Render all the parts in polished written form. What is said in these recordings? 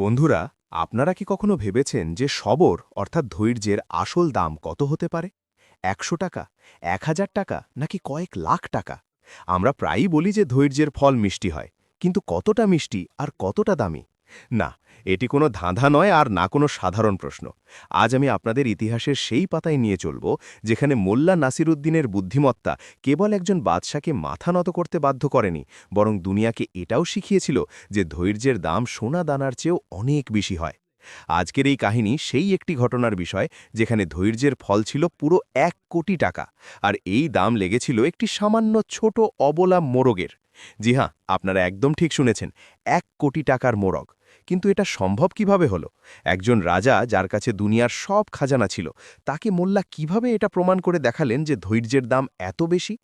বন্ধুরা, আপনারা কি কখনো ভেবেছেন যে সবর অর্থাৎ ধৈর্যের আসল দাম কত হতে পারে? ১০০ টাকা, ১,০০০ টাকা নাকি কয়েক লাখ টাকা? আমরা প্রায়ই বলি যে ধৈর্যের ফল মিষ্টি হয়, কিন্তু কতটা মিষ্টি আর কতটা দামি? না, এটি কোনো ধাঁধা নয় আর না কোনো সাধারণ প্রশ্ন। আজ আমি আপনাদের ইতিহাসের সেই পাতায় নিয়ে চলব যেখানে মোল্লা নাসিরুদ্দিনের বুদ্ধিমত্তা কেবল একজন বাদশাকে মাথা নত করতে বাধ্য করেনি, বরং দুনিয়াকে এটাও শিখিয়েছিল যে ধৈর্যের দাম সোনা দানার চেয়েও অনেক বেশি হয়। আজকের এই কাহিনী সেই একটি ঘটনার বিষয় যেখানে ধৈর্যের ফল ছিল পুরো ১ কোটি টাকা, আর এই দাম লেগেছিল একটি সামান্য ছোট অবলা মোরগের। জি হ্যাঁ, আপনারা একদম ঠিক শুনেছেন, ১ কোটি টাকার মোরগ। কিন্তু এটা সম্ভব কিভাবে হলো? একজন রাজা যার কাছে দুনিয়ার সব খাজানা ছিল, তাকে মোল্লা কিভাবে এটা প্রমাণ করে দেখালেন যে ধৈর্যের দাম এত বেশি?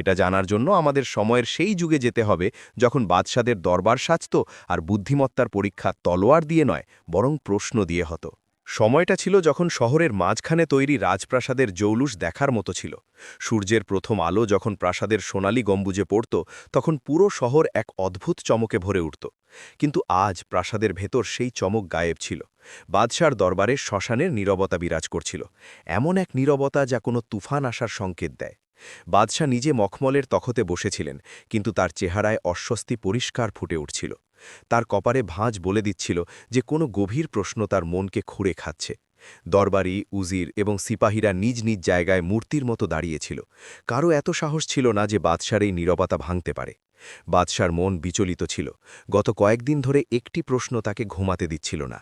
এটা জানার জন্য আমাদের সময়ের সেই যুগে যেতে হবে যখন বাদশাদের দরবার সাজত আর বুদ্ধিমত্তার পরীক্ষা তলোয়ার দিয়ে নয়, বরং প্রশ্ন দিয়ে হতো। সময়টা ছিল যখন শহরের মাঝখানে তৈরি রাজপ্রাসাদের জৌলুস দেখার মতো ছিল। সূর্যের প্রথম আলো যখন প্রাসাদের সোনালি গম্বুজে পড়ত, তখন পুরো শহর এক অদ্ভুত চমকে ভরে উঠত। কিন্তু আজ প্রাসাদের ভেতর সেই চমক গায়েব ছিল। বাদশার দরবারে শ্মশানের নীরবতা বিরাজ করছিল, এমন এক নীরবতা যা কোনো তুফান আসার সংকেত দেয়। বাদশাহ নিজে মখমলের তখতে বসেছিলেন, কিন্তু তার চেহারায় অস্বস্তি পরিষ্কার ফুটে উঠছিল। তার কপারে ভাঁজ বলে দিচ্ছিল যে কোনো গভীর প্রশ্ন তার মনকে খুঁড়ে খাচ্ছে। দরবারি, উজির এবং সিপাহীরা নিজ নিজ জায়গায় মূর্তির মতো দাঁড়িয়েছিল। কারও এত সাহস ছিল না যে বাদশার এই নীরবতা ভাঙতে পারে। বাদশার মন বিচলিত ছিল। গত কয়েকদিন ধরে একটি প্রশ্ন তাকে ঘুমাতে দিচ্ছিল না।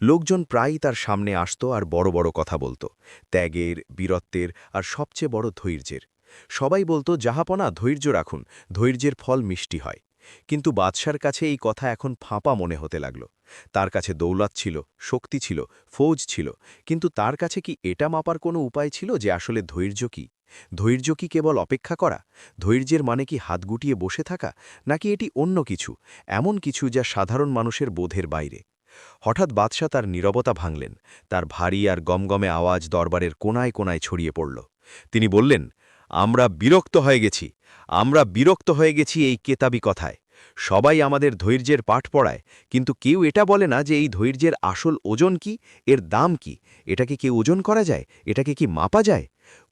লোকজন প্রায়ই তার সামনে আসত আর বড় বড় কথা বলত, ত্যাগের, বীরত্বের আর সবচেয়ে বড় ধৈর্যের। সবাই বলতো, জাহাপনা, ধৈর্য রাখুন, ধৈর্যের ফল মিষ্টি হয়। কিন্তু বাদশার কাছে এই কথা এখন ফাঁপা মনে হতে লাগল। তার কাছে দৌলত ছিল, শক্তি ছিল, ফৌজ ছিল, কিন্তু তার কাছে কি এটা মাপার কোনো উপায় ছিল যে আসলে ধৈর্য কি? ধৈর্য কি কেবল অপেক্ষা করা? ধৈর্যের মানে কি হাত গুটিয়ে বসে থাকা, নাকি এটি অন্য কিছু, এমন কিছু যা সাধারণ মানুষের বোধের বাইরে? হঠাৎ বাদশাহ তার নীরবতা ভাঙলেন। তার ভারী আর গমগমে আওয়াজ দরবারের কোনায় কোনায় ছড়িয়ে পড়ল। তিনি বললেন, আমরা বিরক্ত হয়ে গেছি, আমরা বিরক্ত হয়ে গেছি এই কেতাবি কথায়। সবাই আমাদের ধৈর্যের পাঠ পড়ায়, কিন্তু কেউ এটা বলে না যে এই ধৈর্যের আসল ওজন কি, এর দাম কি? এটাকে কি ওজন করা যায়? এটাকে কি মাপা যায়?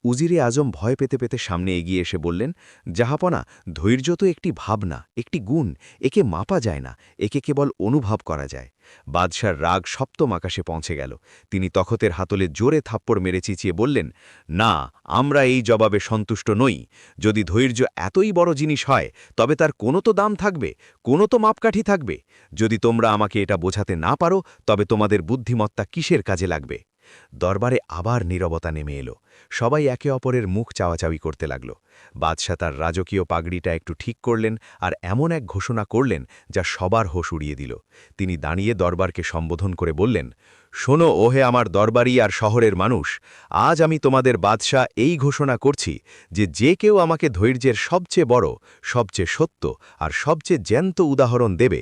উজিরে আজম ভয় পেতে পেতে সামনে এগিয়ে এসে বললেন, জাহাপনা, ধৈর্য তো একটি ভাবনা, একটি গুণ। একে মাপা যায় না, একে কেবল অনুভব করা যায়। বাদশার রাগ সপ্তম আকাশে পৌঁছে গেল। তিনি তখতের হাতলে জোরে থাপ্পড় মেরে চিচিয়ে বললেন, না, আমরা এই জবাবে সন্তুষ্ট নই। যদি ধৈর্য এতই বড় জিনিস হয়, তবে তার কোনো তো দাম থাকবে, কোনো তো মাপকাঠি থাকবে। যদি তোমরা আমাকে এটা বোঝাতে না পারো, তবে তোমাদের বুদ্ধিমত্তা কিসের কাজে লাগবে? দরবারে আবার নীরবতা নেমে এলো। সবাই একে অপরের মুখ চাওয়াচাওয়ি করতে লাগল। বাদশাহ তার রাজকীয় পাগড়িটা একটু ঠিক করলেন আর এমন এক ঘোষণা করলেন যা সবার হোশ উড়িয়ে দিল। তিনি দাঁড়িয়ে দরবারকে সম্বোধন করে বললেন, শোনো ওহে আমার দরবারি আর শহরের মানুষ, আজ আমি তোমাদের বাদশাহ এই ঘোষণা করছি যে যে কেউ আমাকে ধৈর্যের সবচেয়ে বড়, সবচেয়ে সত্য আর সবচেয়ে জ্যান্ত উদাহরণ দেবে,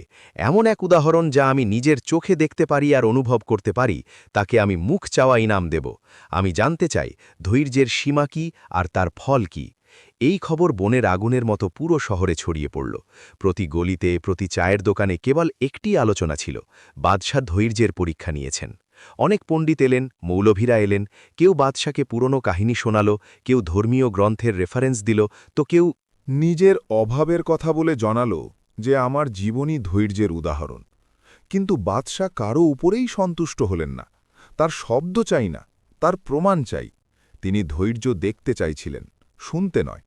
এমন এক উদাহরণ যা আমি নিজের চোখে দেখতে পারি আর অনুভব করতে পারি, তাকে আমি মুখ চাওয়া ইনাম দেব। আমি জানতে চাই ধৈর্যের সীমা কি আর তার ফল কি। এই খবর বনের আগুনের মতো পুরো শহরে ছড়িয়ে পড়ল। প্রতি গলিতে, প্রতি চায়ের দোকানে কেবল একটি আলোচনা ছিল, বাদশাহ ধৈর্যের পরীক্ষা নিয়েছেন। অনেক পণ্ডিত এলেন, মৌলভীরা এলেন, কেউ বাদশাকে পুরনো কাহিনী শোনাল, কেউ ধর্মীয় গ্রন্থের রেফারেন্স দিল, তো কেউ নিজের অভাবের কথা বলে জানালো যে আমার জীবনই ধৈর্যের উদাহরণ। কিন্তু বাদশাহ কারও উপরেই সন্তুষ্ট হলেন না। তার শব্দ চাই না, তার প্রমাণ চাই। তিনি ধৈর্য দেখতে চাইছিলেন, শুনতে নয়।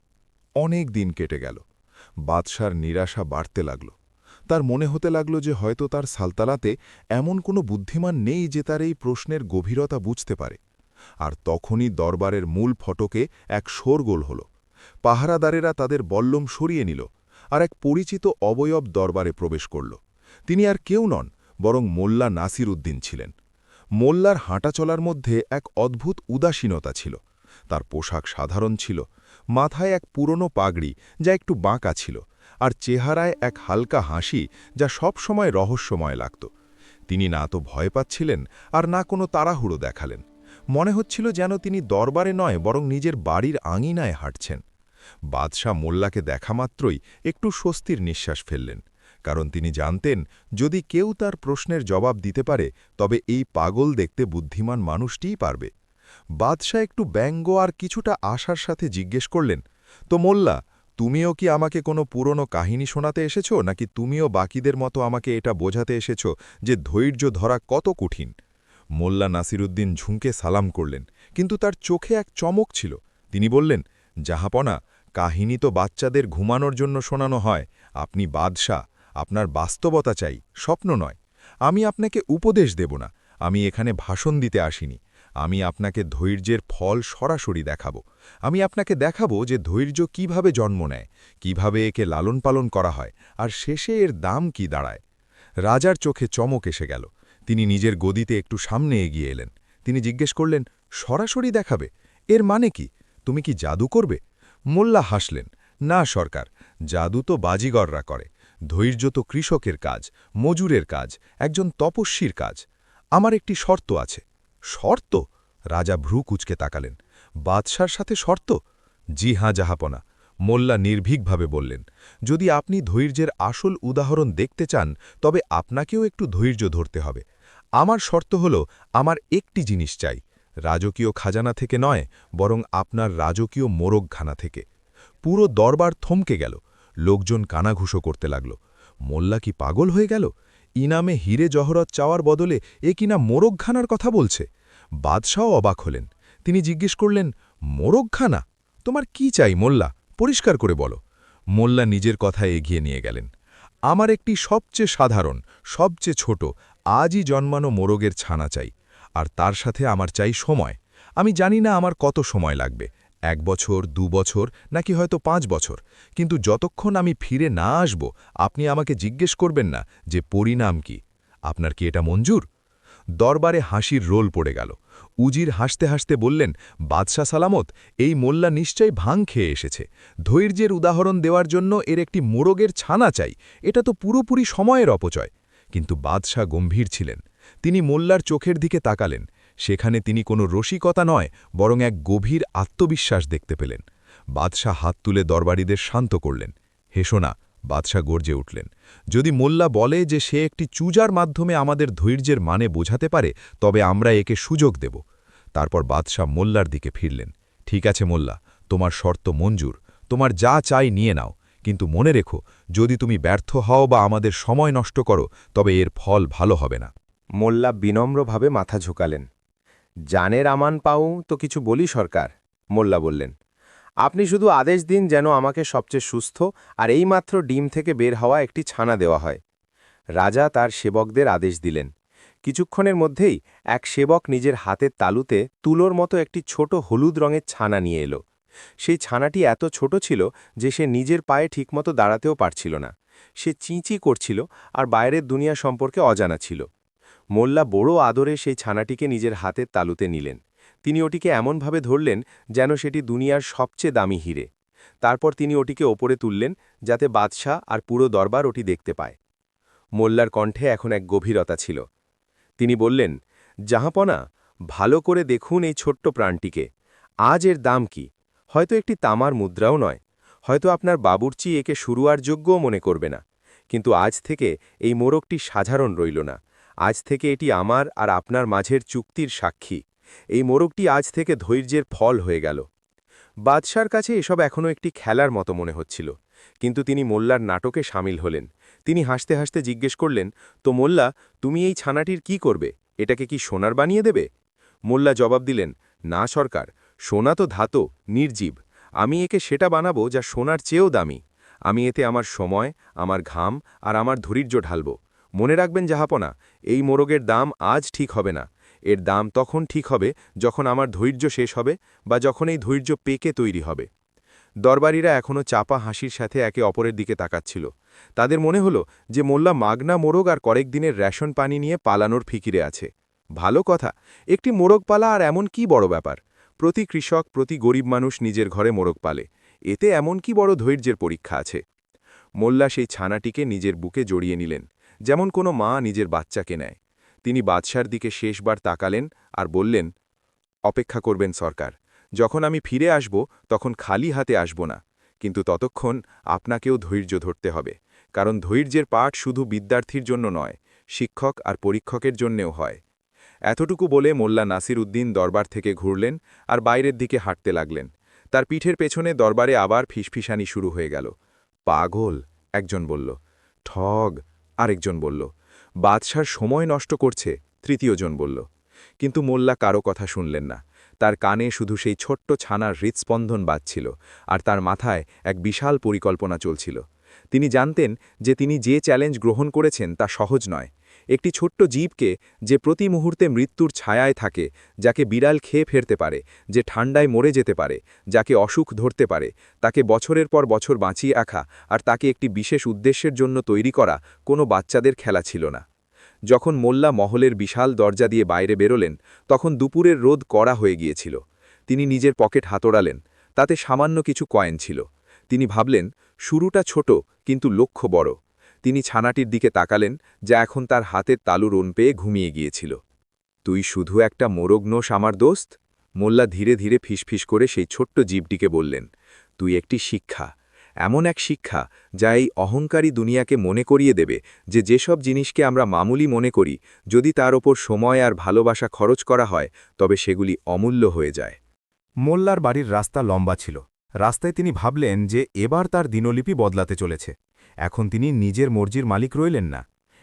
অনেক দিন কেটে গেল। বাদশার নিরাশা বাড়তে লাগল। তার মনে হতে লাগল যে হয়তো তার সালতানাতে এমন কোনো বুদ্ধিমান নেই যে তার এই প্রশ্নের গভীরতা বুঝতে পারে। আর তখনই দরবারের মূল ফটকে এক শোরগোল হল। পাহারাদারেরা তাদের বল্লম সরিয়ে নিল, আর এক পরিচিত অবয়ব দরবারে প্রবেশ করল। তিনি আর কেউ নন, বরং মোল্লা নাসির উদ্দিন ছিলেন। মোল্লার হাঁটা চলার মধ্যে এক অদ্ভুত উদাসীনতা ছিল। তার পোশাক সাধারণ ছিল, মাথায় এক পুরনো পাগড়ি যা একটু বাঁকা ছিল, আর চেহারায় এক হালকা হাসি যা সব সময় রহস্যময় লাগত। তিনি না তো ভয় পাচ্ছিলেন আর না কোনো তাড়াহুড়ো দেখালেন। মনে হচ্ছিল যেন তিনি দরবারে নয়, বরং নিজের বাড়ির আঙিনায় হাঁটছেন। বাদশাহ মোল্লাকে দেখা মাত্রই একটু স্বস্তির নিঃশ্বাস ফেললেন। কারণ তিনি জানতেন যদি কেউ তার প্রশ্নের জবাব দিতে পারে তবে এই পাগল দেখতে বুদ্ধিমান মানুষটিই পারবে। বাদশাহ একটু ব্যঙ্গ আর কিছুটা আশার সাথে জিজ্ঞেস করলেন, তো মোল্লা, তুমিও কি আমাকে কোনো পুরনো কাহিনী শোনাতে এসেছ, নাকি তুমিও বাকিদের মতো আমাকে এটা বোঝাতে এসেছ যে ধৈর্য ধরা কত কঠিন? মোল্লা নাসিরুদ্দিন ঝুঁকে সালাম করলেন, কিন্তু তার চোখে এক চমক ছিল। তিনি বললেন, জাহাপনা, কাহিনী তো বাচ্চাদের ঘুমানোর জন্য শোনানো হয়। আপনি বাদশাহ, আপনার বাস্তবতা চাই, স্বপ্ন নয়। আমি আপনাকে উপদেশ দেব না, আমি এখানে ভাষণ দিতে আসিনি। আমি আপনাকে ধৈর্যের ফল সরাসরি দেখাবো। আমি আপনাকে দেখাবো যে ধৈর্য কিভাবে জন্ম নেয়, কিভাবে একে লালন পালন করা হয়, আর শেষে এর দাম কি দাঁড়ায়। রাজার চোখে চমক এসে গেল। তিনি নিজের গদিতে একটু সামনে এগিয়ে এলেন। তিনি জিজ্ঞেস করলেন, সরাসরি দেখাবে? এর মানে কি? তুমি কি জাদু করবে? মোল্লা হাসলেন, না সরকার, জাদু তো বাজিগররা করে। ধৈর্য তো কৃষকের কাজ, মজুরের কাজ, একজন তপস্বীর কাজ। আমার একটি শর্ত আছে। শর্ত? রাজা ভ্রু কুঁচকে তাকালেন। বাদশার সাথে শর্ত? জি হাঁ জাহাপনা, মোল্লা নির্ভীকভাবে বললেন। যদি আপনি ধৈর্যের আসল উদাহরণ দেখতে চান তবে আপনাকেও একটু ধৈর্য ধরতে হবে। আমার শর্ত হল, আমার একটি জিনিস চাই, রাজকীয় খাজানা থেকে নয়, বরং আপনার রাজকীয় মোরগখানা থেকে। পুরো দরবার থমকে গেল। লোকজন কানাঘুষো করতে লাগল। মোল্লা কি পাগল হয়ে গেল? ইনামে হিরে জহরত চাওয়ার বদলে এ কিনা মোরগখানার কথা বলছে। বাদশাহ অবাক হলেন। তিনি জিজ্ঞেস করলেন, মোরগখানা? তোমার কি চাই মোল্লা? পরিষ্কার করে বলো। মোল্লা নিজের কথা এগিয়ে নিয়ে গেলেন। আমার একটি সবচেয়ে সাধারণ, সবচেয়ে ছোট, আজই জন্মানো মোরগের ছানা চাই। আর তার সাথে আমার চাই সময়। আমি জানি না আমার কত সময় লাগবে, 1 বছর, 2 বছর, নাকি হয়তো 5 বছর, কিন্তু যতক্ষণ আমি ফিরে না আসব আপনি আমাকে জিজ্ঞেস করবেন না যে পরিণাম কি। আপনার কি এটা মঞ্জুর? দরবারে হাসির রোল পড়ে গেল। উজির হাসতে হাসতে বললেন, বাদশাহ সালামত, এই মোল্লা নিশ্চয় ভাং খেয়ে এসেছে। ধৈর্যের উদাহরণ দেওয়ার জন্য এর একটি মোরগের ছানা চাই, এটা তো পুরোপুরি সময়ের অপচয়। কিন্তু বাদশাহ গম্ভীর ছিলেন। তিনি মোল্লার চোখের দিকে তাকালেন। সেখানে তিনি কোনো রসিকতা নয়, বরং এক গভীর আত্মবিশ্বাস দেখতে পেলেন। বাদশাহ হাত তুলে দরবারীদের শান্ত করলেন। হেসো না, বাদশাহ গর্জে উঠলেন। যদি মোল্লা বলে যে সে একটি চুজার মাধ্যমে আমাদের ধৈর্যের মানে বোঝাতে পারে, তবে আমরা একে সুযোগ দেব। তারপর বাদশাহ মোল্লার দিকে ফিরলেন। ঠিক আছে মোল্লা, তোমার শর্ত মঞ্জুর, তোমার যা চাই নিয়ে নাও, কিন্তু মনে রেখো, যদি তুমি ব্যর্থ হও বা আমাদের সময় নষ্ট করো তবে এর ফল ভালো হবে না। মোল্লা বিনম্রভাবে মাথা ঝুঁকালেন। জানের আমান পাও তো কিছু বলি সরকার, মোল্লা বললেন। আপনি শুধু আদেশ দিন যেন আমাকে সবচেয়ে সুস্থ আর এইমাত্র ডিম থেকে বের হওয়া একটি ছানা দেওয়া হয়। রাজা তার সেবকদের আদেশ দিলেন। কিছুক্ষণের মধ্যেই এক সেবক নিজের হাতের তালুতে তুলোর মতো একটি ছোট হলুদ রঙের ছানা নিয়ে এলো। সেই ছানাটি এত ছোট ছিল যে সে নিজের পায়ে ঠিকমতো দাঁড়াতেও পারছিল না। সে চিঁচি করছিল আর বাইরের দুনিয়া সম্পর্কে অজানা ছিল। মোল্লা বড় আদরে সেই ছানাটিকে নিজের হাতের তালুতে নিলেন। তিনি ওটিকে এমনভাবে ধরলেন যেন সেটি দুনিয়ার সবচেয়ে দামি হিরে। তারপর তিনি ওটিকে ওপরে তুললেন যাতে বাদশাহ আর পুরো দরবার ওটি দেখতে পায়। মোল্লার কণ্ঠে এখন এক গভীরতা ছিল। তিনি বললেন, জাহাপনা, ভালো করে দেখুন এই ছোট্ট প্রাণটিকে। আজ এর দাম কি? হয়তো একটি তামার মুদ্রাও নয়, হয়তো আপনার বাবুর্চি একে শুরুয়ার যোগ্যও মনে করবে না। কিন্তু আজ থেকে এই মোরগটি সাধারণ রইল না। আজ থেকে এটি আমার আর আপনার মাঝের চুক্তির সাক্ষী। এই মোরগটি আজ থেকে ধৈর্যের ফল হয়ে গেল। বাদশার কাছে এসব এখনও একটি খেলার মতো মনে হচ্ছিল, কিন্তু তিনি মোল্লার নাটকে সামিল হলেন। তিনি হাসতে হাসতে জিজ্ঞেস করলেন, তো মোল্লা, তুমি এই ছানাটির কি করবে? এটাকে কি সোনার বানিয়ে দেবে? মোল্লা জবাব দিলেন, না সরকার, সোনা তো ধাতু, নির্জীব। আমি একে সেটা বানাবো যা সোনার চেয়েও দামি। আমি এতে আমার সময়, আমার ঘাম আর আমার ধৈর্য ঢালব। মনে রাখবেন জাহাপনা, এই মোরগের দাম আজ ঠিক হবে না। এর দাম তখন ঠিক হবে যখন আমার ধৈর্য শেষ হবে বা যখন এই ধৈর্য পেকে তৈরি হবে। দরবারীরা এখনও চাপা হাসির সাথে একে অপরের দিকে তাকাচ্ছিল। তাদের মনে হলো যে মোল্লা মাগনা মোরগ আর কয়েক দিনের রেশন পানি নিয়ে পালানোর ফিকিরে আছে। ভালো কথা, একটি মোরগ পালা আর এমন কি বড় ব্যাপার? প্রতি কৃষক, প্রতি গরিব মানুষ নিজের ঘরে মোরগ পালে। এতে এমন কি বড় ধৈর্যের পরীক্ষা আছে? মোল্লা সেই ছানাটিকে নিজের বুকে জড়িয়ে নিলেন, যেমন কোনো মা নিজের বাচ্চাকে নেয়। তিনি বাদশার দিকে শেষবার তাকালেন আর বললেন, অপেক্ষা করবেন সরকার। যখন আমি ফিরে আসব তখন খালি হাতে আসব না, কিন্তু ততক্ষণ আপনাকেও ধৈর্য ধরতে হবে। কারণ ধৈর্যের পাঠ শুধু বিদ্যার্থীর জন্য নয়, শিক্ষক আর পরীক্ষকের জন্যেও হয়। এতটুকু বলে মোল্লা নাসির উদ্দিন দরবার থেকে ঘুরলেন আর বাইরের দিকে হাঁটতে লাগলেন। তার পিঠের পেছনে দরবারে আবার ফিসফিসানি শুরু হয়ে গেল। পাগল, একজন বলল। ঠগ, আরেকজন বলল। বাদশার সময় নষ্ট করছে, তৃতীয়জন বলল। কিন্তু মোল্লা কারো কথা শুনলেন না। তার কানে শুধু সেই ছোট্ট ছানার হৃৎস্পন্দন বাজছিল, আর তার মাথায় এক বিশাল পরিকল্পনা চলছিল। তিনি জানতেন যে তিনি যে চ্যালেঞ্জ গ্রহণ করেছেন তা সহজ নয়। একটি ছোট্ট জীবকে, যে প্রতি মুহূর্তে মৃত্যুর ছায়ায় থাকে, যাকে বিড়াল খেয়ে ফেরতে পারে, যে ঠান্ডায় মরে যেতে পারে, যাকে অসুখ ধরতে পারে, তাকে বছরের পর বছর বাঁচিয়ে রাখা আর তাকে একটি বিশেষ উদ্দেশ্যের জন্য তৈরি করা কোনো বাচ্চাদের খেলা ছিল না। যখন মোল্লা মহলের বিশাল দরজা দিয়ে বাইরে বেরোলেন, তখন দুপুরের রোদ কড়া হয়ে গিয়েছিল। তিনি নিজের পকেট হাতড়ালেন। তাতে সামান্য কিছু কয়েন ছিল। তিনি ভাবলেন, শুরুটা ছোট, কিন্তু লক্ষ্য বড়। তিনি ছানাটির দিকে তাকালেন, যা এখন তার হাতের তালুর ওন পেয়ে ঘুমিয়ে গিয়েছিল। তুই শুধু একটা মোরগ নোস আমার দোস্ত? মোল্লা ধীরে ধীরে ফিসফিস করে সেই ছোট্ট জীবটিকে বললেন। তুই একটি শিক্ষা, এমন এক শিক্ষা যা এই অহংকারী দুনিয়াকে মনে করিয়ে দেবে যে যেসব জিনিসকে আমরা মামুলি মনে করি, যদি তার ওপর সময় আর ভালোবাসা খরচ করা হয়, তবে সেগুলি অমূল্য হয়ে যায়। মোল্লার বাড়ির রাস্তা লম্বা ছিল। রাস্তায় তিনি ভাবলেন যে এবার তার দিনলিপি বদলাতে চলেছে। এখন তিনি নিজের মর্জির মালিক রইলেন না।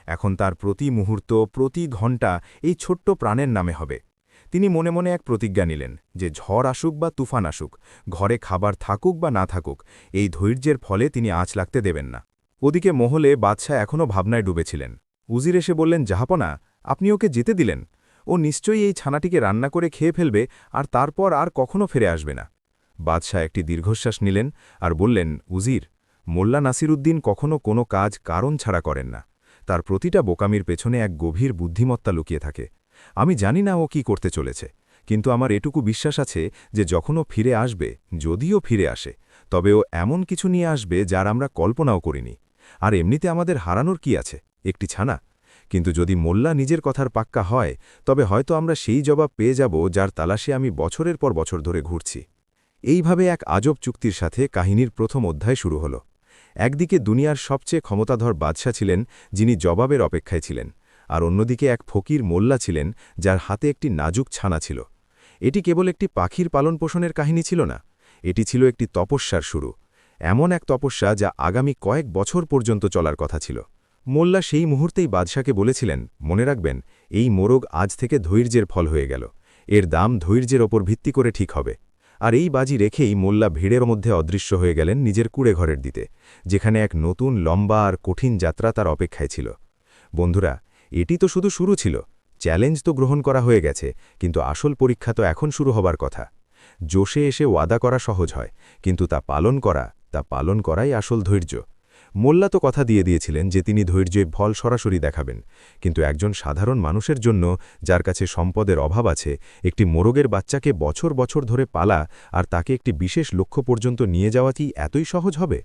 এখন তার প্রতি মুহূর্ত, প্রতি ঘণ্টা এই ছোট্ট প্রাণের নামে হবে। তিনি মনে মনে এক প্রতিজ্ঞা নিলেন যে ঝড় আসুক বা তুফান আসুক, ঘরে খাবার থাকুক বা না থাকুক, এই ধৈর্যের ফলে তিনি আঁচ লাগতে দেবেন না। ওদিকে মহলে বাদশাহ এখনও ভাবনায় ডুবেছিলেন। উজির এসে বললেন, জাহাপনা, আপনি ওকে যেতে দিলেন? ও নিশ্চয়ই এই ছানাটিকে রান্না করে খেয়ে ফেলবে আর তারপর আর কখনো ফিরে আসবে না। বাদশাহ একটি দীর্ঘশ্বাস নিলেন আর বললেন, উজির, মোল্লা নাসিরুদ্দিন কখনো কোনো কাজ কারণ ছাড়া করেন না। তার প্রতিটা বোকামির পেছনে এক গভীর বুদ্ধিমত্তা লুকিয়ে থাকে। আমি জানি না ও কি করতে চলেছে, কিন্তু আমার এটুকু বিশ্বাস আছে যে যখন ও ফিরে আসবে, যদিও ফিরে আসে, তবে ও এমন কিছু নিয়ে আসবে যার আমরা কল্পনাও করিনি। আর এমনিতে আমাদের হারানোর কি আছে, একটি ছানা? কিন্তু যদি মোল্লা নিজের কথার পাক্কা হয়, তবে হয়তো আমরা সেই জবাব পেয়ে যাব যার তালাশে আমি বছরের পর বছর ধরে ঘুরছি। এইভাবে এক আজব চুক্তির সাথে কাহিনীর প্রথম অধ্যায় শুরু হল। একদিকে দুনিয়ার সবচেয়ে ক্ষমতাধর বাদশা ছিলেন, যিনি জবাবের অপেক্ষায় ছিলেন, আর অন্যদিকে এক ফকির মোল্লা ছিলেন, যার হাতে একটি নাজুক ছানা ছিল। এটি কেবল একটি পাখির পালন পোষণের কাহিনী ছিল না, এটি ছিল একটি তপস্যার শুরু। এমন এক তপস্যা যা আগামী কয়েক বছর পর্যন্ত চলার কথা ছিল। মোল্লা সেই মুহূর্তেই বাদশাকে বলেছিলেন, মনে রাখবেন, এই মোরগ আজ থেকে ধৈর্যের ফল হয়ে গেল। এর দাম ধৈর্যের ওপর ভিত্তি করে ঠিক হবে। আর এই বাজি রেখেই মোল্লা ভিড়ের মধ্যে অদৃশ্য হয়ে গেলেন নিজের কুড়ে ঘরের দিতে, যেখানে এক নতুন লম্বা আর কঠিন যাত্রা তার অপেক্ষায় ছিল। বন্ধুরা, এটি তো শুধু শুরু ছিল। চ্যালেঞ্জ তো গ্রহণ করা হয়ে গেছে, কিন্তু আসল পরীক্ষা তো এখন শুরু হবার কথা। জোশে এসে ওয়াদা করা সহজ হয়, কিন্তু তা পালন করাই আসল ধৈর্য। মোল্লা তো কথা দিয়ে দিয়েছিলেন যে তিনি ধৈর্যে ফল সরাসরি দেখাবেন, কিন্তু একজন সাধারণ মানুষের জন্য, যার কাছে সম্পদের অভাব আছে, একটি মোরগের বাচ্চাকে বছর বছর ধরে পালা আর তাকে একটি বিশেষ লক্ষ্য পর্যন্ত নিয়ে যাওয়া কি এতই সহজ হবে?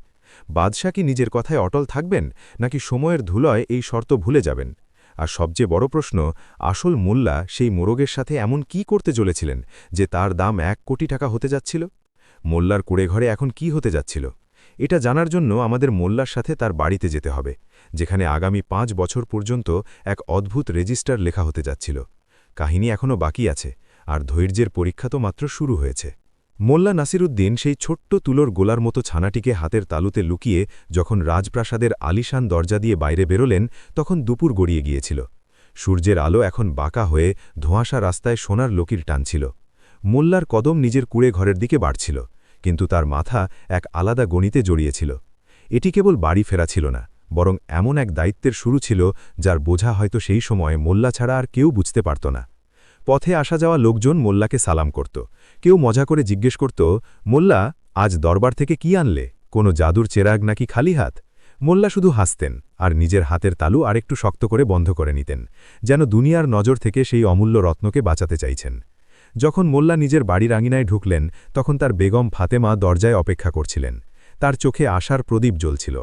বাদশাহ কি নিজের কথায় অটল থাকবেন, নাকি সময়ের ধুলোয় এই শর্ত ভুলে যাবেন? আর সবচেয়ে বড় প্রশ্ন, আসল মোল্লা সেই মোরগের সাথে এমন কি করতে চলেছিলেন যে তার দাম 1 কোটি টাকা হতে যাচ্ছিল? মোল্লার কুড়েঘরে এখন কি হতে যাচ্ছিল? এটা জানার জন্য আমাদের মোল্লার সাথে তার বাড়িতে যেতে হবে, যেখানে আগামী 5 বছর পর্যন্ত এক অদ্ভুত রেজিস্টার লেখা হতে যাচ্ছিল। কাহিনী এখনও বাকি আছে, আর ধৈর্যের পরীক্ষা তো মাত্র শুরু হয়েছে। মোল্লা নাসিরুদ্দিন সেই ছোট্ট তুলোর গোলার মতো ছানাটিকে হাতের তালুতে লুকিয়ে যখন রাজপ্রাসাদের আলিশান দরজা দিয়ে বাইরে বেরোলেন, তখন দুপুর গড়িয়ে গিয়েছিল। সূর্যের আলো এখন বাঁকা হয়ে ধোঁয়াশা রাস্তায় সোনার লকির টানছিল। মোল্লার কদম নিজের কুড়ে ঘরের দিকে বাড়ছিল, কিন্তু তার মাথা এক আলাদা গণিতে জড়িয়েছিল। এটি কেবল বাড়ি ফেরা ছিল না, বরং এমন এক দায়িত্বের শুরু ছিল যার বোঝা হয়তো সেই সময় মোল্লা ছাড়া আর কেউ বুঝতে পারত না। পথে আসা যাওয়া লোকজন মোল্লাকে সালাম করত। কেউ মজা করে জিজ্ঞেস করত, মোল্লা, আজ দরবার থেকে কি আনলে? কোনো জাদুর চেরাগ নাকি খালি হাত? মোল্লা শুধু হাসতেন আর নিজের হাতের তালু আরেকটু শক্ত করে বন্ধ করে নিতেন, যেন দুনিয়ার নজর থেকে সেই অমূল্য রত্নকে বাঁচাতে চাইছেন। যখন মোল্লা নিজের বাড়ির আঙিনায় ঢুকলেন, তখন তার বেগম ফাতেমা দরজায় অপেক্ষা করছিলেন। তার চোখে আশার প্রদীপ জ্বলছিল।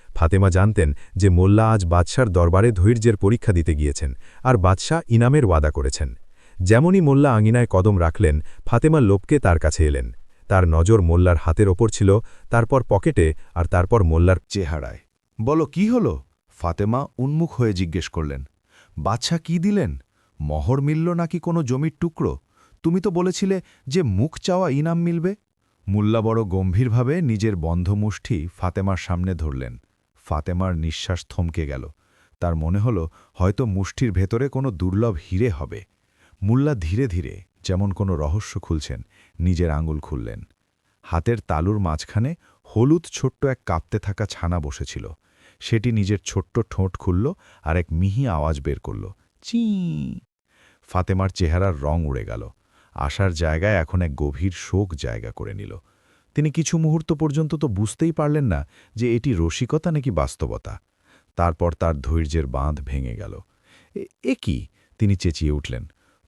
ফাতেমা জানতেন যে মোল্লা আজ বাদশার দরবারে ধৈর্যের পরীক্ষা দিতে গিয়েছেন, আর বাদশাহ ইনামের ওয়াদা করেছেন। যেমনই মোল্লা আঙিনায় কদম রাখলেন, ফাতেমা লোপকে তার কাছে এলেন। তার নজর মোল্লার হাতের ওপর ছিল, তারপর পকেটে, আর তারপর মোল্লার চেহারায়। বলো কি হলো? ফাতেমা উন্মুখ হয়ে জিজ্ঞেস করলেন। বাদশাহ কি দিলেন? মহর মিলল নাকি কোনো জমির টুকরো? তুমি তো বলেছিলে যে মুখ চাওয়া ইনাম মিলবে। মুল্লা বড় গম্ভীরভাবে নিজের বন্ধ মুষ্টি ফাতেমার সামনে ধরলেন। ফাতেমার নিঃশ্বাস থমকে গেল। তার মনে হল হয়তো মুষ্টির ভেতরে কোনো দুর্লভ হিরে হবে। মুল্লা ধীরে ধীরে, যেমন কোনো রহস্য খুলছেন, নিজের আঙুল খুললেন। হাতের তালুর মাঝখানে হলুদ ছোট্ট এক কাঁপতে থাকা ছানা বসেছিল। সেটি নিজের ছোট্ট ঠোঁট খুলল আর এক মিহি আওয়াজ বের করল, চি। ফাতেমার চেহারার রং উড়ে গেল। আশার জায়গায় এখন এক গভীর শোক জায়গা করে নিল। তিনি কিছু মুহূর্ত পর্যন্ত তো বুঝতেই পারলেন না যে এটি রসিকতা নাকি বাস্তবতা। তারপর তার ধৈর্যের বাঁধ ভেঙে গেল। এ কি? তিনি চেঁচিয়ে উঠলেন।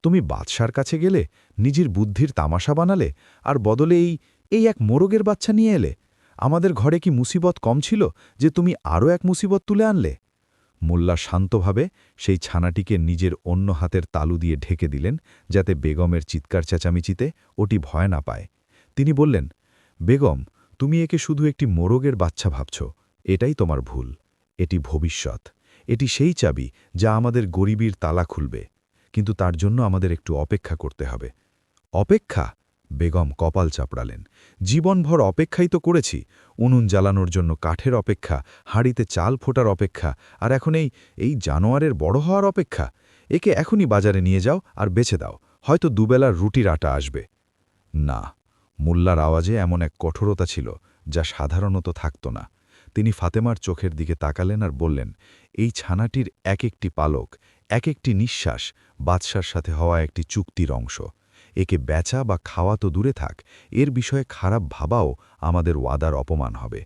তুমি বাদশার কাছে গেলে, নিজের বুদ্ধির তামাশা বানালে, আর বদলে এই এক মোরগের বাচ্চা নিয়ে এলে? আমাদের ঘরে কি মুসিবত কম ছিল যে তুমি আরও এক মুসিবত তুলে আনলে? মোল্লা শান্তভাবে সেই ছানাটিকে নিজের অন্য হাতের তালু দিয়ে ঢেকে দিলেন, যাতে বেগমের চিৎকার চেঁচামেচিতে ওটি ভয় না পায়। তিনি বললেন, বেগম, তুমি একে শুধু একটি মোরগের বাচ্চা ভাবছ। এটাই তোমার ভুল। এটি ভবিষ্যৎ। এটি সেই চাবি যা আমাদের গরিবীর তালা খুলবে। কিন্তু তার জন্য আমাদের একটু অপেক্ষা করতে হবে। অপেক্ষা? বেগম কপাল চাপড়ালেন। জীবনভর অপেক্ষাই তো করেছি। উনুন জ্বালানোর জন্য কাঠের অপেক্ষা, হাঁড়িতে চাল ফোটার অপেক্ষা, আর এখন এই জানোয়ারের বড় হওয়ার অপেক্ষা। একে এখনই বাজারে নিয়ে যাও আর বেচে দাও, হয়তো দুবেলার রুটির আটা আসবে। না। মোল্লার আওয়াজে এমন এক কঠোরতা ছিল যা সাধারণত থাকত না। তিনি ফাতেমার চোখের দিকে তাকালেন আর বললেন, এই ছানাটির এক একটি পালক, এক একটি নিঃশ্বাস বাদশার সাথে হওয়া একটি চুক্তির অংশ। একে বেচা বা খাওয়া তো দূরে থাক, এর বিষয়ে খারাপ ভাবাও আমাদের ওয়াদার অপমান হবে।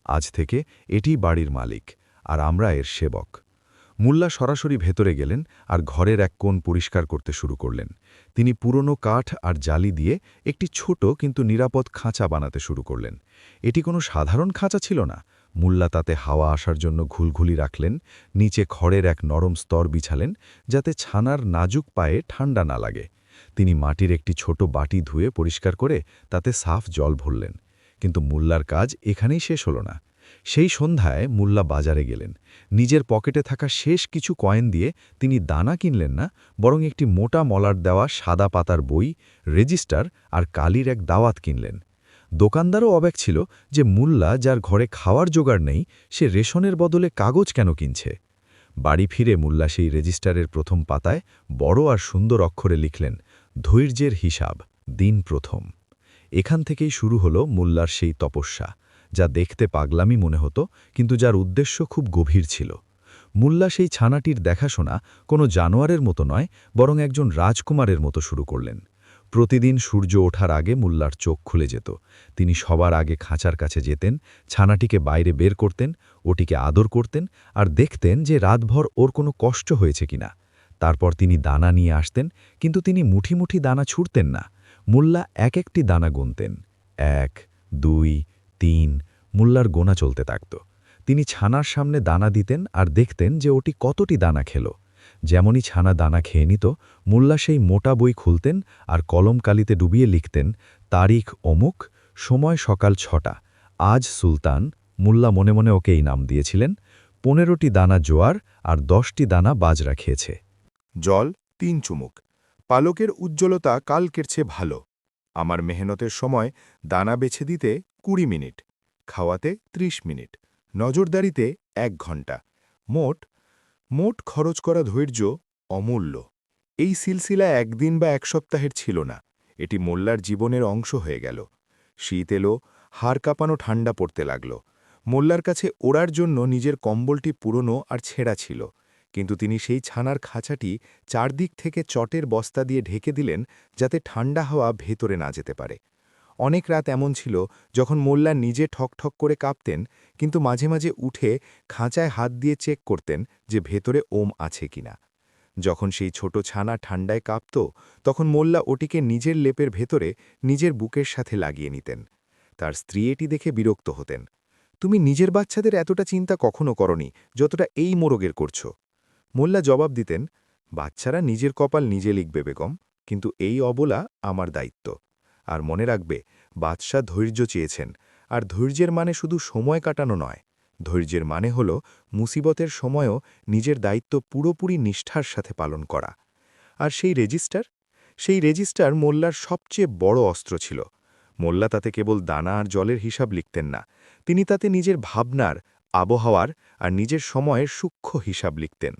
আজ থেকে এটিই বাড়ির মালিক, আর আমরা এর সেবক। মুল্লা সরাসরি ভেতরে গেলেন আর ঘরের এক কোণ পরিষ্কার করতে শুরু করলেন। তিনি পুরনো কাঠ আর জালি দিয়ে একটি ছোট কিন্তু নিরাপদ খাঁচা বানাতে শুরু করলেন। এটি কোনো সাধারণ খাঁচা ছিল না। মুল্লা তাতে হাওয়া আসার জন্য ঘুলঘুলি রাখলেন, নিচে খড়ের এক নরম স্তর বিছালেন, যাতে ছানার নাজুক পায়ে ঠান্ডা না লাগে। তিনি মাটির একটি ছোট বাটি ধুয়ে পরিষ্কার করে তাতে সাফ জল ভরলেন। কিন্তু মুল্লার কাজ এখানেই শেষ হল না। সেই সন্ধ্যায় মুল্লা বাজারে গেলেন। নিজের পকেটে থাকা শেষ কিছু কয়েন দিয়ে তিনি দানা কিনলেন না, বরং একটি মোটা মলার দেওয়া সাদা পাতার বই, রেজিস্টার আর কালির এক দাওয়াত কিনলেন। দোকানদারও অবাক ছিল যে মুল্লা, যার ঘরে খাওয়ার জোগাড় নেই, সে রেশনের বদলে কাগজ কেন কিনছে। বাড়ি ফিরে মুল্লা সেই রেজিস্টারের প্রথম পাতায় বড় আর সুন্দর অক্ষরে লিখলেন, ধৈর্যের হিসাব, দিন প্রথম। এখান থেকেই শুরু হল মুল্লার সেই তপস্যা, যা দেখতে পাগলামি মনে হতো, কিন্তু যার উদ্দেশ্য খুব গভীর ছিল। মুল্লা সেই ছানাটির দেখাশোনা কোনো জানোয়ারের মতো নয়, বরং একজন রাজকুমারের মতো শুরু করলেন। প্রতিদিন সূর্য ওঠার আগে মুল্লার চোখ খুলে যেত। তিনি সবার আগে খাঁচার কাছে যেতেন, ছানাটিকে বাইরে বের করতেন, ওটিকে আদর করতেন, আর দেখতেন যে রাতভর ওর কোনো কষ্ট হয়েছে কিনা। তারপর তিনি দানা নিয়ে আসতেন, কিন্তু তিনি মুঠি মুঠি দানা ছুঁড়তেন না। মুল্লা এক একটি দানা গুনতেন। 1, 2, 3, মুল্লার গোনা চলতে থাকত। তিনি ছানার সামনে দানা দিতেন আর দেখতেন যে ওটি কতটি দানা খেল। যেমনই ছানা দানা খেয়ে নিত, মুল্লা সেই মোটা বই খুলতেন আর কলম কালিতে ডুবিয়ে লিখতেন, তারিখ অমুক, সময় সকাল 6টা, আজ সুলতান। মুল্লা মনে মনে ওকে এই নাম দিয়েছিলেন। 15টি দানা জোয়ার আর 10টি দানা বাজরা খেয়েছে। জল 3 চুমুক। পালকের উজ্জ্বলতা কালকের চেয়ে ভালো। আমার মেহনতের সময় দানা বেছে দিতে 20 মিনিট, খাওয়াতে 30 মিনিট, নজরদারিতে 1 ঘণ্টা। মোট খরচ করা ধৈর্য অমূল্য। এই সিলসিলা একদিন বা এক সপ্তাহের ছিল না, এটি মোল্লার জীবনের অংশ হয়ে গেল। শীত এলো, হাড় কাঁপানো ঠান্ডা পড়তে লাগল। মোল্লার কাছে ওড়ার জন্য নিজের কম্বলটি পুরনো আর ছেঁড়া ছিল, কিন্তু তিনি সেই ছানার খাঁচাটি চারদিক থেকে চটের বস্তা দিয়ে ঢেকে দিলেন, যাতে ঠান্ডা হাওয়া ভেতরে না যেতে পারে। অনেক রাত এমন ছিল যখন মোল্লা নিজে ঠকঠক করে কাঁপতেন, কিন্তু মাঝে মাঝে উঠে খাঁচায় হাত দিয়ে চেক করতেন যে ভেতরে ওম আছে কিনা। যখন সেই ছোট ছানা ঠান্ডায় কাঁপত, তখন মোল্লা ওটিকে নিজের লেপের ভেতরে নিজের বুকের সাথে লাগিয়ে নিতেন। তার স্ত্রী এটি দেখে বিরক্ত হতেন। তুমি নিজের বাচ্চাদের এতটা চিন্তা কখনো করনি যতটা এই মোরগের করছ। মোল্লা জবাব দিতেন, বাচ্চারা নিজের কপাল নিজে লিখবে বেগম, কিন্তু এই অবলা আমার দায়িত্ব। আর মনে রাখবে, বাদশাহ ধৈর্য চেয়েছেন, আর ধৈর্যের মানে শুধু সময় কাটানো নয়, ধৈর্যের মানে হল মুসিবতের সময়ও নিজের দায়িত্ব পুরোপুরি নিষ্ঠার সাথে পালন করা। আর সেই রেজিস্টার মোল্লার সবচেয়ে বড় অস্ত্র ছিল। মোল্লা তাতে কেবল দানা আর জলের হিসাব লিখতেন না, তিনি তাতে নিজের ভাবনার, আবহাওয়ার আর নিজের সময়ের সূক্ষ্ম হিসাব লিখতেন।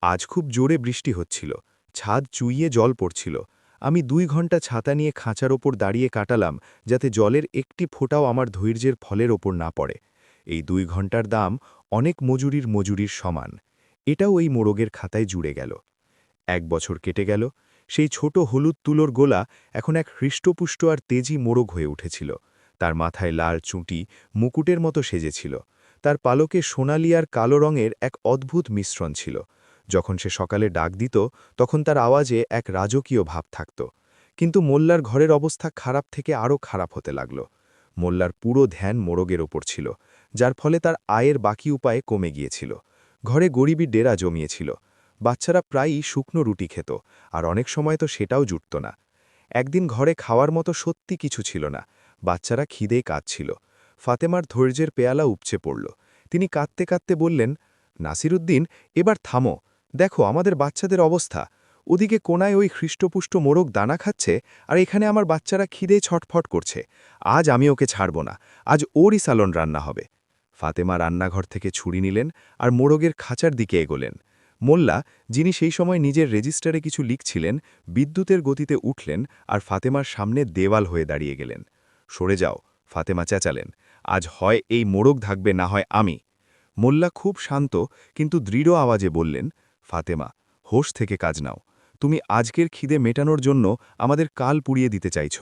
আজ খুব জোরে বৃষ্টি হচ্ছিল, ছাদ চুইয়ে জল পড়ছিল। আমি 2 ঘন্টা ছাতা নিয়ে খাঁচার ওপর দাঁড়িয়ে কাটালাম, যাতে জলের একটি ফোঁটাও আমার ধৈর্যের ফলের ওপর না পড়ে। এই 2 ঘন্টার দাম অনেক মজুরির সমান। এটাও এই মোড়গের খাতায় জুড়ে গেল। 1 বছর কেটে গেল। সেই ছোট হলুদ তুলোর গোলা এখন এক হৃষ্টপুষ্ট আর তেজি মোড়গ হয়ে উঠেছিল। তার মাথায় লাল চুঁটি মুকুটের মতো সেজেছিল। তার পালকে সোনালি আর কালো রঙের এক অদ্ভুত মিশ্রণ ছিল। যখন সে সকালে ডাক দিত, তখন তার আওয়াজে এক রাজকীয় ভাব থাকত। কিন্তু মোল্লার ঘরের অবস্থা খারাপ থেকে আরও খারাপ হতে লাগল। মোল্লার পুরো ধ্যান মোড়গের ওপর ছিল, যার ফলে তার আয়ের বাকি উপায়ে কমে গিয়েছিল। ঘরে গরিবী ডেরা জমিয়েছিল। বাচ্চারা প্রায়ই শুকনো রুটি খেত, আর অনেক সময় তো সেটাও জুটত না। একদিন ঘরে খাওয়ার মতো সত্যি কিছু ছিল না। বাচ্চারা খিদেই কাঁদছিল। ফাতেমার ধৈর্যের পেয়ালা উপচে পড়ল। তিনি কাঁদতে কাঁদতে বললেন, নাসিরুদ্দিন, এবার থামো। দেখো আমাদের বাচ্চাদের অবস্থা। ওদিকে কোনায় ওই হৃষ্টপুষ্ট মোড়ক দানা খাচ্ছে, আর এখানে আমার বাচ্চারা খিদে ছটফট করছে। আজ আমি ওকে ছাড়ব না, আজ ওরই সালন রান্না হবে। ফাতেমা রান্নাঘর থেকে ছুরি নিলেন আর মোড়গের খাঁচার দিকে এগোলেন। মোল্লা, যিনি সেই সময় নিজের রেজিস্টারে কিছু লিখছিলেন, বিদ্যুতের গতিতে উঠলেন আর ফাতেমার সামনে দেওয়াল হয়ে দাঁড়িয়ে গেলেন। সরে যাও, ফাতেমা চেঁচালেন। আজ হয় এই মোড়ক থাকবে, না হয় আমি। মোল্লা খুব শান্ত কিন্তু দৃঢ় আওয়াজে বললেন, ফাতেমা, হোশ থেকে কাজ নাও। তুমি আজকের খিদে মেটানোর জন্য আমাদের কাল পুড়িয়ে দিতে চাইছ।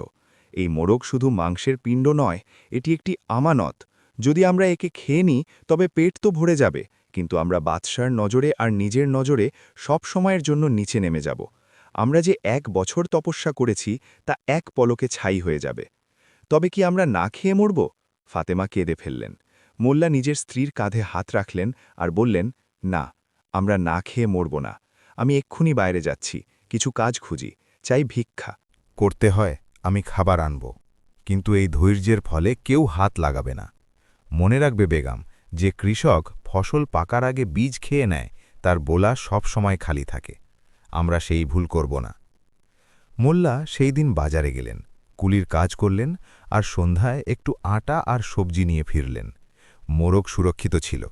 এই মোড়ক শুধু মাংসের পিণ্ড নয়, এটি একটি আমানত। যদি আমরা একে খেয়ে নিই তবে পেট তো ভরে যাবে, কিন্তু আমরা বাদশার নজরে আর নিজের নজরে সব সময়ের জন্য নিচে নেমে যাব। আমরা যে 1 বছর তপস্যা করেছি তা এক পলকে ছাই হয়ে যাবে। তবে কি আমরা না খেয়ে মরব? ফাতেমা কেঁদে ফেললেন। মোল্লা নিজের স্ত্রীর কাঁধে হাত রাখলেন আর বললেন, না, আমরা না খেয়ে মরব না। আমি এক্ষুনি বাইরে যাচ্ছি, কিছু কাজ খুঁজি, চাই ভিক্ষা। করতে হয়, আমি খাবার আনব, কিন্তু এই ধৈর্যের ফলে কেউ হাত লাগাবে না। মনে রাখবে বেগম, যে কৃষক ফসল পাকার আগে বীজ খেয়ে নেয়, তার বোলা সব সময় খালি থাকে। আমরা সেই ভুল করব না। মোল্লা সেই দিন বাজারে গেলেন, কুলির কাজ করলেন, আর সন্ধ্যায় একটু আটা আর সবজি নিয়ে ফিরলেন। মোরগ সুরক্ষিত ছিল।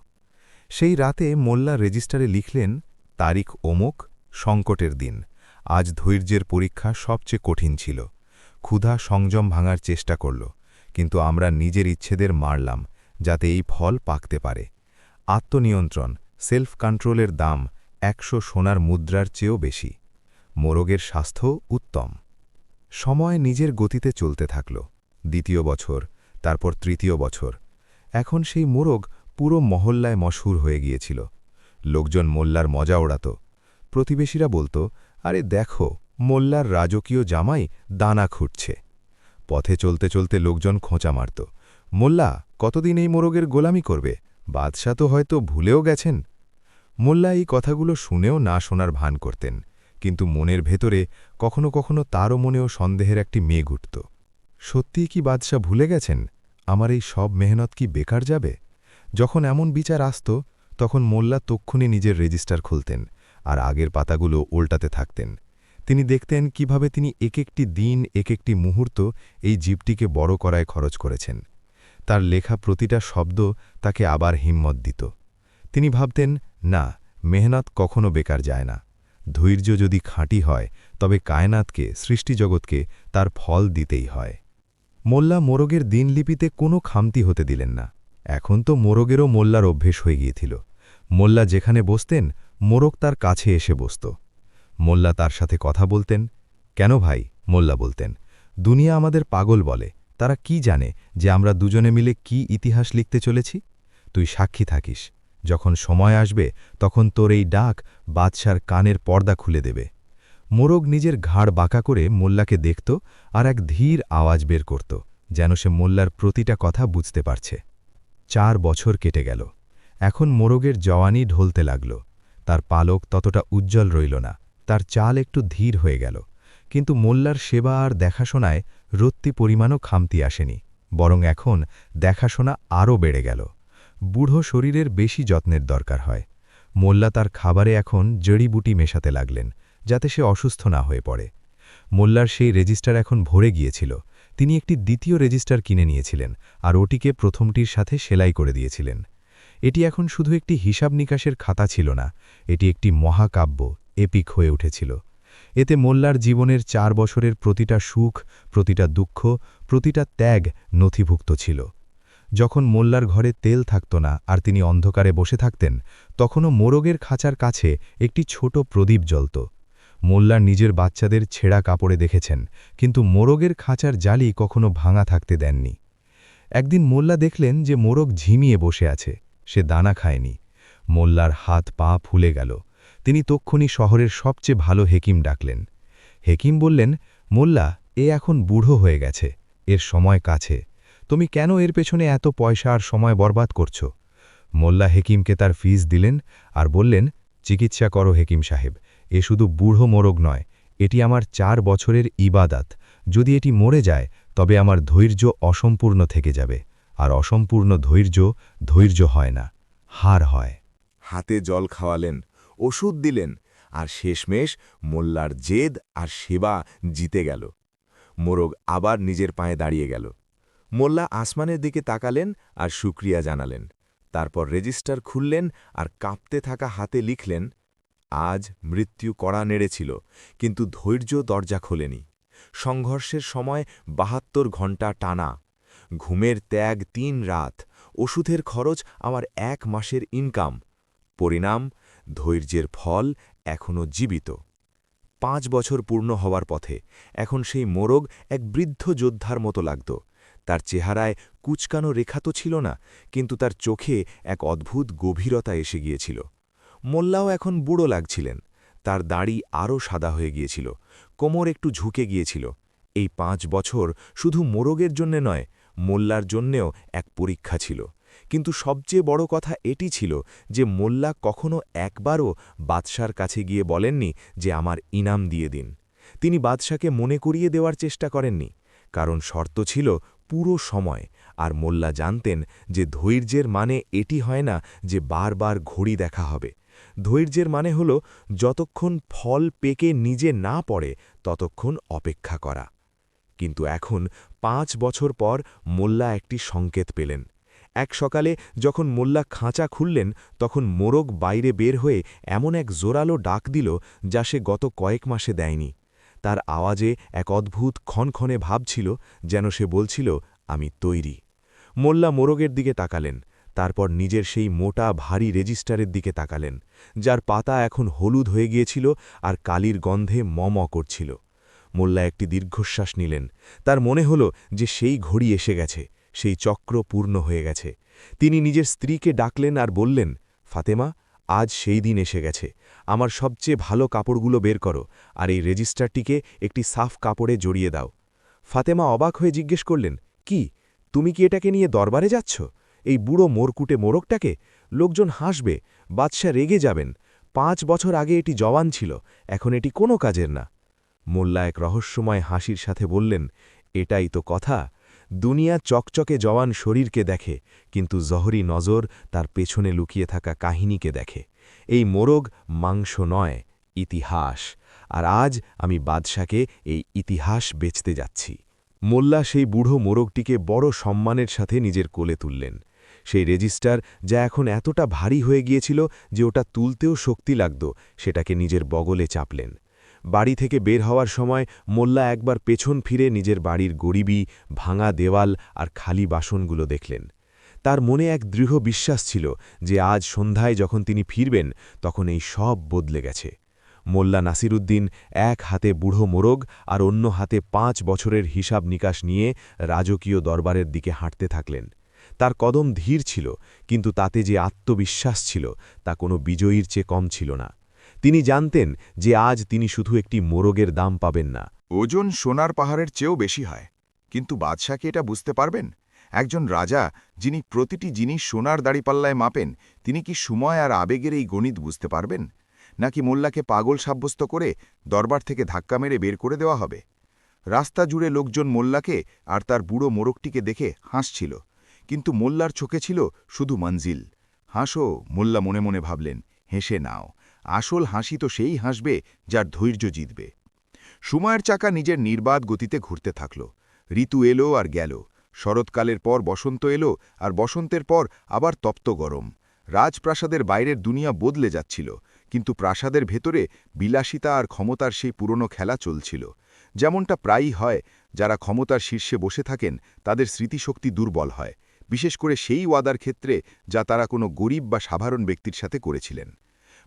সেই রাতে মোল্লা রেজিস্টারে লিখলেন, তারিখ অমুক, সংকটের দিন। আজ ধৈর্যের পরীক্ষা সবচেয়ে কঠিন ছিল। ক্ষুধা সংযম ভাঙার চেষ্টা করল, কিন্তু আমরা নিজের ইচ্ছেদের মারলাম, যাতে এই ফল পাকতে পারে। আত্মনিয়ন্ত্রণ, সেলফ কন্ট্রোলের দাম 100 সোনার মুদ্রার চেয়েও বেশি। মোরগের স্বাস্থ্য উত্তম। সময় নিজের গতিতে চলতে থাকল। 2য় বছর, তারপর 3য় বছর। এখন সেই মোরগ পুরো মহল্লায় মশহুর হয়ে গিয়েছিল। লোকজন মোল্লার মজা ওড়াত। প্রতিবেশীরা বলতো, আরে দেখো, মোল্লার রাজকীয় জামাই দানা খুঁটছে। পথে চলতে চলতে লোকজন খোঁচা মারত, মোল্লা কতদিন এই মোরগের গোলামি করবে? বাদশাহ তো হয়তো ভুলেও গেছেন। মোল্লা এই কথাগুলো শুনেও না শোনার ভান করতেন, কিন্তু মনের ভেতরে কখনো কখনো তারও মনেও সন্দেহের একটি মেঘ উঠত। সত্যিই কি বাদশাহ ভুলে গেছেন? আমার এই সব মেহনত কি বেকার যাবে? যখন এমন বিচার আসত, তখন মোল্লা তক্ষুনি নিজের রেজিস্টার খুলতেন আর আগের পাতাগুলো উল্টাতে থাকতেন। তিনি দেখতেন কিভাবে তিনি এক একটি দিন, এক একটি মুহূর্ত এই জীবটিকে বড় করায় খরচ করেছেন। তার লেখা প্রতিটা শব্দ তাকে আবার হিম্মত দিত। তিনি ভাবতেন, না, মেহনত কখনো বেকার যায় না। ধৈর্য যদি খাঁটি হয়, তবে কায়নাতকে, সৃষ্টিজগৎকে তার ফল দিতেই হয়। মোল্লা মোরগের দিনলিপিতে কোনো খামতি হতে দিলেন না। এখন তো মোরগেরও মোল্লার অভ্যেস হয়ে গিয়েছিল। মোল্লা যেখানে বসতেন, মোরগ তার কাছে এসে বসত। মোল্লা তার সাথে কথা বলতেন। কেন ভাই? মোল্লা বলতেন, দুনিয়া আমাদের পাগল বলে। তারা কি জানে যে আমরা দুজনে মিলে কি ইতিহাস লিখতে চলেছি? তুই সাক্ষী থাকিস। যখন সময় আসবে, তখন তোর এই ডাক বাদশার কানের পর্দা খুলে দেবে। মোরগ নিজের ঘাড় বাঁকা করে মোল্লাকে দেখত আর এক ধীর আওয়াজ বের করত, যেন সে মোল্লার প্রতিটা কথা বুঝতে পারছে। 4 বছর কেটে গেল। এখন মোরগের জওয়ানি ঢলতে লাগল। তার পালক ততটা উজ্জ্বল রইল না, তার চাল একটু ধীর হয়ে গেল। কিন্তু মোল্লার সেবা আর দেখাশোনায় রত্তি পরিমাণও খামতি আসেনি, বরং এখন দেখাশোনা আরও বেড়ে গেল। বুড়ো শরীরের বেশি যত্নের দরকার হয়। মোল্লা তার খাবারে এখন জড়িবুটি মেশাতে লাগলেন, যাতে সে অসুস্থ না হয়ে পড়ে। মোল্লার সেই রেজিস্টার এখন ভরে গিয়েছিল। তিনি একটি দ্বিতীয় রেজিস্টার কিনে নিয়েছিলেন, আর ওটিকে প্রথমটির সাথে সেলাই করে দিয়েছিলেন। এটি এখন শুধু একটি হিসাব নিকাশের খাতা ছিল না, এটি একটি মহাকাব্য, এপিক হয়ে উঠেছিল। এতে মোল্লার জীবনের 4 বছরের প্রতিটা সুখ, প্রতিটা দুঃখ, প্রতিটা ত্যাগ নথিভুক্ত ছিল। যখন মোল্লার ঘরে তেল থাকত না আর তিনি অন্ধকারে বসে থাকতেন, তখনও মোরগের খাঁচার কাছে একটি ছোট প্রদীপ জ্বলত। মোল্লার নিজের বাচ্চাদের ছেঁড়া কাপড়ে দেখেছেন, কিন্তু মোরগের খাঁচার জালি কখনো ভাঙা থাকতে দেননি। একদিন মোল্লা দেখলেন যে মোরগ ঝিমিয়ে বসে আছে, সে দানা খায়নি। মোল্লার হাত পা ফুলে গেল। তিনি তক্ষুনি শহরের সবচেয়ে ভালো হেকিম ডাকলেন। হেকিম বললেন, মোল্লা, এ এখন বুড়ো হয়ে গেছে, এর সময় কাছে। তুমি কেন এর পেছনে এত পয়সা আর সময় বরবাদ করছ? মোল্লা হেকিমকে তার ফিস দিলেন আর বললেন, চিকিৎসা করো হেকিম সাহেব, এ শুধু বুড়ো মোরগ নয়, এটি আমার 4 বছরের ইবাদাত। যদি এটি মরে যায়, তবে আমার ধৈর্য অসম্পূর্ণ থেকে যাবে, আর অসম্পূর্ণ ধৈর্য হয় না, হার হয়। হাতে জল খাওয়ালেন, ওষুধ দিলেন, আর শেষমেশ মোল্লার জেদ আর সেবা জিতে গেল। মোরগ আবার নিজের পায়ে দাঁড়িয়ে গেল। মোল্লা আসমানের দিকে তাকালেন আর শুক্রিয়া জানালেন। তারপর রেজিস্টার খুললেন আর কাঁপতে থাকা হাতে লিখলেন, আজ মৃত্যু কড়া নেড়েছিল, কিন্তু ধৈর্য দরজা খোলেনি। সংঘর্ষের সময় ৭২ ঘণ্টা টানা, ঘুমের ত্যাগ ৩ রাত, ওষুধের খরচ আমার ১ মাসের ইনকাম। পরিণাম, ধৈর্যের ফল এখনও জীবিত। ৫ বছর পূর্ণ হওয়ার পথে এখন সেই মোরগ এক বৃদ্ধ যোদ্ধার মতো লাগত। তার চেহারায় কুচকানো রেখা তো ছিল না, কিন্তু তার চোখে এক অদ্ভুত গভীরতা এসে গিয়েছিল। মোল্লাও এখন বুড়ো লাগছিলেন। তার দাড়ি আরও সাদা হয়ে গিয়েছিল, কোমর একটু ঝুঁকে গিয়েছিল। এই ৫ বছর শুধু মোরগের জন্যে নয়, মোল্লার জন্যেও এক পরীক্ষা ছিল। কিন্তু সবচেয়ে বড় কথা এটি ছিল যে মোল্লা কখনো একবারও বাদশার কাছে গিয়ে বলেননি যে আমার ইনাম দিয়ে দিন। তিনি বাদশাকে মনে করিয়ে দেওয়ার চেষ্টা করেননি, কারণ শর্ত ছিল পুরো সময়। আর মোল্লা জানতেন যে ধৈর্যের মানে এটি হয় না যে বারবার ঘড়ি দেখা হবে। ধৈর্যের মানে হল যতক্ষণ ফল পেকে নিজে না পড়ে ততক্ষণ অপেক্ষা করা। কিন্তু এখন ৫ বছর পর মোল্লা একটি সংকেত পেলেন। এক সকালে যখন মোল্লা খাঁচা খুললেন, তখন মোরগ বাইরে বের হয়ে এমন এক জোরালো ডাক দিল যা সে গত কয়েক মাসে দেয়নি। তার আওয়াজে এক অদ্ভুত ক্ষণক্ষণে ভাব ছিল, যেন সে বলছিল, আমি তৈরি। মোল্লা মোরগের দিকে তাকালেন, তারপর নিজের সেই মোটা ভারী রেজিস্টারের দিকে তাকালেন, যার পাতা এখন হলুদ হয়ে গিয়েছিল আর কালির গন্ধে মম করছিল। মোল্লা একটি দীর্ঘশ্বাস নিলেন। তার মনে হল যে সেই ঘড়ি এসে গেছে, সেই চক্র পূর্ণ হয়ে গেছে। তিনি নিজের স্ত্রীকে ডাকলেন আর বললেন, ফাতেমা, আজ সেই দিন এসে গেছে। আমার সবচেয়ে ভালো কাপড়গুলো বের করো, আর এই রেজিস্টারটিকে একটি সাফ কাপড়ে জড়িয়ে দাও। ফাতেমা অবাক হয়ে জিজ্ঞেস করলেন, কি, তুমি কি এটাকে নিয়ে দরবারে যাচ্ছ? এই বুড়ো মোরকুটে মোরগটাকে? লোকজন হাসবে, বাদশা রেগে যাবেন। ৫ বছর আগে এটি জওয়ান ছিল, এখন এটি কোনো কাজের না। মোল্লা এক রহস্যময় হাসির সাথে বললেন, এটাই তো কথা। দুনিয়া চকচকে জওয়ান শরীরকে দেখে, কিন্তু জহরি নজর তার পেছনে লুকিয়ে থাকা কাহিনীকে দেখে। এই মোরগ মাংস নয়, ইতিহাস। আর আজ আমি বাদশাকে এই ইতিহাস বেচতে যাচ্ছি। মোল্লা সেই বুড়ো মোরগটিকে বড় সম্মানের সাথে নিজের কোলে তুললেন। সেই রেজিস্টার, যা এখন এতটা ভারী হয়ে গিয়েছিল যে ওটা তুলতেও শক্তি লাগত, সেটাকে নিজের বগলে চাপলেন। বাড়ি থেকে বের হওয়ার সময় মোল্লা একবার পেছন ফিরে নিজের বাড়ির গরিবী, ভাঙা দেওয়াল আর খালি বাসনগুলো দেখলেন। তার মনে এক দৃঢ় বিশ্বাস ছিল যে আজ সন্ধ্যায় যখন তিনি ফিরবেন, তখন এই সব বদলে গেছে। মোল্লা নাসিরুদ্দিন এক হাতে বুড়ো মোরগ আর অন্য হাতে ৫ বছরের হিসাব নিকাশ নিয়ে রাজকীয় দরবারের দিকে হাঁটতে থাকলেন। তার কদম ধীর ছিল, কিন্তু তাতে যে আত্মবিশ্বাস ছিল তা কোনো বিজয়ীর চেয়ে কম ছিল না। তিনি জানতেন যে আজ তিনি শুধু একটি মোরগের দাম পাবেন না। ওজন সোনার পাহাড়ের চেয়েও বেশি হয়, কিন্তু বাদশাহ কি এটা বুঝতে পারবেন? একজন রাজা, যিনি প্রতিটি জিনিস সোনার দাড়িপাল্লায় মাপেন, তিনি কি সময় আর আবেগের এই গণিত বুঝতে পারবেন? নাকি মোল্লাকে পাগল সাব্যস্ত করে দরবার থেকে ধাক্কা মেরে বের করে দেওয়া হবে? রাস্তা জুড়ে লোকজন মোল্লাকে আর তার বুড়ো মোরগটিকে দেখে হাসছিল, কিন্তু মোল্লার চোখে ছিল শুধু মঞ্জিল। হাসো, মোল্লা মনে মনে ভাবলেন, হেসে নাও। আসল হাসি তো সেই হাসবে যার ধৈর্য জিতবে। সময়ের চাকা নিজের নির্বাদ গতিতে ঘুরতে থাকল। ঋতু এলো আর গেল। শরৎকালের পর বসন্ত এলো, আর বসন্তের পর আবার তপ্ত গরম। রাজপ্রাসাদের বাইরের দুনিয়া বদলে যাচ্ছিল, কিন্তু প্রাসাদের ভেতরে বিলাসিতা আর ক্ষমতার সেই পুরনো খেলা চলছিল। যেমনটা প্রায়ই হয়, যারা ক্ষমতার শীর্ষে বসে থাকেন তাদের স্মৃতিশক্তি দুর্বল হয়, বিশেষ করে সেই ওয়াদার ক্ষেত্রে যা তারা কোনো গরিব বা সাধারণ ব্যক্তির সাথে করেছিলেন।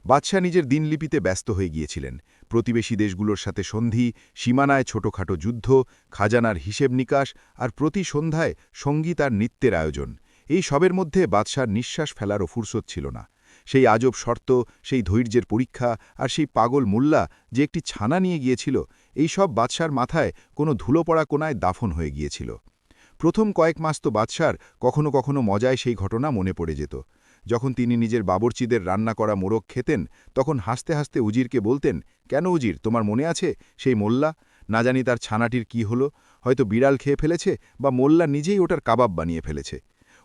বাদশাহ নিজের দিনলিপিতে ব্যস্ত হয়ে গিয়েছিলেন। প্রতিবেশী দেশগুলোর সাথে সন্ধি, সীমানায় ছোটখাটো যুদ্ধ, খাজানার হিসেব নিকাশ, আর প্রতি সন্ধ্যায় সঙ্গীত আর নৃত্যের আয়োজন। এই সবের মধ্যে বাদশার নিঃশ্বাস ফেলারও ফুরসত ছিল না। সেই আজব শর্ত, সেই ধৈর্যের পরীক্ষা, আর সেই পাগল মোল্লা যে একটি ছানা নিয়ে গিয়েছিল, এই সব বাদশার মাথায় কোনো ধুলোপড়া কোনায় দাফন হয়ে গিয়েছিল। প্রথম কয়েক মাস তো বাদশার কখনো কখনো মজায় সেই ঘটনা মনে পড়ে যেত। যখন তিনি নিজের বাবরচিদের রান্না করা মোরগ খেতেন, তখন হাসতে হাসতে উজিরকে বলতেন, কেন উজির, তোমার মনে আছে সেই মোল্লা? না জানি তার ছানাটির কি হলো, হয়তো বিড়াল খেয়ে ফেলেছে, বা মোল্লা নিজেই ওটার কাবাব বানিয়ে ফেলেছে।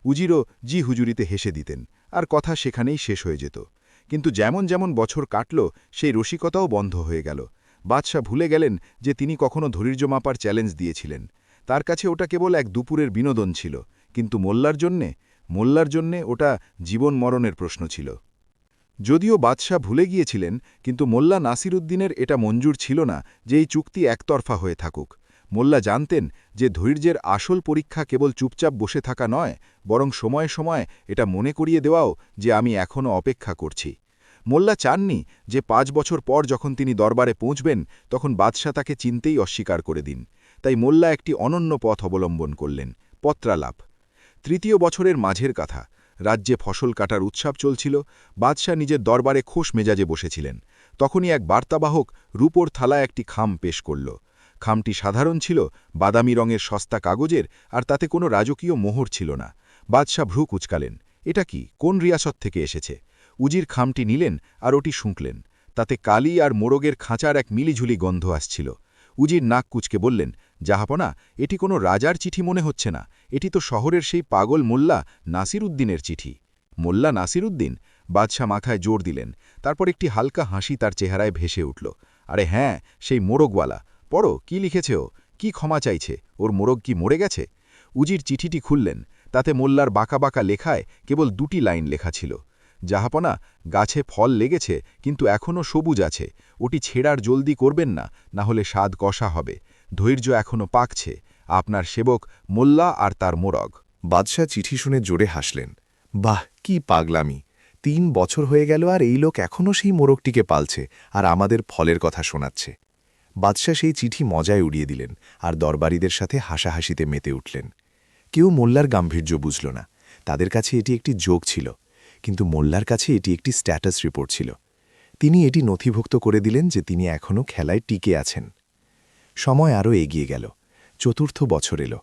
উজিরও জি হুজুরিতে হেসে দিতেন, আর কথা সেখানেই শেষ হয়ে যেত। কিন্তু যেমন যেমন বছর কাটল, সেই রসিকতাও বন্ধ হয়ে গেল। বাদশাহ ভুলে গেলেন যে তিনি কখনো ধৈর্য মাপার চ্যালেঞ্জ দিয়েছিলেন। তার কাছে ওটা কেবল এক দুপুরের বিনোদন ছিল, কিন্তু মোল্লার জন্যে ওটা জীবন মরণের প্রশ্ন ছিল। যদিও বাদশাহ ভুলে গিয়েছিলেন, কিন্তু মোল্লা নাসিরুদ্দিনের এটা মঞ্জুর ছিল না যে এই চুক্তি একতরফা হয়ে থাকুক। মোল্লা জানতেন যে ধৈর্যের আসল পরীক্ষা কেবল চুপচাপ বসে থাকা নয়, বরং সময়ে সময়ে এটা মনে করিয়ে দেওয়াও যে আমি এখনও অপেক্ষা করছি। মোল্লা চাননি যে 5 বছর পর যখন তিনি দরবারে পৌঁছবেন, তখন বাদশাহ তাকে চিনতেই অস্বীকার করে দিন। তাই মোল্লা একটি অনন্য পথ অবলম্বন করলেন, পত্রালাপ। 3য় বছরের মাঝের কথা, রাজ্যে ফসল কাটার উৎসব চলছিল। বাদশাহ নিজের দরবারে খোশ মেজাজে বসেছিলেন। তখনই এক বার্তাবাহক রূপোর থালায় একটি খাম পেশ করল। খামটি সাধারণ ছিল, বাদামি রঙের সস্তা কাগজের, আর তাতে কোনো রাজকীয় মোহর ছিল না। বাদশাহ ভ্রু কুঁচকালেন। এটা কি, কোন রিয়াসত থেকে এসেছে? উজির খামটি নিলেন আর ওটি শুঁকলেন। তাতে কালি আর মোরগের খাঁচার এক মিলিঝুলি গন্ধ আসছিল। উজির নাক কুচকে বললেন, জাহাপনা, এটি কোনো রাজার চিঠি মনে হচ্ছে না, এটি তো শহরের সেই পাগল মোল্লা নাসিরুদ্দিনের চিঠি। মোল্লা নাসিরুদ্দিন? বাদশাহ মাথায় জোর দিলেন। তারপর একটি হালকা হাসি তার চেহারায় ভেসে উঠল। আরে হ্যাঁ, সেই মোরগওয়ালা। পড়ো, কি লিখেছে ও, কি ক্ষমা চাইছে, ওর মোরগ কি মরে গেছে? উজির চিঠিটি খুললেন। তাতে মোল্লার বাঁকা বাঁকা লেখায় কেবল 2টি লাইন লেখা ছিল। জাহাপনা, গাছে ফল লেগেছে, কিন্তু এখনও সবুজ আছে। ওটি ছেঁড়ার জলদি করবেন না, না হলে স্বাদ কষা হবে। ধৈর্য এখনও পাকছে। আপনার সেবক মোল্লা আর তার মোরগ। বাদশাহ চিঠি শুনে জোরে হাসলেন। বাহ, কি পাগলামি! 3 বছর হয়ে গেল আর এই লোক এখনও সেই মোরগটিকে পালছে আর আমাদের ফলের কথা শোনাচ্ছে। বাদশাহ সেই চিঠি মজায় উড়িয়ে দিলেন আর দরবারীদের সাথে হাসাহাসিতে মেতে উঠলেন। কেউ মোল্লার গাম্ভীর্য বুঝল না। তাদের কাছে এটি একটি যোগ ছিল, কিন্তু মোল্লার কাছে এটি একটি স্ট্যাটাস রিপোর্ট ছিল। তিনি এটি নথিভুক্ত করে দিলেন যে তিনি এখনও খেলায় টিকে আছেন। সময় আরও এগিয়ে গেল। 4র্থ বছর এলো।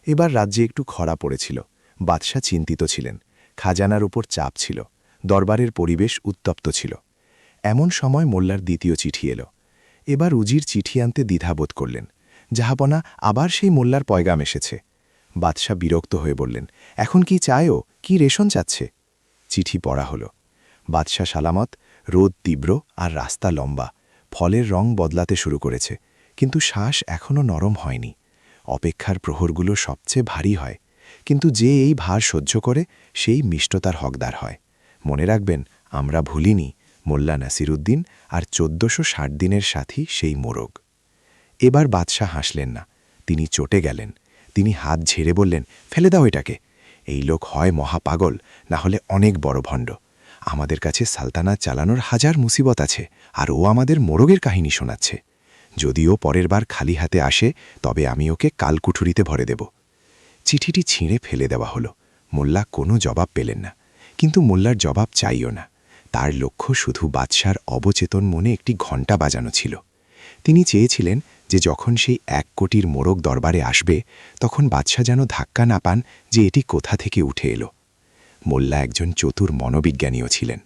এবার রাজ্যে একটু খরা পড়েছিল। বাদশাহ চিন্তিত ছিলেন। খাজানার উপর চাপ ছিল। দরবারের পরিবেশ উত্তপ্ত ছিল। এমন সময় মোল্লার 2য় চিঠি এলো। এবার উজির চিঠি আনতে দ্বিধাবোধ করলেন। জাহাপনা, আবার সেই মোল্লার পয়গাম এসেছে। বাদশাহ বিরক্ত হয়ে বললেন, এখন কি চায়ও, কি রেশন চাচ্ছে? চিঠি পড়া হলো। বাদশাহ সালামত। রোদ তীব্র আর রাস্তা লম্বা। ফলের রং বদলাতে শুরু করেছে, কিন্তু শ্বাস এখনও নরম হয়নি। অপেক্ষার প্রহরগুলো সবচেয়ে ভারী হয়, কিন্তু যে এই ভার সহ্য করে সেই মিষ্টতার হকদার হয়। মনে রাখবেন, আমরা ভুলিনি মোল্লা নাসিরুদ্দিন আর 1460 দিনের সাথী সেই মোরগ। এবার বাদশাহ হাসলেন না, তিনি চটে গেলেন। তিনি হাত ঝেড়ে বললেন, ফেলে দাও এটাকে। এই লোক হয় মহাপাগল, না হলে অনেক বড় ভণ্ড। আমাদের কাছে সালতানাত চালানোর হাজার মুসিবত আছে, আর ও আমাদের মোরগের কাহিনী শোনাচ্ছে। যদিও পরের বার খালি হাতে আসে, তবে আমি ওকে কালকুঠুরিতে ভরে দেব। চিঠিটি ছিঁড়ে ফেলে দেওয়া হলো। মোল্লা কোনো জবাব পেলেন না, কিন্তু মোল্লার জবাব চাইও না। তার লক্ষ্য শুধু বাদশার অবচেতন মনে একটি ঘণ্টা বাজানো ছিল। তিনি চেয়েছিলেন যে যখন সেই 1 কোটির মোরগ দরবারে আসবে, তখন বাদশাহ যেন ধাক্কা না পান যে এটি কোথা থেকে উঠে এলো। মোল্লা একজন চতুর মনোবিজ্ঞানীও ছিলেন।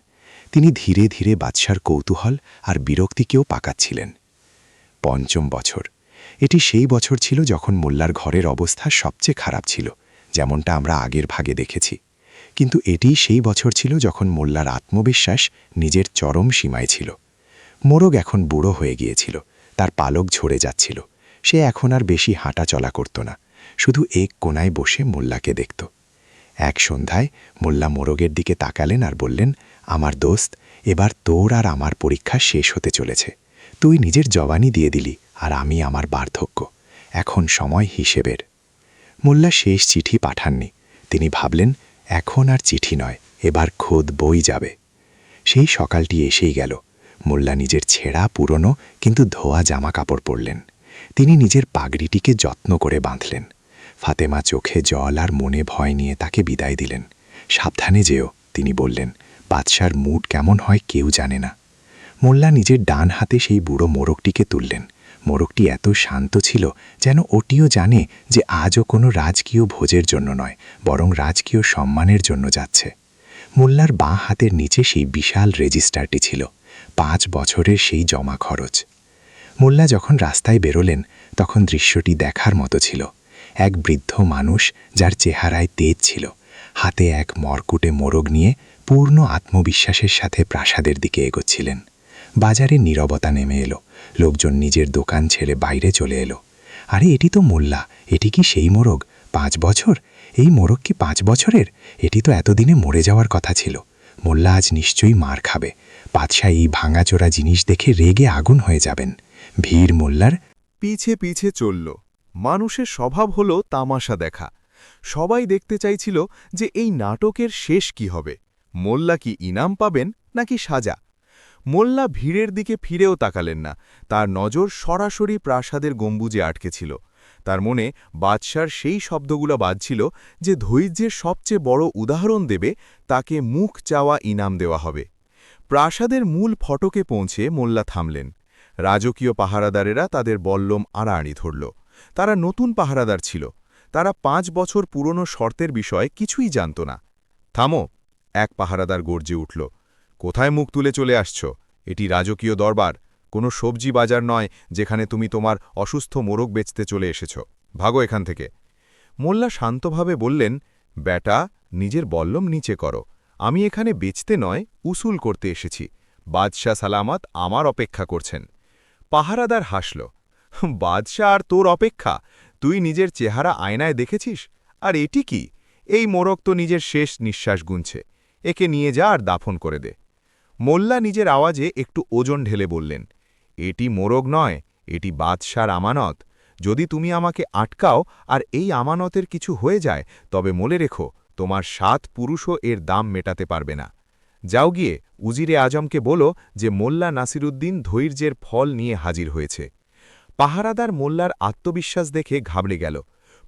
তিনি ধীরে ধীরে বাদশার কৌতূহল আর বিরক্তিকেও পাকাচ্ছিলেন। 5ম বছর। এটি সেই বছর ছিল যখন মোল্লার ঘরের অবস্থা সবচেয়ে খারাপ ছিল। যেমনটা আমরা আগের ভাগে দেখেছি। কিন্তু এটিই সেই বছর ছিল যখন মোল্লার আত্মবিশ্বাস নিজের চরম সীমায় ছিল। মোরগ এখন বুড়ো হয়ে গিয়েছিল, তার পালক ঝরে যাচ্ছিল। সে এখন আর বেশি হাঁটা চলা করত না, শুধু এক কোনায় বসে মোল্লাকে দেখত। এক সন্ধ্যায় মোল্লা মোরগের দিকে তাকালেন আর বললেন, আমার দোস্ত, এবার তোর আর আমার পরীক্ষা শেষ হতে চলেছে। তুই নিজের জবানি দিয়ে দিলি, আর আমি আমার বার্ধক্য। এখন সময় হিসেবের। মোল্লা শেষ চিঠি পাঠাননি। তিনি ভাবলেন, এখন আর চিঠি নয়, এবার খোদ বই যাবে। সেই সকালটি এসেই গেল। মোল্লা নিজের ছেঁড়া পুরনো কিন্তু ধোয়া জামা কাপড় পরলেন। তিনি নিজের পাগড়িটিকে যত্ন করে বাঁধলেন। ফাতেমা চোখে জল আর মনে ভয় নিয়ে তাকে বিদায় দিলেন। সাবধানে যেও, তিনি বললেন, বাদশার মুড কেমন হয় কেউ জানে না। মোল্লা নিজের ডান হাতে সেই বুড়ো মোরগটিকে তুললেন। মোরগটি এত শান্ত ছিল যেন ওটিও জানে যে আজও কোনো রাজকীয় ভোজের জন্য নয়, বরং রাজকীয় সম্মানের জন্য যাচ্ছে। মোল্লার বাঁ হাতের নিচে সেই বিশাল রেজিস্টারটি ছিল, 5 বছরের সেই জমা খরচ। মোল্লা যখন রাস্তায় বেরোলেন তখন দৃশ্যটি দেখার মতো ছিল। এক বৃদ্ধ মানুষ, যার চেহারায় তেজ ছিল, হাতে এক মরকুটে মোরগ নিয়ে পূর্ণ আত্মবিশ্বাসের সাথে প্রাসাদের দিকে এগোচ্ছিলেন। বাজারে নীরবতা নেমে এলো। লোকজন নিজের দোকান ছেড়ে বাইরে চলে এলো। আরে এটি তো মোল্লা, এটি কি সেই মোরগ? 5 বছর? এই মোরগ কি 5 বছরের? এটি তো এতদিনে মরে যাওয়ার কথা ছিল। মোল্লা আজ নিশ্চয়ই মার খাবে। বাদশাহ এই ভাঙাচোরা জিনিস দেখে রেগে আগুন হয়ে যাবেন। ভিড় মোল্লার পিছে পিছে চলল। মানুষের স্বভাব হল তামাশা দেখা। সবাই দেখতে চাইছিল যে এই নাটকের শেষ কি হবে। মোল্লা কি ইনাম পাবেন নাকি সাজা? মোল্লা ভিড়ের দিকে ফিরেও তাকালেন না। তার নজর সরাসরি প্রাসাদের গম্বুজে আটকে ছিল। তার মনে বাদশার সেই শব্দগুলো বাজছিল যে ধৈর্যের সবচেয়ে বড় উদাহরণ দেবে তাকে মুখ চাওয়া ইনাম দেওয়া হবে। প্রাসাদের মূল ফটকে পৌঁছে মোল্লা থামলেন। রাজকীয় পাহারাদারেরা তাদের বল্লম আড়াআড়ি ধরল। তারা নতুন পাহারাদার ছিল। তারা 5 বছর পুরনো শর্তের বিষয়ে কিছুই জানত না। থামো, এক পাহারাদার গর্জে উঠল। কোথায় মুখ তুলে চলে আসছ? এটি রাজকীয় দরবার, কোনো সবজি বাজার নয় যেখানে তুমি তোমার অসুস্থ মোরগ বেচতে চলে এসেছ। ভাগো এখান থেকে। মোল্লা শান্তভাবে বললেন, বেটা, নিজের বল্লম নিচে করো। আমি এখানে বেচতে নয়, উসুল করতে এসেছি। বাদশাহ সালামত আমার অপেক্ষা করছেন। পাহারাদার হাসল। বাদশাহ আর তোর অপেক্ষা? তুই নিজের চেহারা আয়নায় দেখেছিস? আর এটি কি? এই মোরগ তো নিজের শেষ নিঃশ্বাস গুনছে। একে নিয়ে যা আর দাফন করে দে। মোল্লা নিজের আওয়াজে একটু ওজন ঢেলে বললেন, এটি মোরগ নয়, এটি বাদশার আমানত। যদি তুমি আমাকে আটকাও আর এই আমানতের কিছু হয়ে যায়, তবে মনে রেখো, তোমার 7 পুরুষও এর দাম মেটাতে পারবে না। যাও গিয়ে উজিরে আজমকে বলো যে মোল্লা নাসিরুদ্দিন ধৈর্যের ফল নিয়ে হাজির হয়েছে। পাহারাদার মোল্লার আত্মবিশ্বাস দেখে ঘাবড়ে গেল।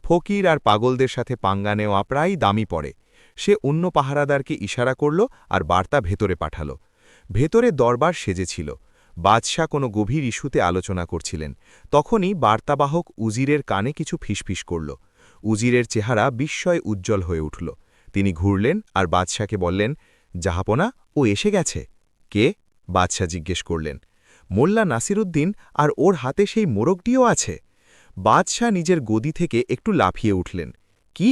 ফকির আর পাগলদের সাথে পাঙ্গা নেওয়া প্রায় দামি পড়ে। সে অন্য পাহারাদারকে ইশারা করল আর বার্তা ভেতরে পাঠাল। ভেতরে দরবার সেজেছিল। বাদশাহ কোনো গভীর ইস্যুতে আলোচনা করছিলেন। তখনই বার্তাবাহক উজিরের কানে কিছু ফিসফিস করল। উজিরের চেহারা বিস্ময় উজ্জ্বল হয়ে উঠল। তিনি ঘুরলেন আর বাদশাকে বললেন, জাহাপনা, ও এসে গেছে। কে? বাদশাহ জিজ্ঞেস করলেন। মোল্লা নাসিরুদ্দিন, আর ওর হাতে সেই মোরগটিও আছে। বাদশাহ নিজের গদি থেকে একটু লাফিয়ে উঠলেন। কি?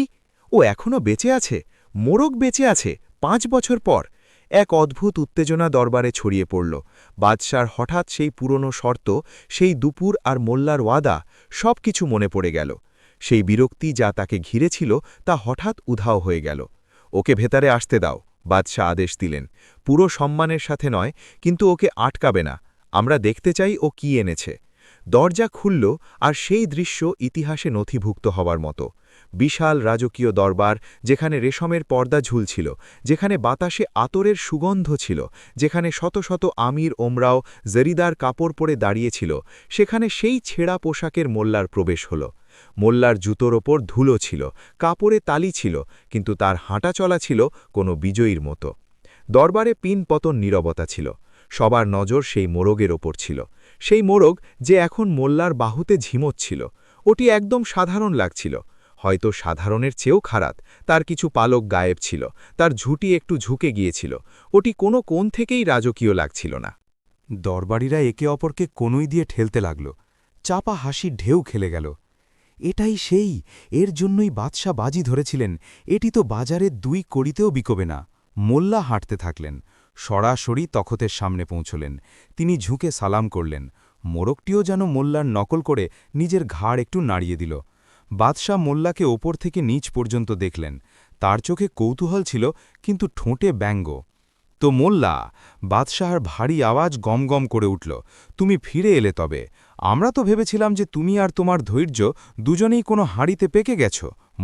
ও এখনও বেঁচে আছে? মোরগ বেঁচে আছে 5 বছর পর? এক অদ্ভুত উত্তেজনা দরবারে ছড়িয়ে পড়ল। বাদশার হঠাৎ সেই পুরনো শর্ত, সেই দুপুর আর মোল্লার ওয়াদা, সব কিছু মনে পড়ে গেল। সেই বিরক্তি যা তাকে ঘিরেছিল তা হঠাৎ উধাও হয়ে গেল। ওকে ভেতরে আসতে দাও, বাদশাহ আদেশ দিলেন। পুরো সম্মানের সাথে নয়, কিন্তু ওকে আটকাবে না। আমরা দেখতে চাই ও কি এনেছে। দরজা খুলল আর সেই দৃশ্য ইতিহাসে নথিভুক্ত হবার মতো। বিশাল রাজকীয় দরবার, যেখানে রেশমের পর্দা ঝুলছিল, যেখানে বাতাসে আতরের সুগন্ধ ছিল, যেখানে শত শত আমির ওমরাও জরিদার কাপড় পরে দাঁড়িয়েছিল, সেখানে সেই ছেঁড়া পোশাকের মোল্লার প্রবেশ হল। মোল্লার জুতোর ওপর ধুলো ছিল, কাপড়ে তালি ছিল, কিন্তু তার হাঁটা চলা ছিল কোনো বিজয়ীর মতো। দরবারে পিনপতন নীরবতা ছিল। সবার নজর সেই মোরগের ওপর ছিল। সেই মোরগ যে এখন মোল্লার বাহুতে ঝিমোচ্ছিল। ওটি একদম সাধারণ লাগছিল, হয়তো সাধারণের চেয়েও খারাপ। তার কিছু পালক গায়েব ছিল, তার ঝুঁটি একটু ঝুঁকে গিয়েছিল। ওটি কোনো কোণ থেকেই রাজকীয় লাগছিল না। দরবারীরা একে অপরকে কনুই দিয়ে ঠেলতে লাগল। চাপা হাসি ঢেউ খেলে গেল। এটাই সেই, এর জন্যই বাদশা বাজি ধরেছিলেন, এটি তো বাজারে 2 কড়িতেও বিকবে না। মোল্লা হাঁটতে থাকলেন, সরাসরি তখতের সামনে পৌঁছলেন। তিনি ঝুঁকে সালাম করলেন। মোরগটিও যেন মোল্লার নকল করে নিজের ঘাড় একটু নাড়িয়ে দিল। বাদশাহ মোল্লাকে ওপর থেকে নিচ পর্যন্ত দেখলেন। তার চোখে কৌতূহল ছিল, কিন্তু ঠোঁটে ব্যঙ্গ। তো মোল্লা, বাদশাহর ভারী আওয়াজ গমগম করে উঠল, তুমি ফিরে এলে তবে? আমরা তো ভেবেছিলাম যে তুমি আর তোমার ধৈর্য দুজনেই কোনো হাঁড়িতে পেকে গেছ।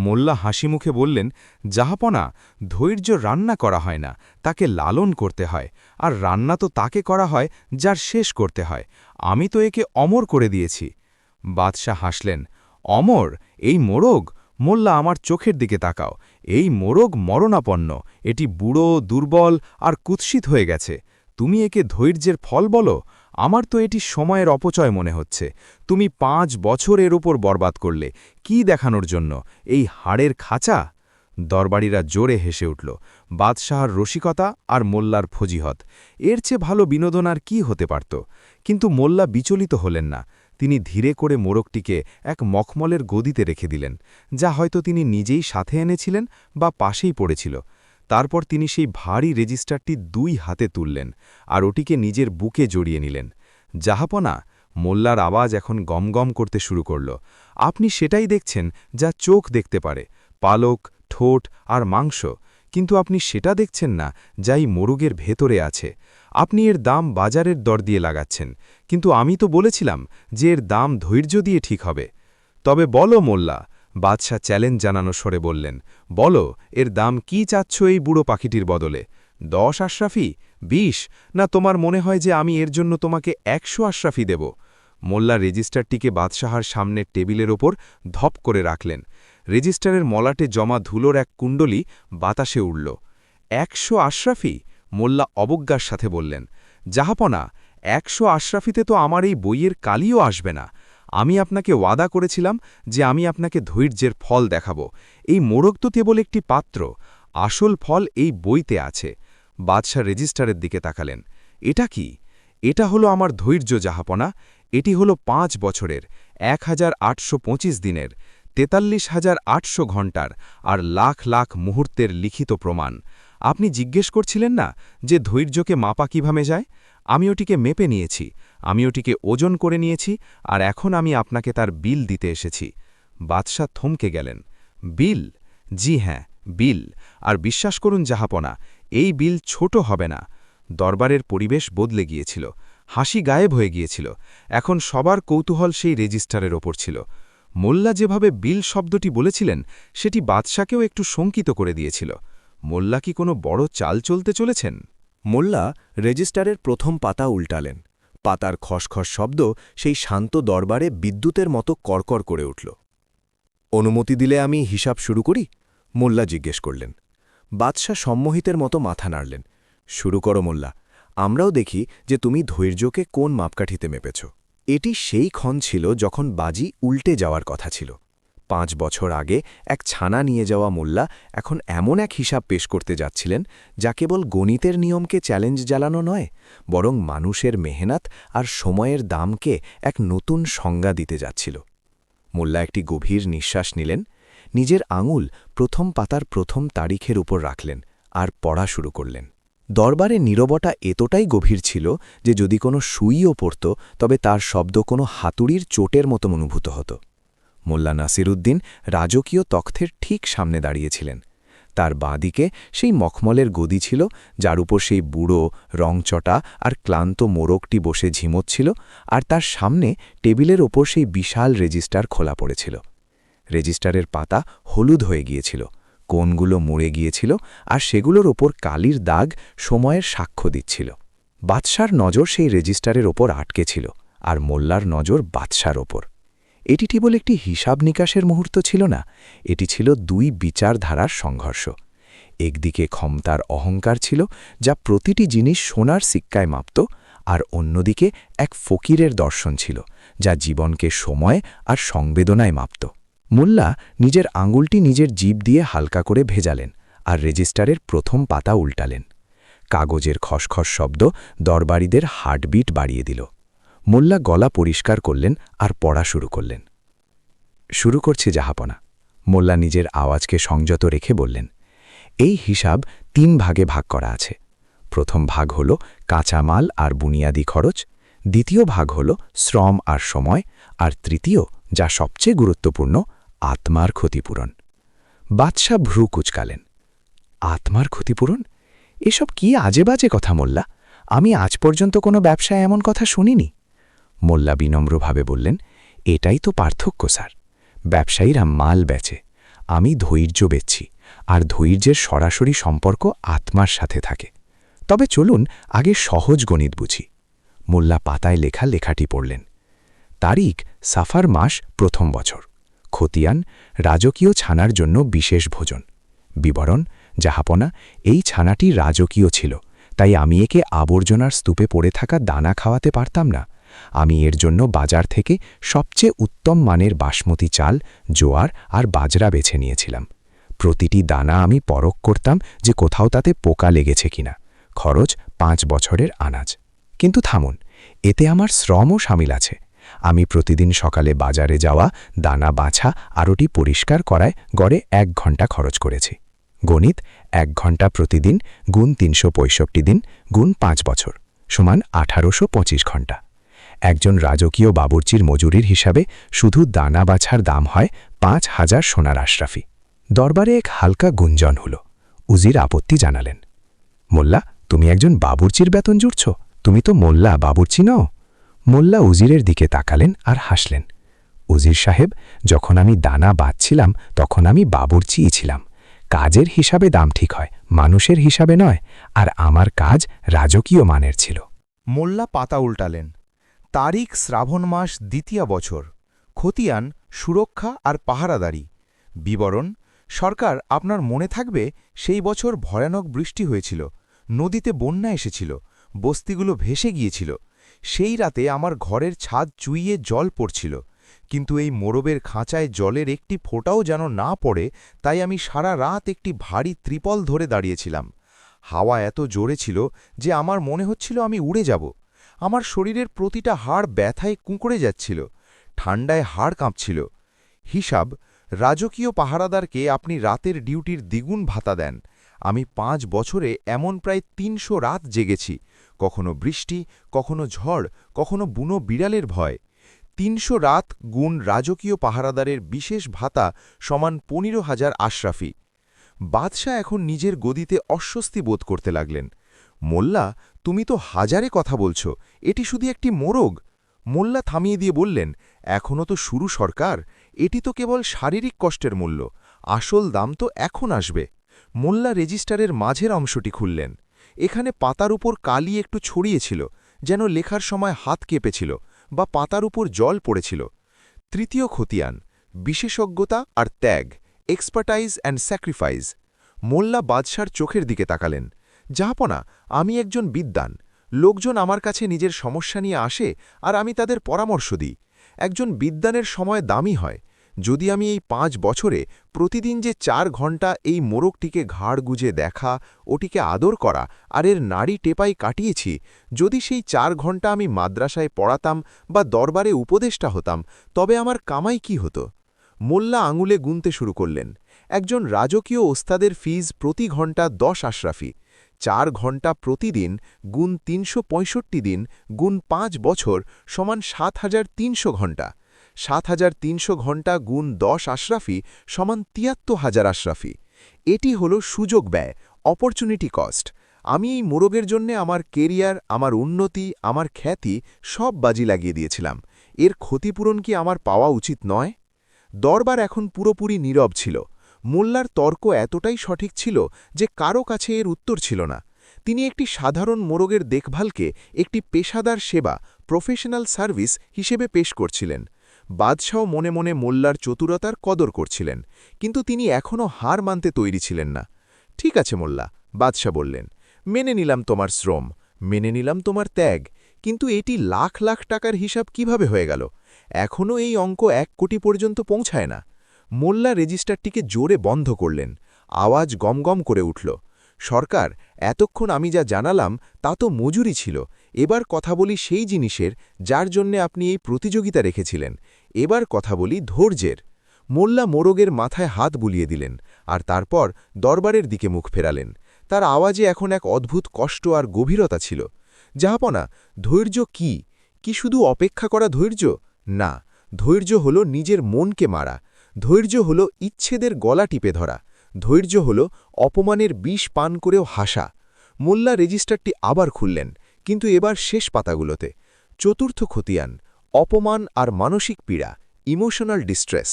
মোল্লা হাসি মুখে বললেন, জাহাপনা, ধৈর্য রান্না করা হয় না, তাকে লালন করতে হয়, আর রান্না তো তাকে করা হয় যার শেষ করতে হয়। আমি তো একে অমর করে দিয়েছি। বাদশাহ হাসলেন, অমর? এই মোরগ? মোল্লা, আমার চোখের দিকে তাকাও। এই মোরগ মরণাপন্ন, এটি বুড়ো, দুর্বল আর কুৎসিত হয়ে গেছে। তুমি একে ধৈর্যের ফল বলো? আমার তো এটি সময়ের অপচয় মনে হচ্ছে। তুমি 5 বছর এর ওপর বরবাদ করলে, কি দেখানোর জন্য? এই হাড়ের খাঁচা? দরবারীরা জোরে হেসে উঠল। বাদশাহর রসিকতা আর মোল্লার ফজিহত, এর চেয়ে ভালো বিনোদন আর কি হতে পারত? কিন্তু মোল্লা বিচলিত হলেন না। তিনি ধীরে করে মোরগটিকে এক মখমলের গদিতে রেখে দিলেন, যা হয়তো তিনি নিজেই সাথে এনেছিলেন বা পাশেই পড়েছিল। তারপর তিনি সেই ভারী রেজিস্টারটি 2 হাতে তুললেন আর ওটিকে নিজের বুকে জড়িয়ে নিলেন। জাহাপনা, মোল্লার আওয়াজ এখন গমগম করতে শুরু করল, আপনি সেটাই দেখছেন যা চোখ দেখতে পারে, পালক, ঠোঁট আর মাংস, কিন্তু আপনি সেটা দেখছেন না যা এই মোরগের ভেতরে আছে। আপনি এর দাম বাজারের দর দিয়ে লাগাচ্ছেন, কিন্তু আমি তো বলেছিলাম যে এর দাম ধৈর্য দিয়ে ঠিক হবে। তবে বলো মোল্লা, বাদশাহ চ্যালেঞ্জ জানানো স্বরে বললেন, বলো, এর দাম কি চাচ্ছ এই বুড়ো পাখিটির বদলে? 10 আশরাফি? 20? না তোমার মনে হয় যে আমি এর জন্য তোমাকে 100 আশরাফি দেব? মোল্লা রেজিস্টারটিকে বাদশাহার সামনের টেবিলের ওপর ধপ করে রাখলেন। রেজিস্টারের মলাটে জমা ধুলোর এক কুণ্ডলি বাতাসে উড়ল। 100 আশরাফি? মোল্লা অবজ্ঞার সাথে বললেন, জাহাপনা, 100 আশরাফিতে তো আমার এই বইয়ের কালিও আসবে না। আমি আপনাকে ওয়াদা করেছিলাম যে আমি আপনাকে ধৈর্যের ফল দেখাব। এই মোরগ তো কেবল একটি পাত্র, আসল ফল এই বইতে আছে। বাদশাহ রেজিস্টারের দিকে তাকালেন। এটা কি? এটা হলো আমার ধৈর্য জাহাপনা। এটি হলো 5 বছরের, 1825 দিনের, 43,800 ঘণ্টার আর লাখ লাখ মুহূর্তের লিখিত প্রমাণ। আপনি জিজ্ঞেস করছিলেন না যে ধৈর্যকে মাপা কিভাবে যায়? আমি ওটিকে মেপে নিয়েছি, আমি ওটিকে ওজন করে নিয়েছি, আর এখন আমি আপনাকে তার বিল দিতে এসেছি। বাদশাহ থমকে গেলেন। বিল? জি হ্যাঁ, বিল। আর বিশ্বাস করুন জাহাপনা, এই বিল ছোট হবে না। দরবারের পরিবেশ বদলে গিয়েছিল, হাসি গায়েব হয়ে গিয়েছিল। এখন সবার কৌতূহল সেই রেজিস্টারের ওপর ছিল। মোল্লা যেভাবে বিল শব্দটি বলেছিলেন, সেটি বাদশাকেও একটু শঙ্কিত করে দিয়েছিল। মোল্লা কি কোনো বড় চাল চলতে চলেছেন? মোল্লা রেজিস্টারের প্রথম পাতা উল্টালেন। পাতার খসখস শব্দ সেই শান্ত দরবারে বিদ্যুতের মতো কড়কড় করে উঠল। অনুমতি দিলে আমি হিসাব শুরু করি? মোল্লা জিজ্ঞেস করলেন। বাদশাহ সম্মোহিতের মতো মাথা নাড়লেন। শুরু করো মোল্লা, আমরাও দেখি যে তুমি ধৈর্যকে কোন মাপকাঠিতে মেপেছ। এটি সেই ক্ষণ ছিল যখন বাজি উল্টে যাওয়ার কথা ছিল। 5 বছর আগে এক ছানা নিয়ে যাওয়া মোল্লা এখন এমন এক হিসাব পেশ করতে যাচ্ছিলেন যা কেবল গণিতের নিয়মকে চ্যালেঞ্জ জ্বালানো নয়, বরং মানুষের মেহনত আর সময়ের দামকে এক নতুন সংজ্ঞা দিতে যাচ্ছিল। মোল্লা একটি গভীর নিঃশ্বাস নিলেন, নিজের আঙুল প্রথম পাতার প্রথম তারিখের উপর রাখলেন আর পড়া শুরু করলেন। দরবারে নীরবতা এতটাই গভীর ছিল যে যদি কোনো সুইও পড়ত তবে তার শব্দ কোনো হাতুড়ির চোটের মতো অনুভূত হতো। মোল্লা নাসিরুদ্দিন রাজকীয় তখ্তের ঠিক সামনে দাঁড়িয়েছিলেন। তার বাঁদিকে সেই মখমলের গদি ছিল, যার উপর সেই বুড়ো, রংচটা আর ক্লান্ত মোরগটি বসে ঝিমোচ্ছিল, আর তার সামনে টেবিলের ওপর সেই বিশাল রেজিস্টার খোলা পড়েছিল। রেজিস্টারের পাতা হলুদ হয়ে গিয়েছিল, কোণগুলো মুড়ে গিয়েছিল, আর সেগুলোর ওপর কালির দাগ সময়ের সাক্ষ্য দিচ্ছিল। বাদশার নজর সেই রেজিস্টারের ওপর আটকে ছিল, আর মোল্লার নজর বাদশার ওপর। এটি কেবল একটি হিসাব নিকাশের মুহূর্ত ছিল না, এটি ছিল 2 বিচারধারার সংঘর্ষ। একদিকে ক্ষমতার অহংকার ছিল, যা প্রতিটি জিনিস সোনার সিক্কায় মাপত, আর অন্যদিকে এক ফকিরের দর্শন ছিল, যা জীবনকে সময় আর সংবেদনায় মাপত। মোল্লা নিজের আঙুলটি নিজের জিভ দিয়ে হালকা করে ভেজালেন আর রেজিস্টারের প্রথম পাতা উল্টালেন। কাগজের খসখস শব্দ দরবারীদের হার্টবিট বাড়িয়ে দিল। মোল্লা গলা পরিষ্কার করলেন আর পড়া শুরু করলেন। শুরু করছি জাহাপনা। মোল্লা নিজের আওয়াজকে সংযত রেখে বললেন, এই হিসাব 3 ভাগে ভাগ করা আছে। প্রথম ভাগ হল কাঁচামাল আর বুনিয়াদি খরচ, দ্বিতীয় ভাগ হল শ্রম আর সময়, আর তৃতীয়, যা সবচেয়ে গুরুত্বপূর্ণ, আত্মার ক্ষতিপূরণ। বাদশাহ ভ্রু কুচকালেন। আত্মার ক্ষতিপূরণ? এসব কি আজে বাজে কথা মোল্লা? আমি আজ পর্যন্ত কোনো ব্যবসায় এমন কথা শুনিনি। মোল্লা বিনম্রভাবে বললেন, এটাই তো পার্থক্য স্যার। ব্যবসায়ীরা মাল বেচে, আমি ধৈর্য বেচছি, আর ধৈর্যের সরাসরি সম্পর্ক আত্মার সাথে থাকে। তবে চলুন আগে সহজ গণিত বুঝি। মোল্লা পাতায় লেখা লেখাটি পড়লেন। তারিখ সাফার মাস, প্রথম বছর। খতিয়ান রাজকীয় ছানার জন্য বিশেষ ভোজন। বিবরণ, জাহাপনা, এই ছানাটি রাজকীয় ছিল, তাই আমি একে আবর্জনার স্তূপে পড়ে থাকা দানা খাওয়াতে পারতাম না। আমি এর জন্য বাজার থেকে সবচেয়ে উত্তম মানের বাসমতি চাল, জোয়ার আর বাজরা বেছে নিয়েছিলাম। প্রতিটি দানা আমি পরখ করতাম যে কোথাও তাতে পোকা লেগেছে কিনা। খরচ 5 বছরের আনাজ। কিন্তু থামুন, এতে আমার শ্রমও শামিল আছে। আমি প্রতিদিন সকালে বাজারে যাওয়া, দানা বাছা আর ওটি পরিষ্কার করায় গড়ে 1 ঘন্টা খরচ করেছি। গণিত, 1 ঘন্টা প্রতিদিন গুণ 365 দিন গুণ 5 বছর সমান 1825 ঘন্টা। একজন রাজকীয় বাবুর্চির মজুরির হিসাবে শুধু দানা বাছার দাম হয় 5000 সোনার আশরাফি। দরবারে এক হালকা গুঞ্জন হল। উজির আপত্তি জানালেন। মোল্লা, তুমি একজন বাবুর্চির বেতন জুড়ছ? তুমি তো মোল্লা, বাবুর্চি নও। মোল্লা উজিরের দিকে তাকালেন আর হাসলেন। উজির সাহেব, যখন আমি দানা বাছছিলাম তখন আমি বাবুর্চিই ছিলাম। কাজের হিসাবে দাম ঠিক হয়, মানুষের হিসাবে নয়, আর আমার কাজ রাজকীয় মানের ছিল। মোল্লা পাতা উল্টালেন। তারিখ শ্রাবণ মাস, দ্বিতীয় বছর। খতিয়ান সুরক্ষা আর পাহারাদারি। বিবরণ, সরকার, আপনার মনে থাকবে সেই বছর ভয়ানক বৃষ্টি হয়েছিল, নদীতে বন্যা এসেছিল, বস্তিগুলো ভেসে গিয়েছিল। সেই রাতে আমার ঘরের ছাদ চুইয়ে জল পড়ছিল, কিন্তু এই মোরবের খাঁচায় জলের একটি ফোঁটাও যেন না পড়ে, তাই আমি সারা রাত একটি ভারী ত্রিপল ধরে দাঁড়িয়েছিলাম। হাওয়া এত জোরে ছিল যে আমার মনে হচ্ছিল আমি উড়ে যাব। আমার শরীরের প্রতিটা হাড় ব্যথায় কুঁকড়ে যাচ্ছিল, ঠান্ডায় হাড় কাঁপছিল। হিসাব, রাজকীয় পাহারাদারকে আপনি রাতের ডিউটির দ্বিগুণ ভাতা দেন। আমি 5 বছরে এমন প্রায় 300 রাত জেগেছি, কখনো বৃষ্টি, কখনো ঝড়, কখনো বুনো বিড়ালের ভয়। 300 রাত গুণ রাজকীয় পাহারাদারের বিশেষ ভাতা সমান 15,000 আশরাফি। বাদশাহ এখন নিজের গদিতে অস্বস্তি বোধ করতে লাগলেন। মোল্লা, তুমি তো হাজারে কথা বলছ, এটি শুধু একটি মোরগ। মোল্লা থামিয়ে দিয়ে বললেন, এখনও তো শুরু সরকার, এটি তো কেবল শারীরিক কষ্টের মূল্য, আসল দাম তো এখন আসবে। মোল্লা রেজিস্টারের মাঝের অংশটি খুললেন। এখানে পাতার উপর কালি একটু ছড়িয়েছিল, যেন লেখার সময় হাত কেঁপেছিল বা পাতার উপর জল পড়েছিল। তৃতীয় খতিয়ান, বিশেষজ্ঞতা আর ত্যাগ, এক্সপার্টাইজ অ্যান্ড স্যাক্রিফাইস। মোল্লা বাদশার চোখের দিকে তাকালেন। জাহাপনা, আমি একজন বিদ্বান। লোকজন আমার কাছে নিজের সমস্যা নিয়ে আসে আর আমি তাদের পরামর্শ দিই। একজন বিদ্বানের সময় দামি হয়। যদি আমি এই 5 বছরে প্রতিদিন যে 4 ঘন্টা এই মোরগটিকে ঘাড় গুজে দেখা, ওটিকে আদর করা আর এর নাড়ি টেপাই কাটিয়েছি, যদি সেই 4 ঘন্টা আমি মাদ্রাসায় পড়াতাম বা দরবারে উপদেষ্টা হতাম, তবে আমার কামাই কি হতো? মোল্লা আঙুলে গুনতে শুরু করলেন। একজন রাজকীয় ওস্তাদের ফিজ প্রতি ঘন্টা 10 আশরাফি। 4 ঘন্টা প্রতিদিন গুণ 365 দিন গুণ 5 বছর সমান 7,300 ঘন্টা। 7,300 ঘন্টা গুণ 10 আশরাফি সমান 73,000 আশরাফি। এটি হলো সুযোগ ব্যয়, অপরচুনিটি কস্ট। আমি এই মোরগের জন্য আমার কেরিয়ার, আমার উন্নতি, আমার খ্যাতি সব বাজি লাগিয়ে দিয়েছিলাম। এর ক্ষতিপূরণ কি আমার পাওয়া উচিত নয়? দরবার এখন পুরোপুরি নীরব ছিল। মোল্লার তর্ক এতটাই সঠিক ছিল যে কারো কাছে এর উত্তর ছিল না। তিনি একটি সাধারণ মোরগের দেখভালকে একটি পেশাদার সেবা, প্রফেশনাল সার্ভিস হিসেবে পেশ করছিলেন। বাদশাহ মনে মনে মোল্লার চতুরতার কদর করছিলেন, কিন্তু তিনি এখনও হার মানতে তৈরি ছিলেন না। ঠিক আছে মোল্লা, বাদশাহ বললেন, মেনে নিলাম তোমার শ্রম, মেনে নিলাম তোমার ত্যাগ, কিন্তু এটি লাখ লাখ টাকার হিসাব কিভাবে হয়ে গেল? এখনও এই অঙ্ক 1 কোটি পর্যন্ত পৌঁছায় না। মোল্লা রেজিস্টারটিকে জোরে বন্ধ করলেন। আওয়াজ গমগম করে উঠল। সরকার, এতক্ষণ আমি যা জানালাম তা তো মজুরি ছিল। এবার কথা বলি সেই জিনিসের যার জন্যে আপনি এই প্রতিযোগিতা রেখেছিলেন। এবার কথা বলি ধৈর্যের। মোল্লা মোরগের মাথায় হাত বুলিয়ে দিলেন আর তারপর দরবারের দিকে মুখ ফেরালেন। তার আওয়াজে এখন এক অদ্ভুত কষ্ট আর গভীরতা ছিল। জাহাপনা, ধৈর্য কি? কি শুধু অপেক্ষা করা ধৈর্য? না, ধৈর্য হল নিজের মনকে মারা। ধৈর্য হল ইচ্ছেদের গলা টিপে ধরা। ধৈর্য হল অপমানের বিষ পান করেও হাসা। মোল্লা রেজিস্টারটি আবার খুললেন, কিন্তু এবার শেষ পাতাগুলোতে। চতুর্থ খতিয়ান, অপমান আর মানসিক পীড়া, ইমোশনাল ডিস্ট্রেস।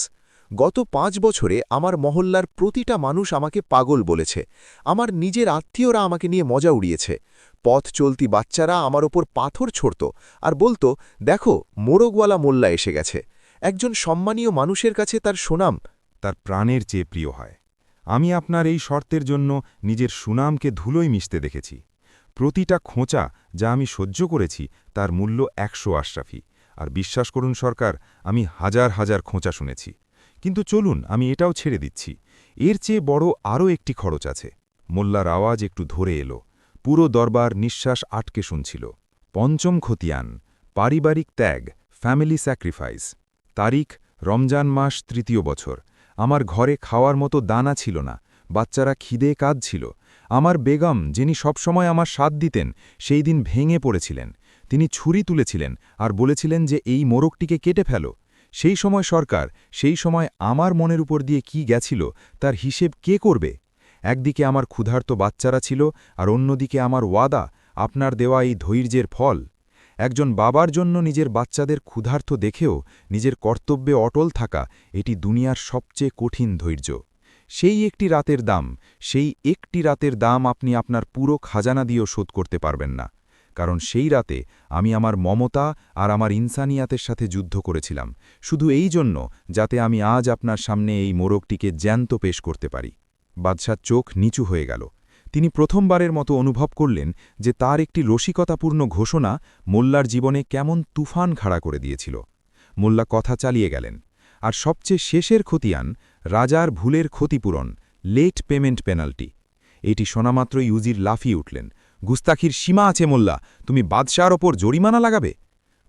গত 5 বছরে আমার মহল্লার প্রতিটা মানুষ আমাকে পাগল বলেছে। আমার নিজের আত্মীয়রা আমাকে নিয়ে মজা উড়িয়েছে। পথ চলতি বাচ্চারা আমার ওপর পাথর ছড়ত আর বলতো, দেখো মোরগওয়ালা মোল্লা এসে গেছে। একজন সম্মানীয় মানুষের কাছে তার সুনাম তার প্রাণের চেয়ে প্রিয় হয়। আমি আপনার এই শর্তের জন্য নিজের সুনামকে ধুলোয় মিশতে দেখেছি। প্রতিটা খোঁচা যা আমি সহ্য করেছি তার মূল্য 100 আশরাফি। আর বিশ্বাস করুন সরকার, আমি হাজার হাজার খোঁচা শুনেছি। কিন্তু চলুন, আমি এটাও ছেড়ে দিচ্ছি। এর চেয়ে বড় আরও একটি খরচ আছে। মোল্লার আওয়াজ একটু ধরে এলো। পুরো দরবার নিঃশ্বাস আটকে শুনছিল। পঞ্চম খতিয়ান, পারিবারিক ত্যাগ, ফ্যামিলি স্যাক্রিফাইস। তারিখ রমজান মাস, 3য় বছর। আমার ঘরে খাওয়ার মতো দানা ছিল না। বাচ্চারা খিদে কাঁদছিল। আমার বেগম, যিনি সবসময় আমার সাথ দিতেন, সেই দিন ভেঙে পড়েছিলেন। তিনি ছুরি তুলেছিলেন আর বলেছিলেন যে এই মোরগটিকে কেটে ফেলো। সেই সময় সরকার, সেই সময় আমার মনের উপর দিয়ে কি গেছিল তার হিসেব কে করবে? একদিকে আমার ক্ষুধার্ত বাচ্চারা ছিল আর অন্যদিকে আমার ওয়াদা, আপনার দেওয়া এই ধৈর্যের ফল। একজন বাবার জন্য নিজের বাচ্চাদের ক্ষুধার্ত দেখেও নিজের কর্তব্যে অটল থাকা, এটি দুনিয়ার সবচেয়ে কঠিন ধৈর্য। সেই একটি রাতের দাম, সেই একটি রাতের দাম আপনি আপনার পুরো খাজানা দিয়েও শোধ করতে পারবেন না। কারণ সেই রাতে আমি আমার মমতা আর আমার ইনসানিয়াতের সাথে যুদ্ধ করেছিলাম, শুধু এই জন্য যাতে আমি আজ আপনার সামনে এই মোরগটিকে জ্যান্ত পেশ করতে পারি। বাদশার চোখ নিচু হয়ে গেল। তিনি প্রথমবারের মতো অনুভব করলেন যে তার একটি রসিকতাপূর্ণ ঘোষণা মোল্লার জীবনে কেমন তুফান খাড়া করে দিয়েছিল। মোল্লা কথা চালিয়ে গেলেন। আর সবচেয়ে শেষের খতিয়ান, রাজার ভুলের ক্ষতিপূরণ, লেট পেমেন্ট পেনাল্টি। এটি শোনামাত্রই উজির লাফিয়ে উঠলেন। গুস্তাখির সীমা আছে মোল্লা, তুমি বাদশার ওপর জরিমানা লাগাবে?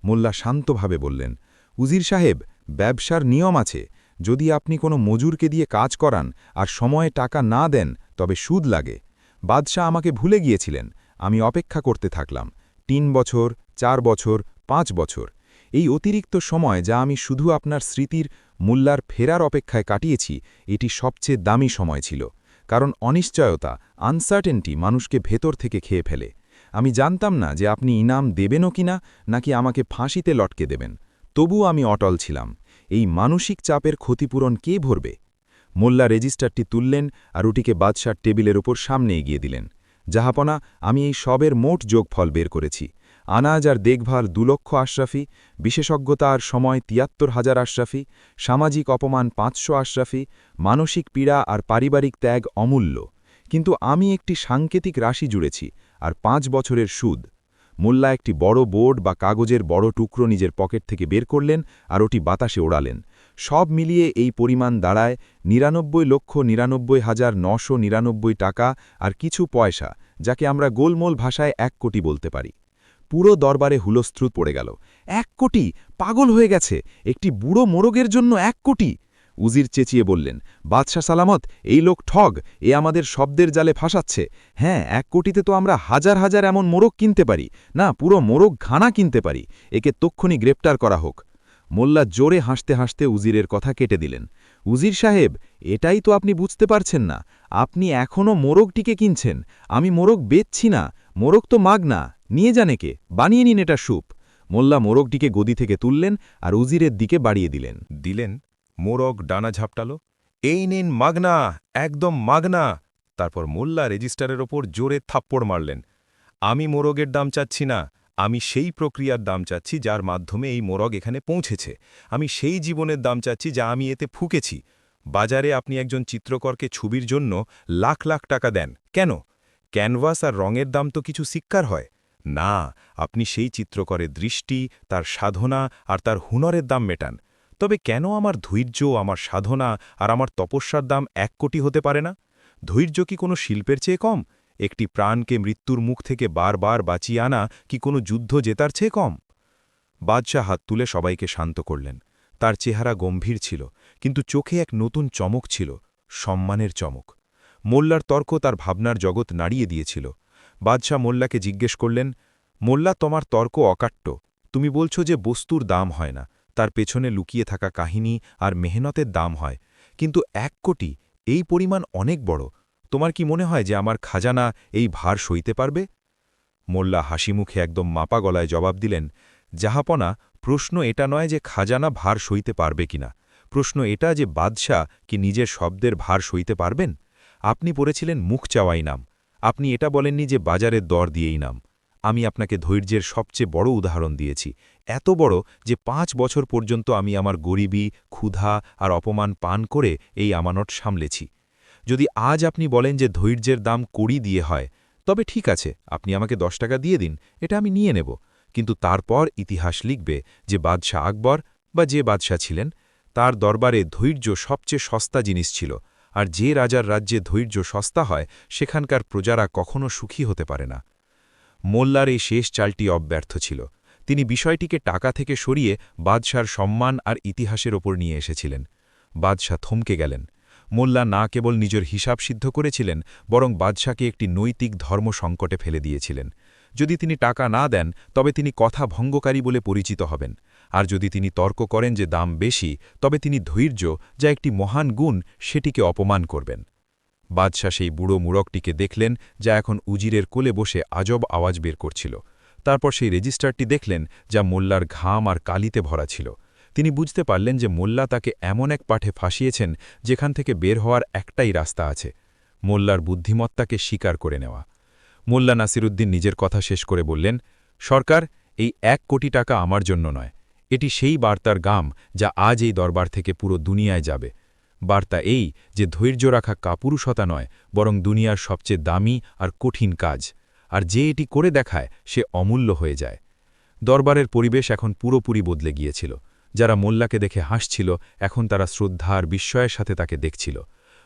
মোল্লা শান্তভাবে বললেন, উজির সাহেব, ব্যবসার নিয়ম আছে। যদি আপনি কোনো মজুরকে দিয়ে কাজ করান আর সময়ে টাকা না দেন, তবে সুদ লাগে। বাদশাহ আমাকে ভুলে গিয়েছিলেন। আমি অপেক্ষা করতে থাকলাম। 3 বছর, 4 বছর, 5 বছর। এই অতিরিক্ত সময় যা আমি শুধু আপনার স্মৃতির, মোল্লার ফেরার অপেক্ষায় কাটিয়েছি, এটি সবচেয়ে দামি সময় ছিল। কারণ অনিশ্চয়তা, আনসার্টেনটি মানুষকে ভেতর থেকে খেয়ে ফেলে। আমি জানতাম না যে আপনি ইনাম দেবেনও কিনা, নাকি আমাকে ফাঁসিতে লটকে দেবেন। তবু আমি অটল ছিলাম। এই মানসিক চাপের ক্ষতিপূরণ কে ভরবে? মোল্লা রেজিস্টারটি তুললেন আর ওটিকে বাদশার টেবিলের ওপর সামনে এগিয়ে দিলেন। জাহাপনা, আমি এই সবের মোট যোগফল বের করেছি। আনাজ আর দেখভাল 2 লক্ষ আশরাফি, বিশেষজ্ঞতা আর সময় 73,000 আশরাফি, সামাজিক অপমান 500 আশরাফি, মানসিক পীড়া আর পারিবারিক ত্যাগ অমূল্য। কিন্তু আমি একটি সাংকেতিক রাশি জুড়েছি, আর 5 বছরের সুদ। মোল্লা একটি বড় বোর্ড বা কাগজের বড় টুকরো নিজের পকেট থেকে বের করলেন আর ওটি বাতাসে ওড়ালেন। সব মিলিয়ে এই পরিমাণ দাঁড়ায় 99,99,999 টাকা আর কিছু পয়সা, যাকে আমরা গোলমোল ভাষায় 1 কোটি বলতে পারি। পুরো দরবারে হুলস্থ্রুত পড়ে গেল। 1 কোটি? পাগল হয়ে গেছে! একটি বুড়ো মোরগের জন্য 1 কোটি! উজির চেঁচিয়ে বললেন, বাদশাহ সালামত, এই লোক ঠগ, এ আমাদের শব্দের জালে ফাঁসাচ্ছে। হ্যাঁ, 1 কোটিতে তো আমরা হাজার হাজার এমন মোরগ কিনতে পারি, না পুরো মোরগ ঘানা কিনতে পারি। একে তক্ষুনি গ্রেপ্তার করা হোক। মোল্লা জোরে হাসতে হাসতে উজিরের কথা কেটে দিলেন। উজির সাহেব, এটাই তো আপনি বুঝতে পারছেন না। আপনি এখনও মোরগটিকে কিনছেন। আমি মোরগ বেচছি না। মোরগ তো মাগনা, নিয়ে যান একে, বানিয়ে নিন এটা স্যুপ। মোল্লা মোরগটিকে গদি থেকে তুললেন আর উজিরের দিকে বাড়িয়ে দিলেন। মোরগ ডানা ঝাপটাল। এই নিন মাগনা, একদম মাগনা। তারপর মোল্লা রেজিস্টারের ওপর জোরে থাপ্পড় মারলেন। আমি মোরগের দাম চাচ্ছি না, আমি সেই প্রক্রিয়ার দাম চাচ্ছি যার মাধ্যমে এই মোরগ এখানে পৌঁছেছে। আমি সেই জীবনের দাম চাচ্ছি যা আমি এতে ফুঁকেছি। বাজারে আপনি একজন চিত্রকরকে ছবির জন্য লাখ লাখ টাকা দেন কেন? ক্যানভাস আর রঙের দাম তো কিছু শিক্ষার হয় না। আপনি সেই চিত্রকরের দৃষ্টি, তার সাধনা আর তার হুনরের দাম মেটান। তবে কেন আমার ধৈর্য, আমার সাধনা আর আমার তপস্যার দাম 1 কোটি হতে পারে না? ধৈর্য কি কোনো শিল্পের চেয়ে কম? একটি প্রাণকে মৃত্যুর মুখ থেকে বারবার বাঁচিয়ে আনা কি কোনো যুদ্ধ জেতার চেয়ে কম? বাদশাহ হাত তুলে সবাইকে শান্ত করলেন। তার চেহারা গম্ভীর ছিল, কিন্তু চোখে এক নতুন চমক ছিল, সম্মানের চমক। মোল্লার তর্ক তার ভাবনার জগৎ নাড়িয়ে দিয়েছিল। বাদশাহ মোল্লাকে জিজ্ঞেস করলেন, মোল্লা, তোমার তর্ক অকাট্য। তুমি বলছো যে বস্তুর দাম হয় না, তার পেছনে লুকিয়ে থাকা কাহিনী আর মেহনতের দাম হয়। কিন্তু 1 কোটি, এই পরিমাণ অনেক বড়। তোমার কি মনে হয় যে আমার খাজানা এই ভার সইতে পারবে? মোল্লা হাসিমুখে একদম মাপা গলায় জবাব দিলেন, জাহাপনা, প্রশ্ন এটা নয় যে খাজানা ভার সইতে পারবে কিনা। প্রশ্ন এটা যে বাদশাহ কি নিজের শব্দের ভার সইতে পারবেন। আপনি পড়েছিলেন মুখ চাওয়াই নাম। আপনি এটা বলেননি যে বাজারের দর দিয়েই নাম। আমি আপনাকে ধৈর্যের সবচেয়ে বড় উদাহরণ দিয়েছি, এত বড় যে 5 বছর পর্যন্ত আমি আমার গরিবী, ক্ষুধা আর অপমান পান করে এই আমানত সামলেছি। যদি আজ আপনি বলেন যে ধৈর্যের দাম 20 দিয়ে হয়, তবে ঠিক আছে, আপনি আমাকে 10 টাকা দিয়ে দিন, এটা আমি নিয়ে নেব। কিন্তু তারপর ইতিহাস লিখবে যে বাদশাহ আকবর বা যে বাদশাহ ছিলেন, তার দরবারে ধৈর্য সবচেয়ে সস্তা জিনিস ছিল। আর যে রাজার রাজ্যে ধৈর্য সস্তা হয়, সেখানকার প্রজারা কখনো সুখী হতে পারে না। মোল্লার এই শেষ চালটি অব্যর্থ ছিল। তিনি বিষয়টিকে টাকা থেকে সরিয়ে বাদশার সম্মান আর ইতিহাসের ওপর নিয়ে এসেছিলেন। বাদশাহ থমকে গেলেন। মোল্লা না কেবল নিজের হিসাব সিদ্ধ করেছিলেন, বরং বাদশাকে একটি নৈতিক ধর্ম সংকটে ফেলে দিয়েছিলেন। যদি তিনি টাকা না দেন, তবে তিনি কথা ভঙ্গকারী বলে পরিচিত হবেন। আর যদি তিনি তর্ক করেন যে দাম বেশি, তবে তিনি ধৈর্য, যা একটি মহান গুণ, সেটিকে অপমান করবেন। বাদশাহ সেই বুড়ো মুরগটিকে দেখলেন, যা এখন উজিরের কোলে বসে আজব আওয়াজ বের করছিল। তারপর সেই রেজিস্টারটি দেখলেন, যা মোল্লার ঘাম আর কালিতে ভরা ছিল। তিনি বুঝতে পারলেন যে মোল্লা তাকে এমন এক পাঠে ফাঁসিয়েছেন, যেখান থেকে বের হওয়ার একটাই রাস্তা আছে, মোল্লার বুদ্ধিমত্তাকে স্বীকার করে নেওয়া। মোল্লা নাসিরুদ্দিন নিজের কথা শেষ করে বললেন, সরকার, এই 1 কোটি টাকা আমার জন্য নয়। এটি সেই বার্তার গাম, যা আজ এই দরবার থেকে পুরো দুনিয়ায় যাবে। বার্তা এই যে ধৈর্য রাখা কাপুরুষতা নয়, বরং দুনিয়ার সবচেয়ে দামি আর কঠিন কাজ। আর যে এটি করে দেখায়, সে অমূল্য হয়ে যায়। দরবারের পরিবেশ এখন পুরোপুরি বদলে গিয়েছিল। যারা মোল্লাকে দেখে হাসছিল, এখন তারা শ্রদ্ধা আর বিস্ময়ের সাথে তাকে দেখছিল।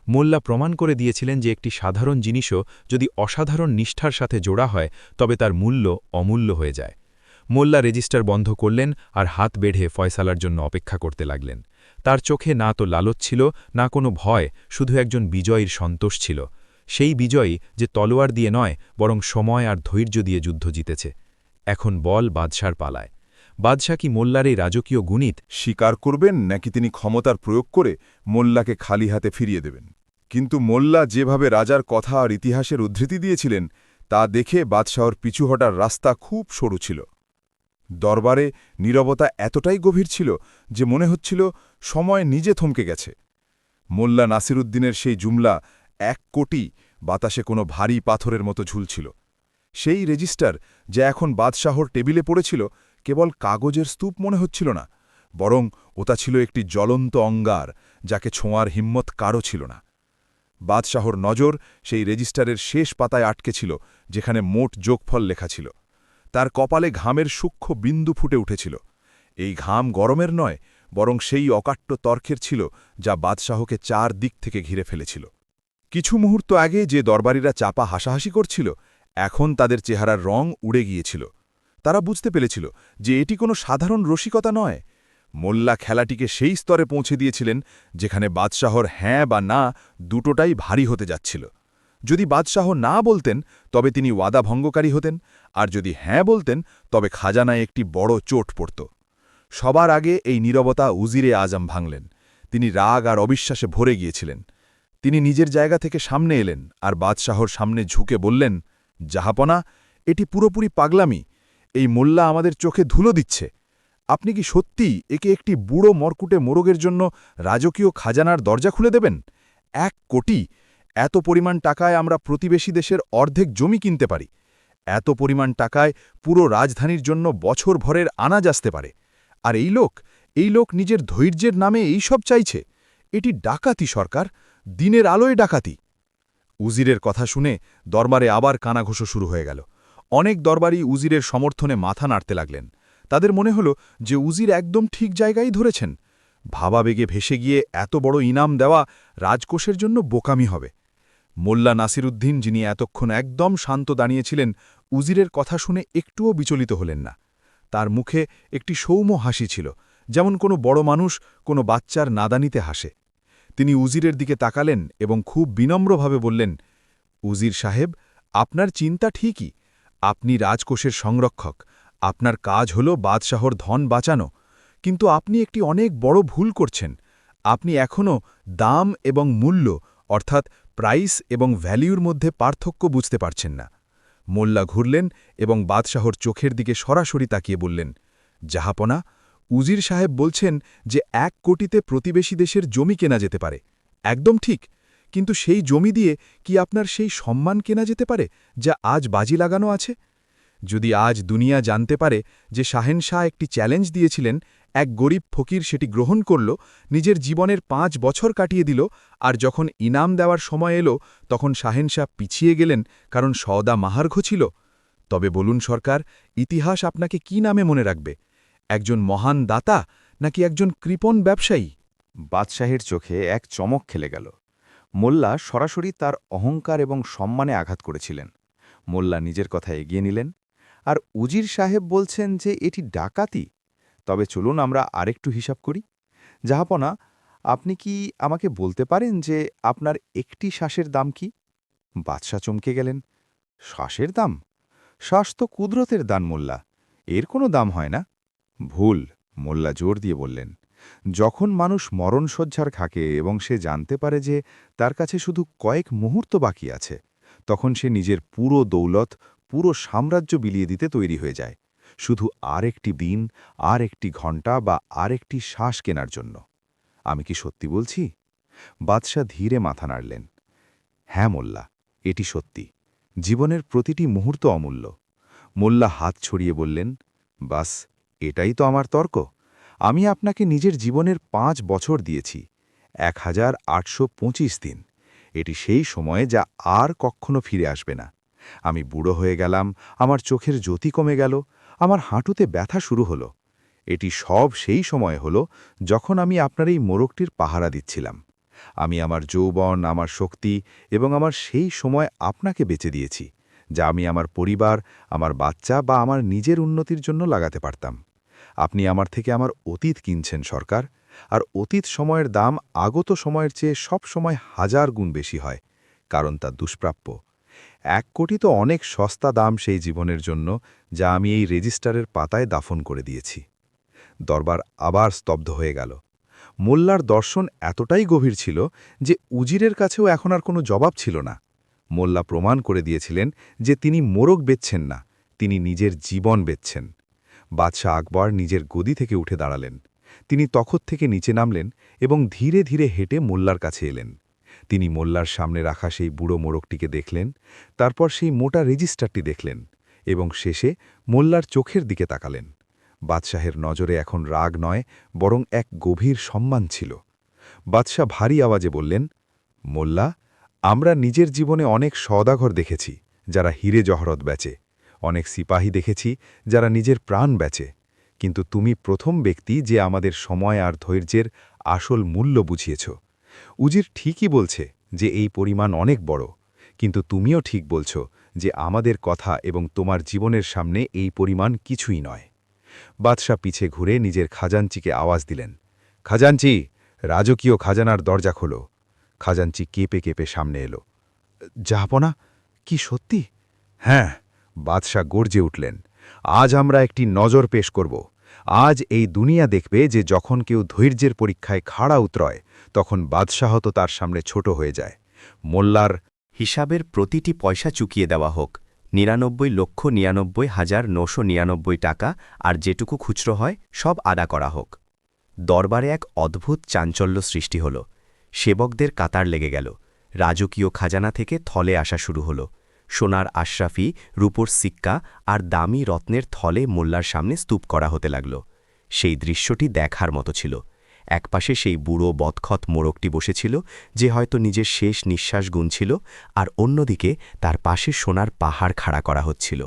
মোল্লা প্রমাণ করে দিয়েছিলেন যে একটি সাধারণ জিনিসও যদি অসাধারণ নিষ্ঠার সাথে জোড়া হয়, তবে তার মূল্য অমূল্য হয়ে যায়। মোল্লা রেজিস্টার বন্ধ করলেন আর হাত বেঢ়ে ফয়সালার জন্য অপেক্ষা করতে লাগলেন। তার চোখে না তো লালচ ছিল, না কোনো ভয়, শুধু একজন বিজয়ীর সন্তোষ ছিল। সেই বিজয়ী যে তলোয়ার দিয়ে নয়, বরং সময় আর ধৈর্য দিয়ে যুদ্ধ জিতেছে। এখন বল বাদশার পালায়। বাদশাহ কি মোল্লার এই রাজকীয় গুণিত স্বীকার করবেন নাকি তিনি ক্ষমতার প্রয়োগ করে মোল্লাকে খালি হাতে ফিরিয়ে দেবেন? কিন্তু মোল্লা যেভাবে রাজার কথা আর ইতিহাসের উদ্ধৃতি দিয়েছিলেন, তা দেখে বাদশাহর পিছু হটার রাস্তা খুব সরু ছিল। দরবারে নীরবতা এতটাই গভীর ছিল যে মনে হচ্ছিল সময় নিজে থমকে গেছে। মোল্লা নাসিরুদ্দিনের সেই জুমলা 1 কোটি বাতাসে কোনো ভারী পাথরের মতো ঝুলছিল। সেই রেজিস্টার, যা এখন বাদশাহর টেবিলে পড়েছিল, কেবল কাগজের স্তূপ মনে হচ্ছিল না, বরং ওটা ছিল একটি জ্বলন্ত অঙ্গার, যাকে ছোঁয়ার হিম্মত কারও ছিল না। বাদশাহর নজর সেই রেজিস্টারের শেষ পাতায় আটকে ছিল, যেখানে মোট যোগফল লেখা ছিল। তার কপালে ঘামের সূক্ষ্ম বিন্দু ফুটে উঠেছিল। এই ঘাম গরমের নয়, বরং সেই অকাট্য তর্কের ছিল, যা বাদশাহকে 4 দিক থেকে ঘিরে ফেলেছিল। কিছু মুহূর্ত আগে যে দরবারীরা চাপা হাসাহাসি করছিল, এখন তাদের চেহারার রং উড়ে গিয়েছিল। তারা বুঝতে পেরেছিল যে এটি কোনো সাধারণ রসিকতা নয়। মোল্লা খেলাটিকে সেই স্তরে পৌঁছে দিয়েছিলেন, যেখানে বাদশাহর হ্যাঁ বা না দুটোটাই ভারী হতে যাচ্ছিল। যদি বাদশাহ না বলতেন, তবে তিনি ওয়াদা ভঙ্গকারী হতেন, আর যদি হ্যাঁ বলতেন, তবে খাজানায় একটি বড় চোট পড়ত। সবার আগে এই নীরবতা উজিরে আজম ভাঙলেন। তিনি রাগ আর অবিশ্বাসে ভরে গিয়েছিলেন। তিনি নিজের জায়গা থেকে সামনে এলেন আর বাদশাহর সামনে ঝুঁকে বললেন, জাহাপনা, এটি পুরোপুরি পাগলামি। এই মোল্লা আমাদের চোখে ধুলো দিচ্ছে। আপনি কি সত্যিই একে একটি বুড়ো মরকুটে মোরগের জন্য রাজকীয় খাজানার দরজা খুলে দেবেন? 1 কোটি! এত পরিমাণ টাকায় আমরা প্রতিবেশী দেশের অর্ধেক জমি কিনতে পারি। এত পরিমাণ টাকায় পুরো রাজধানীর জন্য বছর ভরের আনাজ আসতে পারে। আর এই লোক নিজের ধৈর্যের নামে এই সব চাইছে। এটি ডাকাতি সরকার, দিনের আলোয় ডাকাতি। উজিরের কথা শুনে দরবারে আবার কানাঘোষো শুরু হয়ে গেল। অনেক দরবারই উজিরের সমর্থনে মাথা নাড়তে লাগলেন। তাদের মনে হল যে উজির একদম ঠিক জায়গায় ধরেছেন। ভাবাবেগে ভেসে গিয়ে এত বড় ইনাম দেওয়া রাজকোষের জন্য বোকামি হবে। মোল্লা নাসিরুদ্দিন, যিনি এতক্ষণ একদম শান্ত দাঁড়িয়েছিলেন, উজিরের কথা শুনে একটুও বিচলিত হলেন না। তার মুখে একটি সৌম্য হাসি ছিল, যেমন কোনো বড় মানুষ কোনো বাচ্চার নাদানিতে হাসে। তিনি উজিরের দিকে তাকালেন এবং খুব বিনম্রভাবে বললেন, উজির সাহেব, আপনার চিন্তা ঠিকই। আপনি রাজকোষের সংরক্ষক, আপনার কাজ হল বাদশাহর ধন বাঁচানো। কিন্তু আপনি একটি অনেক বড় ভুল করছেন। আপনি এখনও দাম এবং মূল্য অর্থাৎ প্রাইস এবং ভ্যালিউর মধ্যে পার্থক্য বুঝতে পারছেন না। মোল্লা ঘুরলেন এবং বাদশাহর চোখের দিকে সরাসরি তাকিয়ে বললেন, জাহাপনা, উজির সাহেব বলছেন যে 1 কোটিতে প্রতিবেশী দেশের জমি কেনা যেতে পারে। একদম ঠিক, কিন্তু সেই জমি দিয়ে কি আপনার সেই সম্মান কেনা যেতে পারে যা আজ বাজি লাগানো আছে? যদি আজ দুনিয়া জানতে পারে যে শাহেনশাহ একটি চ্যালেঞ্জ দিয়েছিলেন, এক গরিব ফকির সেটি গ্রহণ করল, নিজের জীবনের 5 বছর কাটিয়ে দিল, আর যখন ইনাম দেওয়ার সময় এলো তখন শাহেনশাহ পিছিয়ে গেলেন কারণ সওদা মাহার্ঘ ছিল, তবে বলুন সরকার, ইতিহাস আপনাকে কি নামে মনে রাখবে? একজন মহান দাতা নাকি একজন কৃপণ ব্যবসায়ী? বাদশাহের চোখে এক চমক খেলে গেল। মোল্লা সরাসরি তার অহংকার এবং সম্মানে আঘাত করেছিলেন। মোল্লা নিজের কথা এগিয়ে নিলেন। আর উজির সাহেব বলছেন যে এটি ডাকাতি। তবে চলুন আমরা আরেকটু হিসাব করি। জাহাপনা, আপনি কি আমাকে বলতে পারেন যে আপনার একটি শ্বাসের দাম কি? বাদশাহ চমকে গেলেন। শ্বাসের দাম? শ্বাস তো কুদরতের দান মোল্লা, এর কোনো দাম হয় না। ভুল, মোল্লা জোর দিয়ে বললেন। যখন মানুষ মরণশয্যার থাকে এবং সে জানতে পারে যে তার কাছে শুধু কয়েক মুহূর্ত বাকি আছে, তখন সে নিজের পুরো দৌলত, পুরো সাম্রাজ্য বিলিয়ে দিতে তৈরি হয়ে যায়, শুধু আর একটি দিন, আর একটি ঘণ্টা বা আর একটি শ্বাস কেনার জন্য। আমি কি সত্যি বলছি? বাদশাহ ধীরে মাথা নাড়লেন। হ্যাঁ মোল্লা, এটি সত্যি। জীবনের প্রতিটি মুহূর্ত অমূল্য। মোল্লা হাত ছড়িয়ে বললেন, বাস, এটাই তো আমার তর্ক। আমি আপনাকে নিজের জীবনের 5 বছর দিয়েছি, 1825 দিন। এটি সেই সময়ে যা আর কখনো ফিরে আসবে না। আমি বুড়ো হয়ে গেলাম, আমার চোখের জ্যোতি কমে গেল, আমার হাঁটুতে ব্যথা শুরু হলো। এটি সব সেই সময় হলো যখন আমি আপনার এই মোরগটির পাহারা দিচ্ছিলাম। আমি আমার যৌবন, আমার শক্তি এবং আমার সেই সময় আপনাকে বেঁচে দিয়েছি, যা আমি আমার পরিবার, আমার বাচ্চা বা আমার নিজের উন্নতির জন্য লাগাতে পারতাম। আপনি আমার থেকে আমার অতীত কিনছেন সরকার, আর অতীত সময়ের দাম আগত সময়ের চেয়ে সব সময় 1000 গুণ বেশি হয়, কারণ তা দুষ্প্রাপ্য। 1 কোটি তো অনেক সস্তা দাম সেই জীবনের জন্য, যা আমি এই রেজিস্টারের পাতায় দাফন করে দিয়েছি। দরবার আবার স্তব্ধ হয়ে গেল। মোল্লার দর্শন এতটাই গভীর ছিল যে উজিরের কাছেও এখন আর কোনো জবাব ছিল না। মোল্লা প্রমাণ করে দিয়েছিলেন যে তিনি মোরগ বেচছেন না, তিনি নিজের জীবন বেচছেন। বাদশাহ আকবর নিজের গদি থেকে উঠে দাঁড়ালেন। তিনি তখত থেকে নিচে নামলেন এবং ধীরে ধীরে হেঁটে মোল্লার কাছে এলেন। তিনি মোল্লার সামনে রাখা সেই বুড়ো মোরগটিকে দেখলেন, তারপর সেই মোটা রেজিস্টারটি দেখলেন এবং শেষে মোল্লার চোখের দিকে তাকালেন। বাদশাহের নজরে এখন রাগ নয়, বরং এক গভীর সম্মান ছিল। বাদশাহ ভারী আওয়াজে বললেন, মোল্লা, আমরা নিজের জীবনে অনেক সওদাগর দেখেছি যারা হিরে জহরত বেচে, অনেক সিপাহী দেখেছি যারা নিজের প্রাণ বেচে, কিন্তু তুমি প্রথম ব্যক্তি যে আমাদের সময় আর ধৈর্যের আসল মূল্য বুঝিয়েছ। উজির ঠিকই বলছে যে এই পরিমাণ অনেক বড়, কিন্তু তুমিও ঠিক বলছ যে আমাদের কথা এবং তোমার জীবনের সামনে এই পরিমাণ কিছুই নয়। বাদশাহ পিছে ঘুরে নিজের খাজাঞ্চিকে আওয়াজ দিলেন, খাজাঞ্চি, রাজকীয় খাজানার দরজা খোলো। খাজাঞ্চি কেঁপে কেঁপে সামনে এলো। জাহাপনা, কি সত্যি? হ্যাঁ, বাদশাহ গর্জে উঠলেন। আজ আমরা একটি নজর পেশ করব। আজ এই দুনিয়া দেখবে যে যখন কেউ ধৈর্যের পরীক্ষায় খাড়া উতরয়, তখন বাদশাহ তো তার সামনে ছোট হয়ে যায়। মোল্লার হিসাবের প্রতিটি পয়সা চুকিয়ে দেওয়া হোক, 99,99,999 টাকা, আর যেটুকু খুচরো হয় সব আদা করা হোক। দরবারে এক অদ্ভুত চাঞ্চল্য সৃষ্টি হল। সেবকদের কাতার লেগে গেল। রাজকীয় খাজানা থেকে থলে আসা শুরু হল। সোনার আশরাফি, রূপোর সিক্কা আর দামি রত্নের থলে মোল্লার সামনে স্তূপ করা হতে লাগল। সেই দৃশ্যটি দেখার মতো ছিল। একপাশে সেই বুড়ো বদখত মোরগটি বসেছিল, যে হয়তো নিজের শেষ নিঃশ্বাস গুনছিল, আর অন্যদিকে তার পাশে সোনার পাহাড় খাড়া করা হচ্ছিল।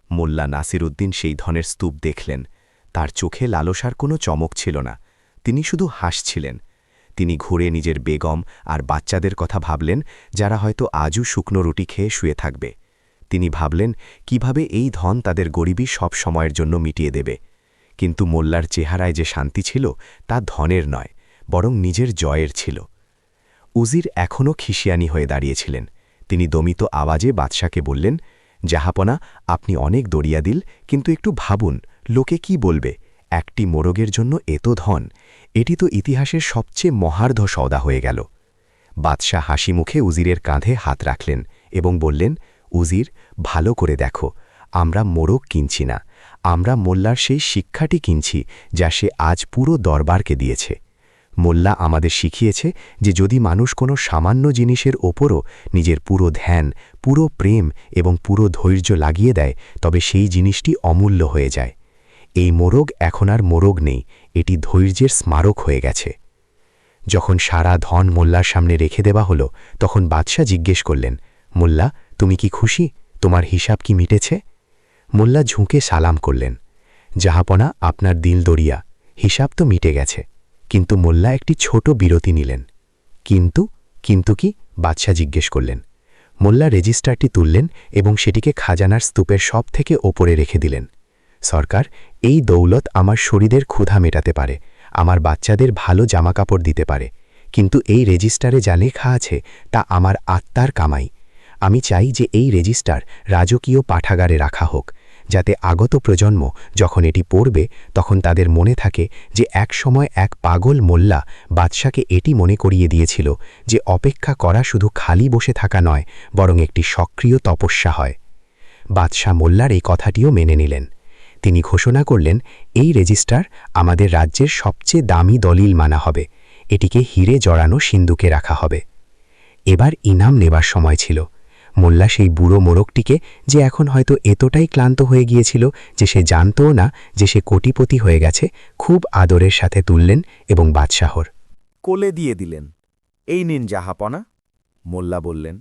মোল্লা নাসির উদ্দিন সেই ধনের স্তূপ দেখলেন। তার চোখে লালসার কোনো চমক ছিল না, তিনি শুধু হাসছিলেন। তিনি ঘুরে নিজের বেগম আর বাচ্চাদের কথা ভাবলেন, যারা হয়তো আজও শুকনো রুটি খেয়ে শুয়ে থাকবে। তিনি ভাবলেন কিভাবে এই ধন তাদের গরিবী সব সময়ের জন্য মিটিয়ে দেবে। কিন্তু মোল্লার চেহারায় যে শান্তি ছিল তা ধনের নয়, বরং নিজের জয়ের ছিল। উজির এখনও খিসিয়ানি হয়ে দাঁড়িয়েছিলেন। তিনি দমিত আওয়াজে বাদশাকে বললেন, জাহাপনা, আপনি অনেক দরিয়া দিল, কিন্তু একটু ভাবুন, লোকে কি বলবে? একটি মোরগের জন্য এত ধন, এটি তো ইতিহাসের সবচেয়ে মহার্ধ সওদা হয়ে গেল। বাদশাহ হাসি মুখে উজিরের কাঁধে হাত রাখলেন এবং বললেন, উজির, ভালো করে দেখো, আমরা মোরগ কিনছি না, আমরা মোল্লার সেই শিক্ষাটি কিনছি যা সে আজ পুরো দরবারকে দিয়েছে। মোল্লা আমাদের শিখিয়েছে যে যদি মানুষ কোনো সামান্য জিনিসের ওপরও নিজের পুরো ধ্যান, পুরো প্রেম এবং পুরো ধৈর্য লাগিয়ে দেয়, তবে সেই জিনিসটি অমূল্য হয়ে যায়। এই মোরগ এখন আর মোরগ নেই, এটি ধৈর্যের স্মারক হয়ে গেছে। যখন সারা ধন মোল্লার সামনে রেখে দেওয়া হলো, তখন বাদশাহ জিজ্ঞেস করলেন, মোল্লা, তুমি কি খুশি? তোমার হিসাব কি মিটেছে? মোল্লা ঝুঁকে সালাম করলেন, জাহাপনা, আপনার দিল দরিয়া, হিসাব তো মিটে গেছে। কিন্তু মোল্লা একটি ছোট বিরতি নিলেন। কিন্তু কি? বাদশাহ জিজ্ঞেস করলেন। মোল্লা রেজিস্টারটি তুললেন এবং সেটিকে খাজানার স্তূপের সব থেকে ওপরে রেখে দিলেন। সরকার, এই দৌলত আমার শরীরের ক্ষুধা মেটাতে পারে, আমার বাচ্চাদের ভালো জামাকাপড় দিতে পারে, কিন্তু এই রেজিস্টারে যা লেখা আছে তা আমার আত্মার কামাই। আমি চাই যে এই রেজিস্টার রাজকীয় পাঠাগারে রাখা হোক, যাতে আগত প্রজন্ম যখন এটি পড়বে তখন তাদের মনে থাকে যে এক সময় এক পাগল মোল্লা বাদশাকে এটি মনে করিয়ে দিয়েছিল যে অপেক্ষা করা শুধু খালি বসে থাকা নয়, বরং একটি সক্রিয় তপস্যা হয়। বাদশাহ মোল্লার এই কথাটিও মেনে নিলেন। তিনি ঘোষণা করলেন, এই রেজিস্টার আমাদের রাজ্যের সবচেয়ে দামি দলিল মানা হবে, এটিকে হিরে জড়ানো সিন্দুকে রাখা হবে। এবার ইনাম নেবার সময় ছিল। মোল্লা সেই বুড়ো মোরগটিকে, যে এখন হয়তো এতটাই ক্লান্ত হয়ে গিয়েছিল যে সে জানতও না যে সে কোটিপতি হয়ে গেছে, খুব আদরের সাথে তুললেন এবং বাদশাহর কোলে দিয়ে দিলেন। এই নিন জাহাপনা, মোল্লা বললেন,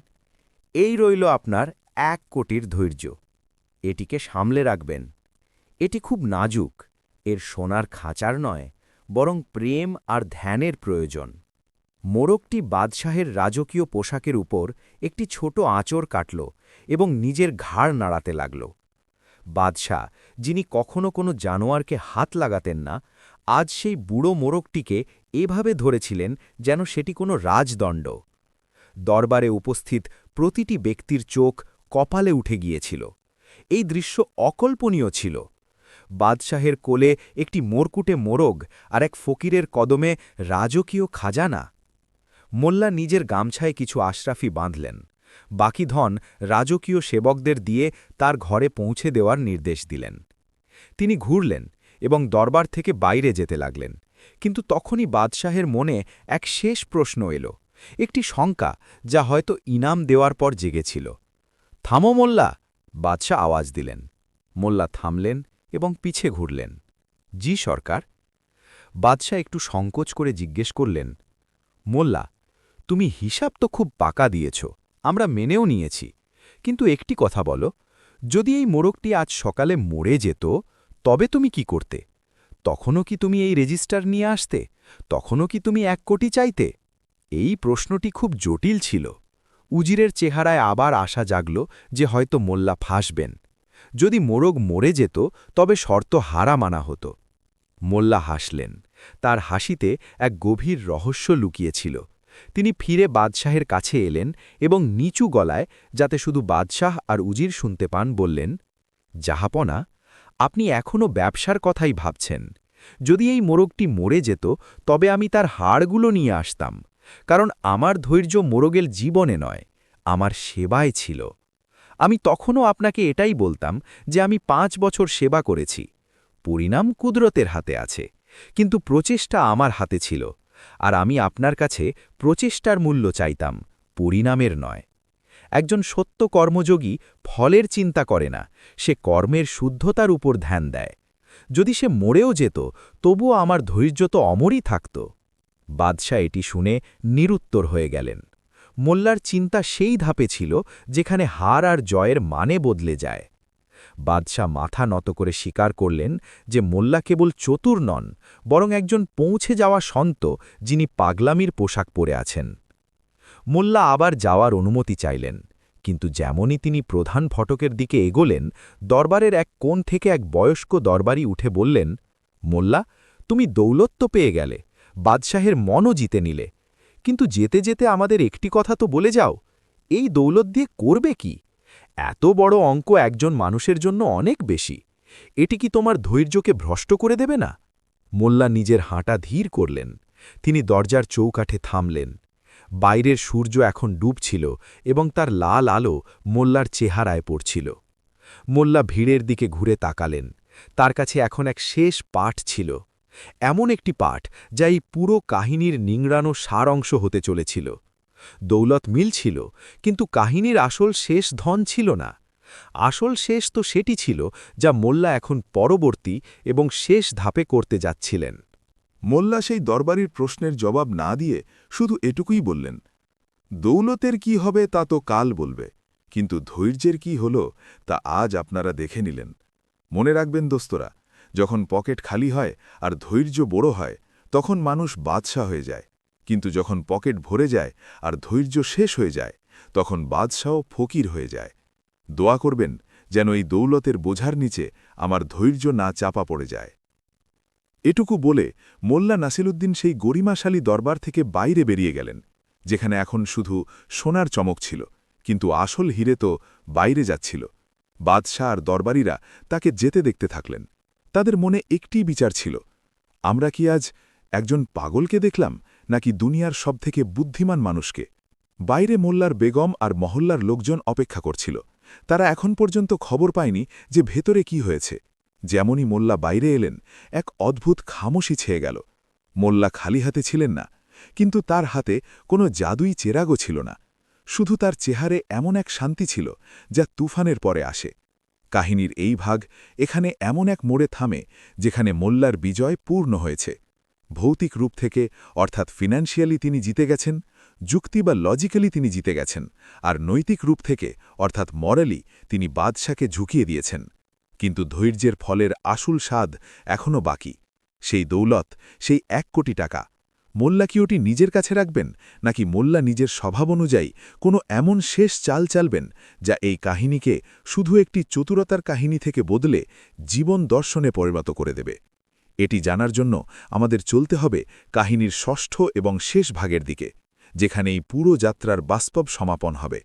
এই রইল আপনার 1 কোটির ধৈর্য। এটিকে সামলে রাখবেন। এটি খুব নাজুক, এর সোনার খাঁচার নয়, বরং প্রেম আর ধ্যানের প্রয়োজন। মোরগটি বাদশাহের রাজকীয় পোশাকের উপর একটি ছোট আঁচড় কাটল এবং নিজের ঘাড় নাড়াতে লাগল। বাদশাহ, যিনি কখনো কোনো জানোয়ারকে হাত লাগাতেন না, আজ সেই বুড়ো মোরগটিকে এভাবে ধরেছিলেন যেন সেটি কোনো রাজদণ্ড। দরবারে উপস্থিত প্রতিটি ব্যক্তির চোখ কপালে উঠে গিয়েছিল। এই দৃশ্য অকল্পনীয় ছিল। বাদশাহের কোলে একটি মোরকুটে মোরগ আর এক ফকিরের কদমে রাজকীয় খাজানা। মোল্লা নিজের গামছায় কিছু আশরাফি বাঁধলেন। বাকি ধন রাজকীয় সেবকদের দিয়ে তার ঘরে পৌঁছে দেওয়ার নির্দেশ দিলেন। তিনি ঘুরলেন এবং দরবার থেকে বাইরে যেতে লাগলেন, কিন্তু তখনই বাদশাহের মনে এক শেষ প্রশ্ন এলো, একটি শঙ্কা যা হয়তো ইনাম দেওয়ার পর জেগেছিল। থামো মোল্লা, বাদশাহ আওয়াজ দিলেন। মোল্লা থামলেন এবং পিছে ঘুরলেন। জি সরকার। বাদশাহ একটু সংকোচ করে জিজ্ঞেস করলেন, মোল্লা, তুমি হিসাব তো খুব পাকা দিয়েছ, আমরা মেনেও নিয়েছি, কিন্তু একটি কথা বলো, যদি এই মোরগটি আজ সকালে মরে যেত তবে তুমি কি করতে? তখনও কি তুমি এই রেজিস্টার নিয়ে আসতে? তখনও কি তুমি 1 কোটি চাইতে? এই প্রশ্নটি খুব জটিল ছিল। উজিরের চেহারায় আবার আশা জাগল যে হয়তো মোল্লা ফাঁসবেন। যদি মোরগ মরে যেত তবে শর্ত হারা মানা হতো। মোল্লা হাসলেন। তার হাসিতে এক গভীর রহস্য লুকিয়েছিল। তিনি ফিরে বাদশাহের কাছে এলেন এবং নিচু গলায়, যাতে শুধু বাদশাহ আর উজির শুনতে পান, বললেন, জাহাপনা, আপনি এখনও ব্যবসার কথাই ভাবছেন। যদি এই মোরগটি মরে যেত তবে আমি তার হাড়গুলো নিয়ে আসতাম, কারণ আমার ধৈর্য মোরগের জীবনে নয়, আমার সেবায় ছিল। আমি তখনও আপনাকে এটাই বলতাম যে আমি 5 বছর সেবা করেছি। পরিণাম কুদরতের হাতে আছে, কিন্তু প্রচেষ্টা আমার হাতে ছিল, আর আমি আপনার কাছে প্রচেষ্টার মূল্য চাইতাম, পরিণামের নয়। একজন সত্য কর্মযোগী ফলের চিন্তা করে না, সে কর্মের শুদ্ধতার উপর ধ্যান দেয়। যদি সে মরেও যেত তবুও আমার ধৈর্য তো অমরই থাকত। বাদশাহ এটি শুনে নিরুত্তর হয়ে গেলেন। মোল্লার চিন্তা সেই ধাপে ছিল যেখানে হার আর জয়ের মানে বদলে যায়। বাদশাহ মাথা নত করে স্বীকার করলেন যে মোল্লা কেবল চতুর নন, বরং একজন পৌঁছে যাওয়া সন্ত যিনি পাগলামির পোশাক পরে আছেন। মোল্লা আবার যাওয়ার অনুমতি চাইলেন, কিন্তু যেমনই তিনি প্রধান ফটকের দিকে এগোলেন, দরবারের এক কোণ থেকে এক বয়স্ক দরবারি উঠে বললেন, মোল্লা, তুমি দৌলত তো পেয়ে গেলে, বাদশাহের মনও জিতে নিলে, কিন্তু যেতে যেতে আমাদের একটি কথা তো বলে যাও, এই দৌলত দিয়ে করবে কি? এত বড় অঙ্ক একজন মানুষের জন্য অনেক বেশি। এটি কি তোমার ধৈর্যকে ভ্রষ্ট করে দেবে না? মোল্লা নিজের হাঁটা ধীর করলেন। তিনি দরজার চৌকাঠে থামলেন। বাইরের সূর্য এখন ডুবছিল এবং তার লাল আলো মোল্লার চেহারায় পড়ছিল। মোল্লা ভিড়ের দিকে ঘুরে তাকালেন। তার কাছে এখন এক শেষ পাঠ ছিল, এমন একটি পাঠ যা এই পুরো কাহিনীর নিংড়ানো সার অংশ হতে চলেছিল। দৌলত মিলছিল, কিন্তু কাহিনীর আসল শেষ ধন ছিল না। আসল শেষ তো সেটি ছিল যা মোল্লা এখন পরবর্তী এবং শেষ ধাপে করতে যাচ্ছিলেন। মোল্লা সেই দরবারির প্রশ্নের জবাব না দিয়ে শুধু এটুকুই বললেন, দৌলতের কি হবে তা তো কাল বলবে, কিন্তু ধৈর্যের কি হল তা আজ আপনারা দেখে নিলেন। মনে রাখবেন দোস্তরা, যখন পকেট খালি হয় আর ধৈর্য বড় হয় তখন মানুষ বাদশা হয়ে যায়, কিন্তু যখন পকেট ভরে যায় আর ধৈর্য শেষ হয়ে যায় তখন বাদশাও ফকির হয়ে যায়। দোয়া করবেন যেন এই দৌলতের বোঝার নিচে আমার ধৈর্য না চাপা পড়ে যায়। এটুকু বলে মোল্লা নাসিরুদ্দিন সেই গরিমাশালী দরবার থেকে বাইরে বেরিয়ে গেলেন, যেখানে এখন শুধু সোনার চমক ছিল, কিন্তু আসল হিরে তো বাইরে যাচ্ছিল। বাদশাহ আর দরবারীরা তাকে যেতে দেখতে থাকলেন। তাদের মনে একটি বিচার ছিল, আমরা কি আজ একজন পাগলকে দেখলাম নাকি দুনিয়ার সবথেকে বুদ্ধিমান মানুষকে? বাইরে মোল্লার বেগম আর মহল্লার লোকজন অপেক্ষা করছিল। তারা এখন পর্যন্ত খবর পায়নি যে ভেতরে কি হয়েছে। যেমনই মোল্লা বাইরে এলেন, এক অদ্ভুত খামোশি ছেয়ে গেল। মোল্লা খালি হাতে ছিলেন না, কিন্তু তার হাতে কোনো জাদুই চেরাগও ছিল না। শুধু তার চেহারে এমন এক শান্তি ছিল যা তুফানের পরে আসে। কাহিনীর এই ভাগ এখানে এমন এক মোড়ে থামে যেখানে মোল্লার বিজয় পূর্ণ হয়েছে। ভৌতিক রূপ থেকে, অর্থাৎ ফিনান্সিয়ালি তিনি জিতে গেছেন, যুক্তি বা লজিক্যালি তিনি জিতে গেছেন, আর নৈতিক রূপ থেকে, অর্থাৎ মরালি, তিনি বাদশাকে ঝুঁকিয়ে দিয়েছেন। কিন্তু ধৈর্যের ফলের আসল স্বাদ এখনও বাকি। সেই দৌলত, সেই ১ কোটি টাকা। মোল্লা কি ওটি নিজের কাছে রাখবেন, নাকি মোল্লা নিজের স্বভাব অনুযায়ী কোনো এমন শেষ চাল চালবেন যা এই কাহিনীকে শুধু একটি চতুরতার কাহিনী থেকে বদলে জীবন দর্শনে পরিণত করে দেবে? এটি জানার জন্য আমাদের চলতে হবে কাহিনীর ষষ্ঠ এবং শেষ ভাগের দিকে, যেখানে এই পুরো যাত্রার বাস্তব সমাপন হবে।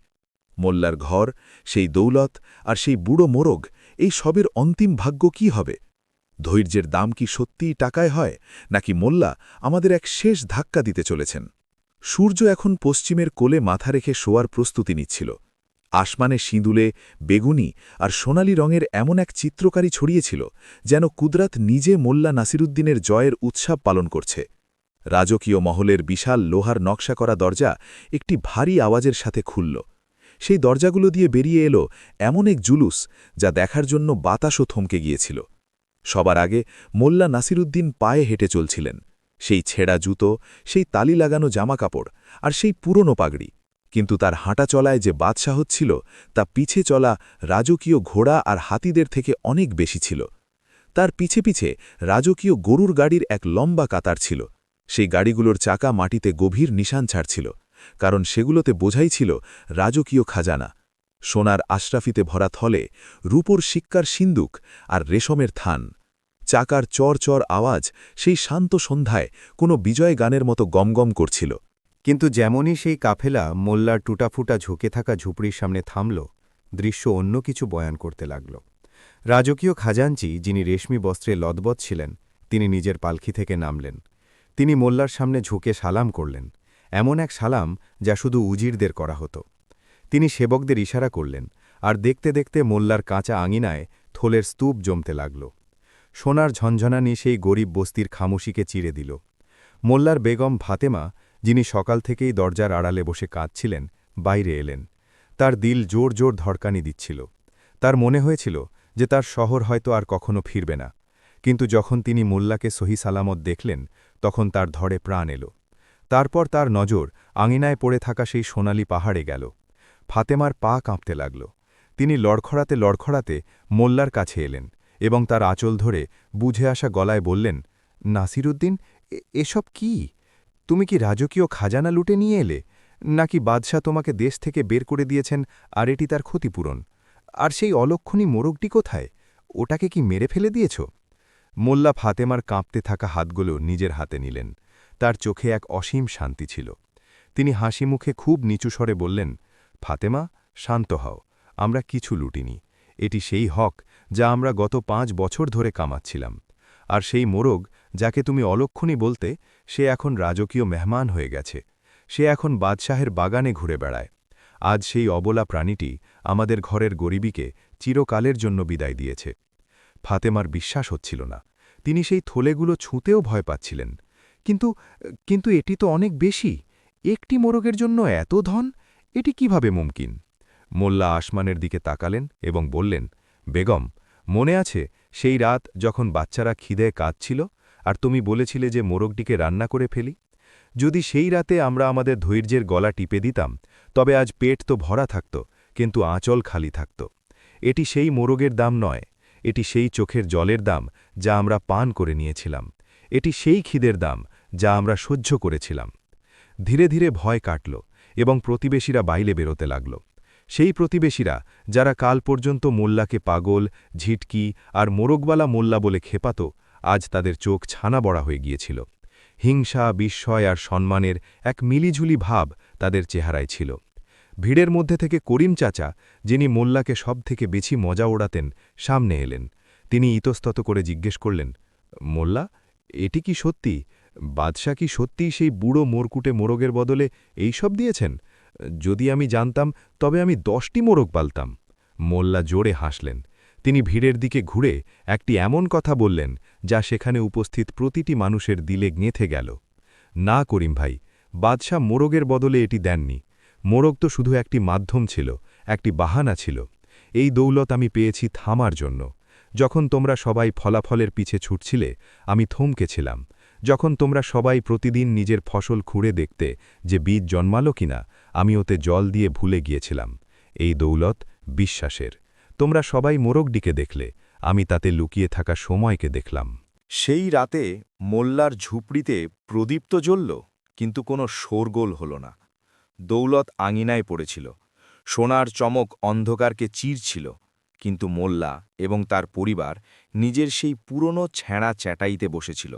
মোল্লার ঘর, সেই দৌলত আর সেই বুড়ো মোরগ, এই সবের অন্তিম ভাগ্য কি হবে? ধৈর্যের দাম কি সত্যিই টাকায় হয়, নাকি মোল্লা আমাদের এক শেষ ধাক্কা দিতে চলেছেন? সূর্য এখন পশ্চিমের কোলে মাথা রেখে শোয়ার প্রস্তুতি নিচ্ছিল। আসমানে সিঁদুলে, বেগুনি আর সোনালি রঙের এমন এক চিত্রকারী ছড়িয়েছিল যেন কুদরাত নিজে মোল্লা নাসিরুদ্দিনের জয়ের উৎসব পালন করছে। রাজকীয় মহলের বিশাল লোহার নকশা করা দরজা একটি ভারী আওয়াজের সাথে খুলল। সেই দরজাগুলো দিয়ে বেরিয়ে এলো এমন এক জুলুস যা দেখার জন্য বাতাসও থমকে গিয়েছিল। সবার আগে মোল্লা নাসিরুদ্দিন পায়ে হেঁটে চলছিলেন। সেই ছেঁড়া জুতো, সেই তালি লাগানো জামাকাপড় আর সেই পুরনো পাগড়ি, কিন্তু তার হাঁটা চলায় যে বাদশাহ ছিল তা পিছে চলা রাজকীয় ঘোড়া আর হাতিদের থেকে অনেক বেশি ছিল। তার পিছে পিছে রাজকীয় গরুর গাড়ির এক লম্বা কাতার ছিল। সেই গাড়িগুলোর চাকা মাটিতে গভীর নিশান ছাড়ছিল, কারণ সেগুলোতে বোঝাই ছিল রাজকীয় খাজানা। সোনার আশরাফিতে ভরা থলে, রূপোর শিক্কার সিন্দুক আর রেশমের থান। চাকার চর চর আওয়াজ সেই শান্ত সন্ধ্যায় কোনো বিজয় গানের মতো গমগম করছিল। কিন্তু যেমনই সেই কাফেলা মোল্লার টুটাফুটা ঝুঁকে থাকা ঝুপড়ির সামনে থামল, দৃশ্য অন্য কিছু বয়ান করতে লাগল। রাজকীয় খাজাঞ্চি, যিনি রেশমি বস্ত্রে লদবদ ছিলেন, তিনি নিজের পালকি থেকে নামলেন। তিনি মোল্লার সামনে ঝুঁকে সালাম করলেন, এমন এক সালাম যা শুধু উজিরদের করা হতো। তিনি সেবকদের ইশারা করলেন, আর দেখতে দেখতে মোল্লার কাঁচা আঙিনায় থলের স্তূপ জমতে লাগল। সোনার ঝনঝনানি সেই গরিব বস্তির খামোশিকে চিরে দিল। মোল্লার বেগম ফাতেমা, যিনি সকাল থেকেই দরজার আড়ালে বসে কাঁদছিলেন, বাইরে এলেন। তার দিল জোর জোর ধড়কানি দিচ্ছিল। তার মনে হয়েছিল যে তার শহর হয়তো আর কখনো ফিরবে না। কিন্তু যখন তিনি মোল্লাকে সহি সালামত দেখলেন, তখন তার ধড়ে প্রাণ এলো। তারপর তার নজর আঙিনায় পড়ে থাকা সেই সোনালি পাহাড়ে গেল। ফাতেমার পা কাঁপতে লাগল। তিনি লড়খড়াতে লড়খড়াতে মোল্লার কাছে এলেন এবং তার আঁচল ধরে বুঝে আসা গলায় বললেন, নাসিরুদ্দিন, এসব কি? তুমি কি রাজকীয় খাজানা লুটে নিয়ে এলে, নাকি বাদশাহ তোমাকে দেশ থেকে বের করে দিয়েছেন আর এটি তার ক্ষতিপূরণ? আর সেই অলক্ষণী মোরগটি কোথায়? ওটাকে কি মেরে ফেলে দিয়েছ? মোল্লা ফাতেমার কাঁপতে থাকা হাতগুলো নিজের হাতে নিলেন। তার চোখে এক অসীম শান্তি ছিল। তিনি হাসি মুখে খুব নিচু স্বরে বললেন, ফাতেমা, শান্ত হও, আমরা কিছু লুটিনি। এটি সেই হক যা আমরা গত 5 বছর ধরে কামাচ্ছিলাম। আর সেই মোরগ যাকে তুমি অলক্ষণী বলতে, সে এখন রাজকীয় মেহমান হয়ে গেছে। সে এখন বাদশাহের বাগানে ঘুরে বেড়ায়। আজ সেই অবলা প্রাণীটি আমাদের ঘরের গরিবীকে চিরকালের জন্য বিদায় দিয়েছে। ফাতেমার বিশ্বাস হচ্ছিল না। তিনি সেই থলেগুলো ছুঁতেও ভয় পাচ্ছিলেন। কিন্তু এটি তো অনেক বেশি। একটি মোরগের জন্য এত ধন, এটি কিভাবে মুমকিন? মোল্লা আসমানের দিকে তাকালেন এবং বললেন, বেগম, মনে আছে সেই রাত যখন বাচ্চারা খিদেয় কাঁদছিল আর তুমি বলেছিলে যে মোরগটিকে রান্না করে ফেলি? যদি সেই রাতে আমরা আমাদের ধৈর্যের গলা টিপে দিতাম, তবে আজ পেট তো ভরা থাকত, কিন্তু আঁচল খালি থাকত। এটি সেই মোরগের দাম নয়, এটি সেই চোখের জলের দাম যা আমরা পান করে নিয়েছিলাম। এটি সেই খিদের দাম যা আমরা সহ্য করেছিলাম। ধীরে ধীরে ভয় কাটল এবং প্রতিবেশীরা বাইরে বেরোতে লাগল। সেই প্রতিবেশীরা যারা কাল পর্যন্ত মোল্লাকে পাগল, ঝিটকি আর মোরগওয়ালা মোল্লা বলে খেপাত, আজ তাদের চোখ ছানা বড়া হয়ে গিয়েছিল। হিংসা, বিস্ময় আর সম্মানের এক মিলিঝুলি ভাব তাদের চেহারায় ছিল। ভিড়ের মধ্যে থেকে করিম চাচা, যিনি মোল্লাকে সবথেকে বেশি মজা ওড়াতেন, সামনে এলেন। তিনি ইতস্তত করে জিজ্ঞেস করলেন, মোল্লা, এটি কি সত্যি? বাদশাহ কি সত্যিই সেই বুড়ো মোরকুটে মোরগের বদলে এই সব দিয়েছেন? যদি আমি জানতাম তবে আমি 10টি মোরগ পালতাম। মোল্লা জোরে হাসলেন। তিনি ভিড়ের দিকে ঘুরে একটি এমন কথা বললেন যা সেখানে উপস্থিত প্রতিটি মানুষের দিলে গেঁথে গেল। না করিম ভাই, বাদশাহ মোরগের বদলে এটি দেননি। মোরগ তো শুধু একটি মাধ্যম ছিল, একটি বাহানা ছিল। এই দৌলত আমি পেয়েছি থামার জন্য। যখন তোমরা সবাই ফলাফলের পিছে ছুটছিলে, আমি থমকেছিলাম। যখন তোমরা সবাই প্রতিদিন নিজের ফসল খুঁড়ে দেখতে যে বীজ জন্মালো কিনা, আমি ওতে জল দিয়ে ভুলে গিয়েছিলাম। এই দৌলত বিশ্বাসের। তোমরা সবাই মোরগটিকে দেখলে, আমি তাতে লুকিয়ে থাকা সময়কে দেখলাম। সেই রাতে মোল্লার ঝুপড়িতে প্রদীপ তো জ্বলল, কিন্তু কোনো শোরগোল হল না। দৌলত আঙিনায় পড়েছিল। সোনার চমক অন্ধকারকে চিরছিল, কিন্তু মোল্লা এবং তার পরিবার নিজের সেই পুরনো ছেঁড়া চ্যাটাইতে বসেছিল।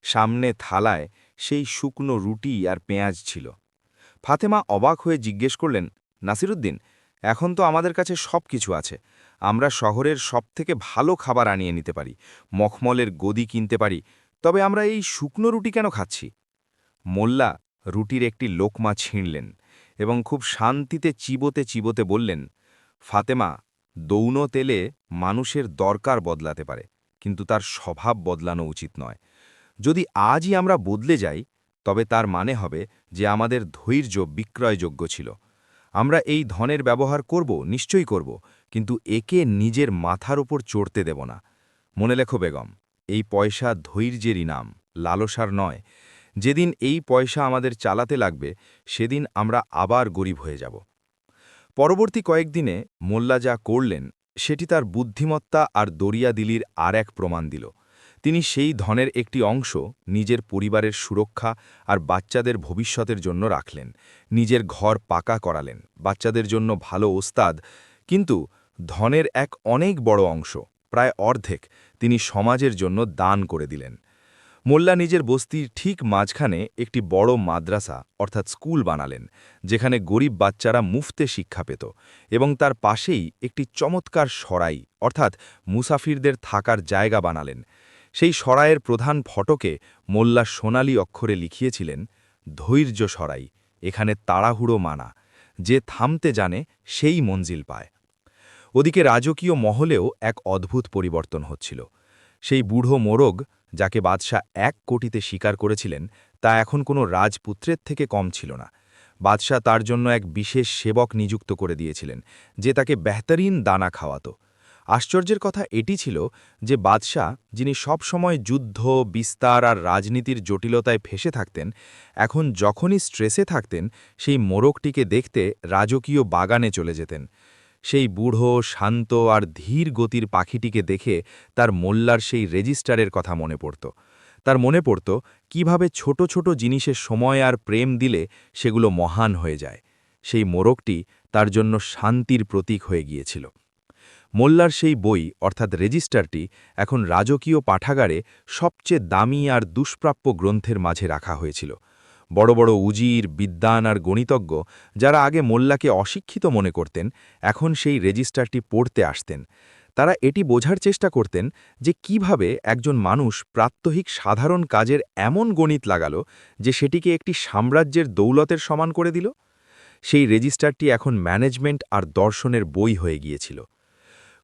সামনে থালায় সেই শুকনো রুটি আর পেঁয়াজ ছিল। ফাতেমা অবাক হয়ে জিজ্ঞেস করলেন, নাসিরুদ্দিন, এখন তো আমাদের কাছে সব কিছু আছে। আমরা শহরের সবথেকে ভালো খাবার আনিয়ে নিতে পারি, মখমলের গদি কিনতে পারি, তবে আমরা এই শুকনো রুটি কেন খাচ্ছি? মোল্লা রুটির একটি লোকমা ছিঁড়লেন এবং খুব শান্তিতে চিবোতে চিবোতে বললেন, ফাতেমা, দৌন তেলে মানুষের দরকার বদলাতে পারে, কিন্তু তার স্বভাব বদলানো উচিত নয়। যদি আজই আমরা বদলে যাই, তবে তার মানে হবে যে আমাদের ধৈর্য বিক্রয়যোগ্য ছিল। আমরা এই ধনের ব্যবহার করব, নিশ্চয়ই করব, কিন্তু একে নিজের মাথার ওপর চড়তে দেব না। মনে লেখো বেগম, এই পয়সা ধৈর্যেরই নাম, লালসার নয়। যেদিন এই পয়সা আমাদের চালাতে লাগবে, সেদিন আমরা আবার গরিব হয়ে যাব। পরবর্তী কয়েকদিনে মোল্লা যা করলেন, সেটি তার বুদ্ধিমত্তা আর দরিয়াদিলির আর এক প্রমাণ দিল। তিনি সেই ধনের একটি অংশ নিজের পরিবারের সুরক্ষা আর বাচ্চাদের ভবিষ্যতের জন্য রাখলেন। নিজের ঘর পাকা করালেন, বাচ্চাদের জন্য ভালো ওস্তাদ। কিন্তু ধনের এক অনেক বড় অংশ, প্রায় অর্ধেক, তিনি সমাজের জন্য দান করে দিলেন। মোল্লা নিজের বস্তির ঠিক মাঝখানে একটি বড় মাদ্রাসা অর্থাৎ স্কুল বানালেন, যেখানে গরিব বাচ্চারা মুফতে শিক্ষা পেত, এবং তার পাশেই একটি চমৎকার সরাই অর্থাৎ মুসাফিরদের থাকার জায়গা বানালেন। সেই সরাইয়ের প্রধান ফটকে মোল্লা সোনালি অক্ষরে লিখিয়েছিলেন, ধৈর্য সরাই, এখানে তাড়াহুড়ো মানা, যে থামতে জানে সেই মঞ্জিল পায়। ওদিকে রাজকীয় মহলেও এক অদ্ভুত পরিবর্তন হচ্ছিল। সেই বুড়ো মোরগ, যাকে বাদশাহ 1 কোটিতে স্বীকার করেছিলেন, তা এখন কোনো রাজপুত্রের থেকে কম ছিল না। বাদশাহ তার জন্য এক বিশেষ সেবক নিযুক্ত করে দিয়েছিলেন, যে তাকে বেহতরিন দানা খাওয়াত। আশ্চর্যের কথা এটি ছিল যে বাদশাহ, যিনি সব সময় যুদ্ধ, বিস্তার আর রাজনীতির জটিলতায় ফেসে থাকতেন, এখন যখনই স্ট্রেসে থাকতেন, সেই মোরগটিকে দেখতে রাজকীয় বাগানে চলে যেতেন। সেই বুড়ো, শান্ত আর ধীর গতির পাখিটিকে দেখে তার মোল্লার সেই রেজিস্টারের কথা মনে পড়ত। তার মনে পড়ত কিভাবে ছোট ছোট জিনিসের সময় আর প্রেম দিলে সেগুলো মহান হয়ে যায়। সেই মোরগটি তার জন্য শান্তির প্রতীক হয়ে গিয়েছিল। মোল্লার সেই বই অর্থাৎ রেজিস্টারটি এখন রাজকীয় পাঠাগারে সবচেয়ে দামি আর দুষ্প্রাপ্য গ্রন্থের মাঝে রাখা হয়েছিল। বড় বড় উজির, বিদ্বান আর গণিতজ্ঞ যারা আগে মোল্লাকে অশিক্ষিত মনে করতেন, এখন সেই রেজিস্টারটি পড়তে আসতেন। তারা এটি বোঝার চেষ্টা করতেন যে কিভাবে একজন মানুষ প্রাত্যহিক সাধারণ কাজের এমন গণিত লাগালো যে সেটিকে একটি সাম্রাজ্যের দৌলতের সমান করে দিল। সেই রেজিস্টারটি এখন ম্যানেজমেন্ট আর দর্শনের বই হয়ে গিয়েছিল।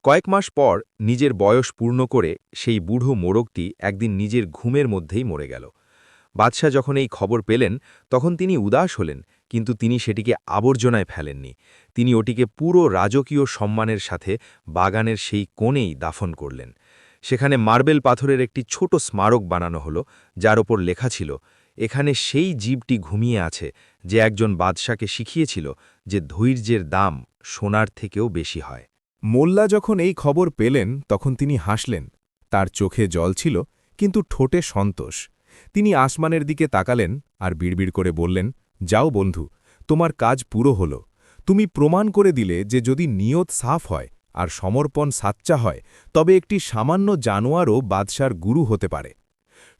কয়েক মাস পর নিজের বয়স পূর্ণ করে সেই বুড়ো মোড়কটি একদিন নিজের ঘুমের মধ্যেই মরে গেল। বাদশাহ যখন এই খবর পেলেন তখন তিনি উদাস হলেন, কিন্তু তিনি সেটিকে আবর্জনায় ফেলেননি। তিনি ওটিকে পুরো রাজকীয় সম্মানের সাথে বাগানের সেই কোণেই দাফন করলেন। সেখানে মার্বেল পাথরের একটি ছোট স্মারক বানানো হলো, যার ওপর লেখা ছিল, এখানে সেই জীবটি ঘুমিয়ে আছে যে একজন বাদশাকে শিখিয়েছিল যে ধৈর্যের দাম সোনার থেকেও বেশি হয়। মোল্লা যখন এই খবর পেলেন তখন তিনি হাসলেন। তার চোখে জল ছিল, কিন্তু ঠোঁটে সন্তোষ। তিনি আসমানের দিকে তাকালেন আর বিড়বিড় করে বললেন, যাও বন্ধু, তোমার কাজ পুরো হল। তুমি প্রমাণ করে দিলে যে যদি নিয়ত সাফ হয় আর সমর্পণ সাচ্চা হয়, তবে একটি সামান্য জানোয়ারও বাদশার গুরু হতে পারে।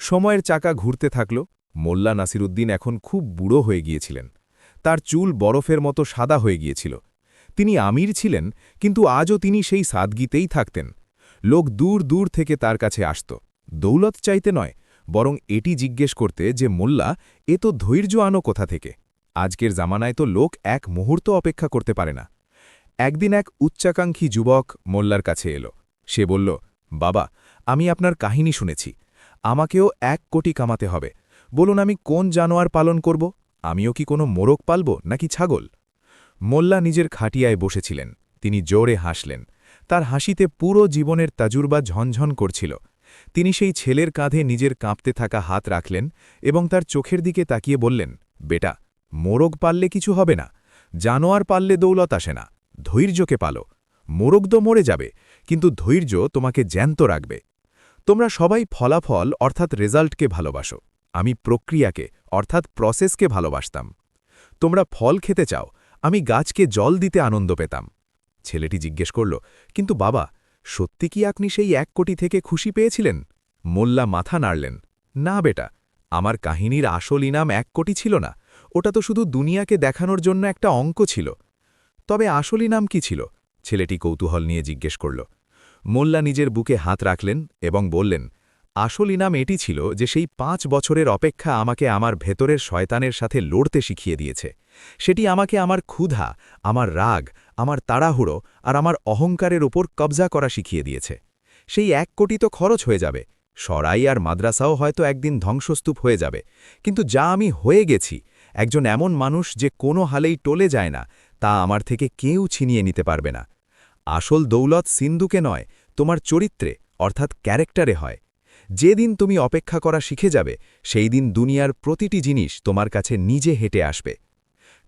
সময়ের চাকা ঘুরতে থাকল। মোল্লা নাসিরুদ্দিন এখন খুব বুড়ো হয়ে গিয়েছিলেন। তার চুল বরফের মতো সাদা হয়ে গিয়েছিল। তিনি আমির ছিলেন, কিন্তু আজও তিনি সেই সাদগিতেই থাকতেন। লোক দূর দূর থেকে তার কাছে আসত, দৌলত চাইতে নয়, বরং এটি জিজ্ঞেস করতে যে মোল্লা, এ তো ধৈর্য আনো কোথা থেকে? আজকের জামানায় তো লোক এক মুহূর্ত অপেক্ষা করতে পারে না। একদিন এক উচ্চাকাঙ্ক্ষী যুবক মোল্লার কাছে এলো। সে বলল, বাবা, আমি আপনার কাহিনী শুনেছি। আমাকেও 1 কোটি কামাতে হবে। বলুন, আমি কোন জানোয়ার পালন করব? আমিও কি কোনো মোরগ পালব নাকি ছাগল? মোল্লা নিজের খাটিয়ায় বসেছিলেন। তিনি জোরে হাসলেন। তার হাসিতে পুরো জীবনের তাজুর্বা ঝনঝন করছিল। তিনি সেই ছেলের কাঁধে নিজের কাঁপতে থাকা হাত রাখলেন এবং তার চোখের দিকে তাকিয়ে বললেন, বেটা, মোরগ পাললে কিছু হবে না। জানোয়ার পাললে দৌলত আসে না। ধৈর্যকে পালো। মোরগ তো মরে যাবে, কিন্তু ধৈর্য তোমাকে জ্যান্ত রাখবে। তোমরা সবাই ফলাফল অর্থাৎ রেজাল্টকে ভালোবাসো। আমি প্রক্রিয়াকে অর্থাৎ প্রসেসকে ভালোবাসতাম। তোমরা ফল খেতে চাও, আমি গাছকে জল দিতে আনন্দ পেতাম। ছেলেটি জিজ্ঞেস করল, কিন্তু বাবা, সত্যি কি আপনি সেই 1 কোটি থেকে খুশি পেয়েছিলেন? মোল্লা মাথা নাড়লেন। না বেটা, আমার কাহিনীর আসল ইনাম 1 কোটি ছিল না। ওটা তো শুধু দুনিয়াকে দেখানোর জন্য একটা অঙ্ক ছিল। তবে আসল ইনাম কি ছিল? ছেলেটি কৌতূহল নিয়ে জিজ্ঞেস করল। মোল্লা নিজের বুকে হাত রাখলেন এবং বললেন, আসল ইনাম এটি ছিল যে সেই 5 বছরের অপেক্ষা আমাকে আমার ভেতরের শয়তানের সাথে লড়তে শিখিয়ে দিয়েছে। সেটি আমাকে আমার ক্ষুধা, আমার রাগ, আমার তাড়াহুড়ো আর আমার অহংকারের ওপর কবজা করা শিখিয়ে দিয়েছে। সেই 1 কোটি তো খরচ হয়ে যাবে, সরাই আর মাদ্রাসাও হয়তো একদিন ধ্বংসস্তূপ হয়ে যাবে, কিন্তু যা আমি হয়ে গেছি, একজন এমন মানুষ যে কোনো হালেই টলে যায় না, তা আমার থেকে কেউ ছিনিয়ে নিতে পারবে না। আসল দৌলত সিন্ধুকে নয়, তোমার চরিত্রে অর্থাৎ ক্যারেক্টারে হয়। যেদিন তুমি অপেক্ষা করা শিখে যাবে, সেই দিন দুনিয়ার প্রতিটি জিনিস তোমার কাছে নিজে হেঁটে আসবে।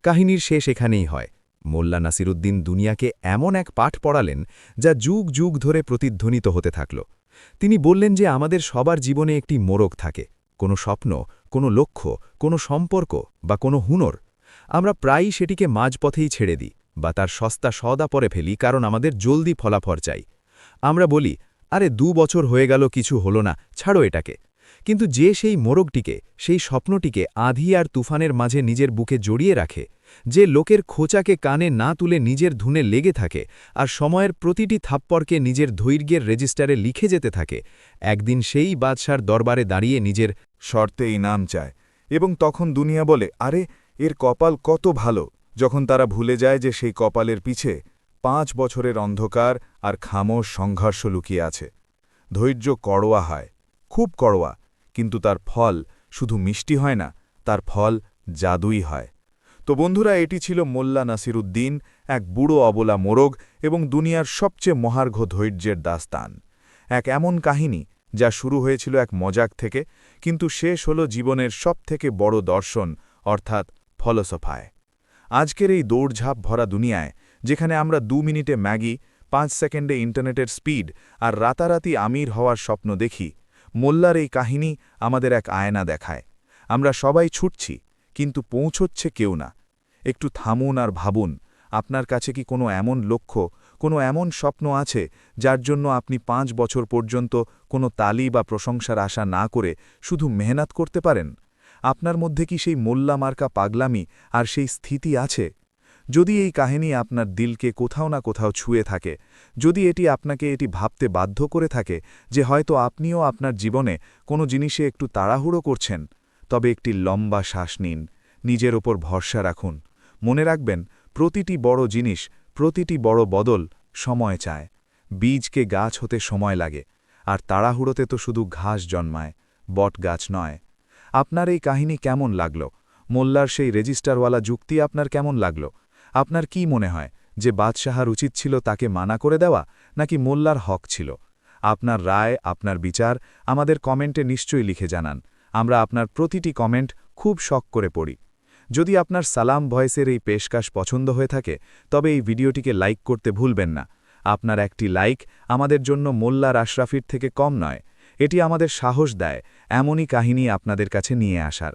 কাহিনীর শেষ এখানেই হয়। মোল্লা নাসিরুদ্দিন দুনিয়াকে এমন এক পাঠ পড়ালেন যা যুগ যুগ ধরে প্রতিধ্বনিত হতে থাকল। তিনি বললেন যে আমাদের সবার জীবনে একটি মোরগ থাকে, কোনো স্বপ্ন, কোনো লক্ষ্য, কোনো সম্পর্ক বা কোনো হুনর। আমরা প্রায়ই সেটিকে মাঝপথেই ছেড়ে দিই বা তার সস্তা সওদা পরে ফেলি, কারণ আমাদের জলদি ফলাফল চাই। আমরা বলি, আরে 2 বছর হয়ে গেল, কিছু হলো না, ছাড়ো এটাকে। কিন্তু যে সেই মোরগটিকে, সেই স্বপ্নটিকে আঁধি আর তুফানের মাঝে নিজের বুকে জড়িয়ে রাখে, যে লোকের খোঁচাকে কানে না তুলে নিজের ধুনে লেগে থাকে আর সময়ের প্রতিটি থাপ্পড়কে নিজের ধৈর্যের রেজিস্টারে লিখে যেতে থাকে, একদিন সেই বাদশার দরবারে দাঁড়িয়ে নিজের শর্তে ইনাম চায়, এবং তখন দুনিয়া বলে, আরে এর কপাল কত ভালো, যখন তারা ভুলে যায় যে সেই কপালের পিছে 5 বছরের অন্ধকার আর খামোশ সংঘর্ষ লুকিয়ে আছে। ধৈর্য কড়োয়া হয়, খুব কড়োয়া, কিন্তু তার ফল শুধু মিষ্টি হয় না, তার ফল জাদুই হয়। তো বন্ধুরা, এটি ছিল মোল্লা নাসিরুদ্দিন, এক বুড়ো অবলা মোরগ এবং দুনিয়ার সবচেয়ে মহার্ঘ ধৈর্যের দাস্তান। এক এমন কাহিনী যা শুরু হয়েছিল এক মজাক থেকে, কিন্তু শেষ হল জীবনের সবথেকে বড় দর্শন অর্থাৎ ফলসফায়। আজকের এই দৌড়ঝাঁপ ভরা দুনিয়ায়, যেখানে আমরা 2 মিনিটে ম্যাগি, 5 সেকেন্ডে ইন্টারনেটের স্পিড আর রাতারাতি আমির হওয়ার স্বপ্ন দেখি, মোল্লার এই কাহিনী আমাদের এক আয়না দেখায়। আমরা সবাই ছুটছি, কিন্তু পৌঁছচ্ছে কেউ না। একটু থামুন আর ভাবুন, আপনার কাছে কি কোনো এমন লক্ষ্য, কোনো এমন স্বপ্ন আছে যার জন্য আপনি 5 বছর পর্যন্ত কোনো তালি বা প্রশংসার আশা না করে শুধু মেহনত করতে পারেন? আপনার মধ্যে কি সেই মোল্লা মার্কা পাগলামি আর সেই স্থিতি আছে? যদি এই কাহিনী আপনার দিলকে কোথাও না কোথাও ছুঁয়ে থাকে, যদি এটি আপনাকে এটি ভাবতে বাধ্য করে থাকে যে হয়তো আপনিও আপনার জীবনে কোনো জিনিসে একটু তাড়াহুড়ো করছেন, তবে একটি লম্বা শ্বাস নিন, নিজের ওপর ভরসা রাখুন। মনে রাখবেন, প্রতিটি বড় জিনিস, প্রতিটি বড় বদল সময় চায়। বীজকে গাছ হতে সময় লাগে, আর তাড়াহুড়োতে তো শুধু ঘাস জন্মায়, বট গাছ নয়। আপনার এই কাহিনী কেমন লাগলো? মোল্লার সেই রেজিস্টারওয়ালা যুক্তি আপনার কেমন লাগলো? আপনার কি মনে হয় যে বাদশাহার উচিত ছিল তাকে মানা করে দেওয়া, নাকি মোল্লার হক ছিল? আপনার রায়, আপনার বিচার আমাদের কমেন্টে নিশ্চয়ই লিখে জানান। আমরা আপনার প্রতিটি কমেন্ট খুব শখ করে পড়ি। যদি আপনার সালাম ভয়েসের এই পেশকাশ পছন্দ হয়ে থাকে, তবে এই ভিডিওটিকে লাইক করতে ভুলবেন না। আপনার একটি লাইক আমাদের জন্য মোল্লার আশরাফির থেকে কম নয়। এটি আমাদের সাহস দেয় এমনই কাহিনী আপনাদের কাছে নিয়ে আসার।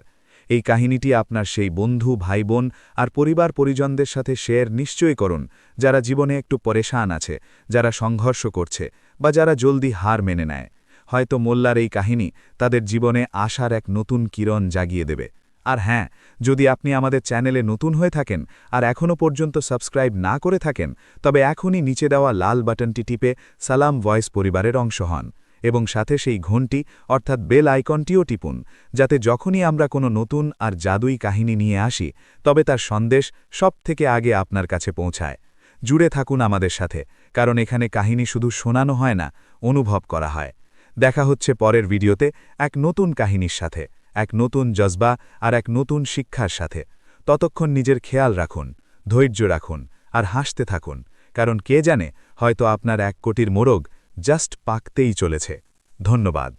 এই কাহিনীটি আপনার সেই বন্ধু, ভাই বোন আর পরিবার পরিজনদের সাথে শেয়ার নিশ্চয়ই করুন, যারা জীবনে একটু পরেশান আছে, যারা সংঘর্ষ করছে, বা যারা জলদি হার মেনে নেয়। হয়তো মোল্লার এই কাহিনী তাদের জীবনে আশার এক নতুন কিরণ জাগিয়ে দেবে। আর হ্যাঁ, যদি আপনি আমাদের চ্যানেলে নতুন হয়ে থাকেন আর এখনও পর্যন্ত সাবস্ক্রাইব না করে থাকেন, তবে এখনই নিচে দেওয়া লাল বাটনটি টিপে সালাম ভয়েস পরিবারের অংশ হন, এবং সাথে সেই ঘণ্টি অর্থাৎ বেল আইকনটিও টিপুন, যাতে যখনই আমরা কোনো নতুন আর জাদুই কাহিনী নিয়ে আসি, তবে তার সন্দেশ সবথেকে আগে আপনার কাছে পৌঁছায়। জুড়ে থাকুন আমাদের সাথে, কারণ এখানে কাহিনী শুধু শোনানো হয় না, অনুভব করা হয়। দেখা হচ্ছে পরের ভিডিওতে এক নতুন কাহিনীর সাথে, এক নতুন জজবা আর এক নতুন শিক্ষার সাথে। ততক্ষণ নিজের খেয়াল রাখুন, ধৈর্য রাখুন আর হাসতে থাকুন, কারণ কে জানে, হয়তো আপনার 1 কোটির মোরগ জাস্ট পাকতেই চলেছে। ধন্যবাদ।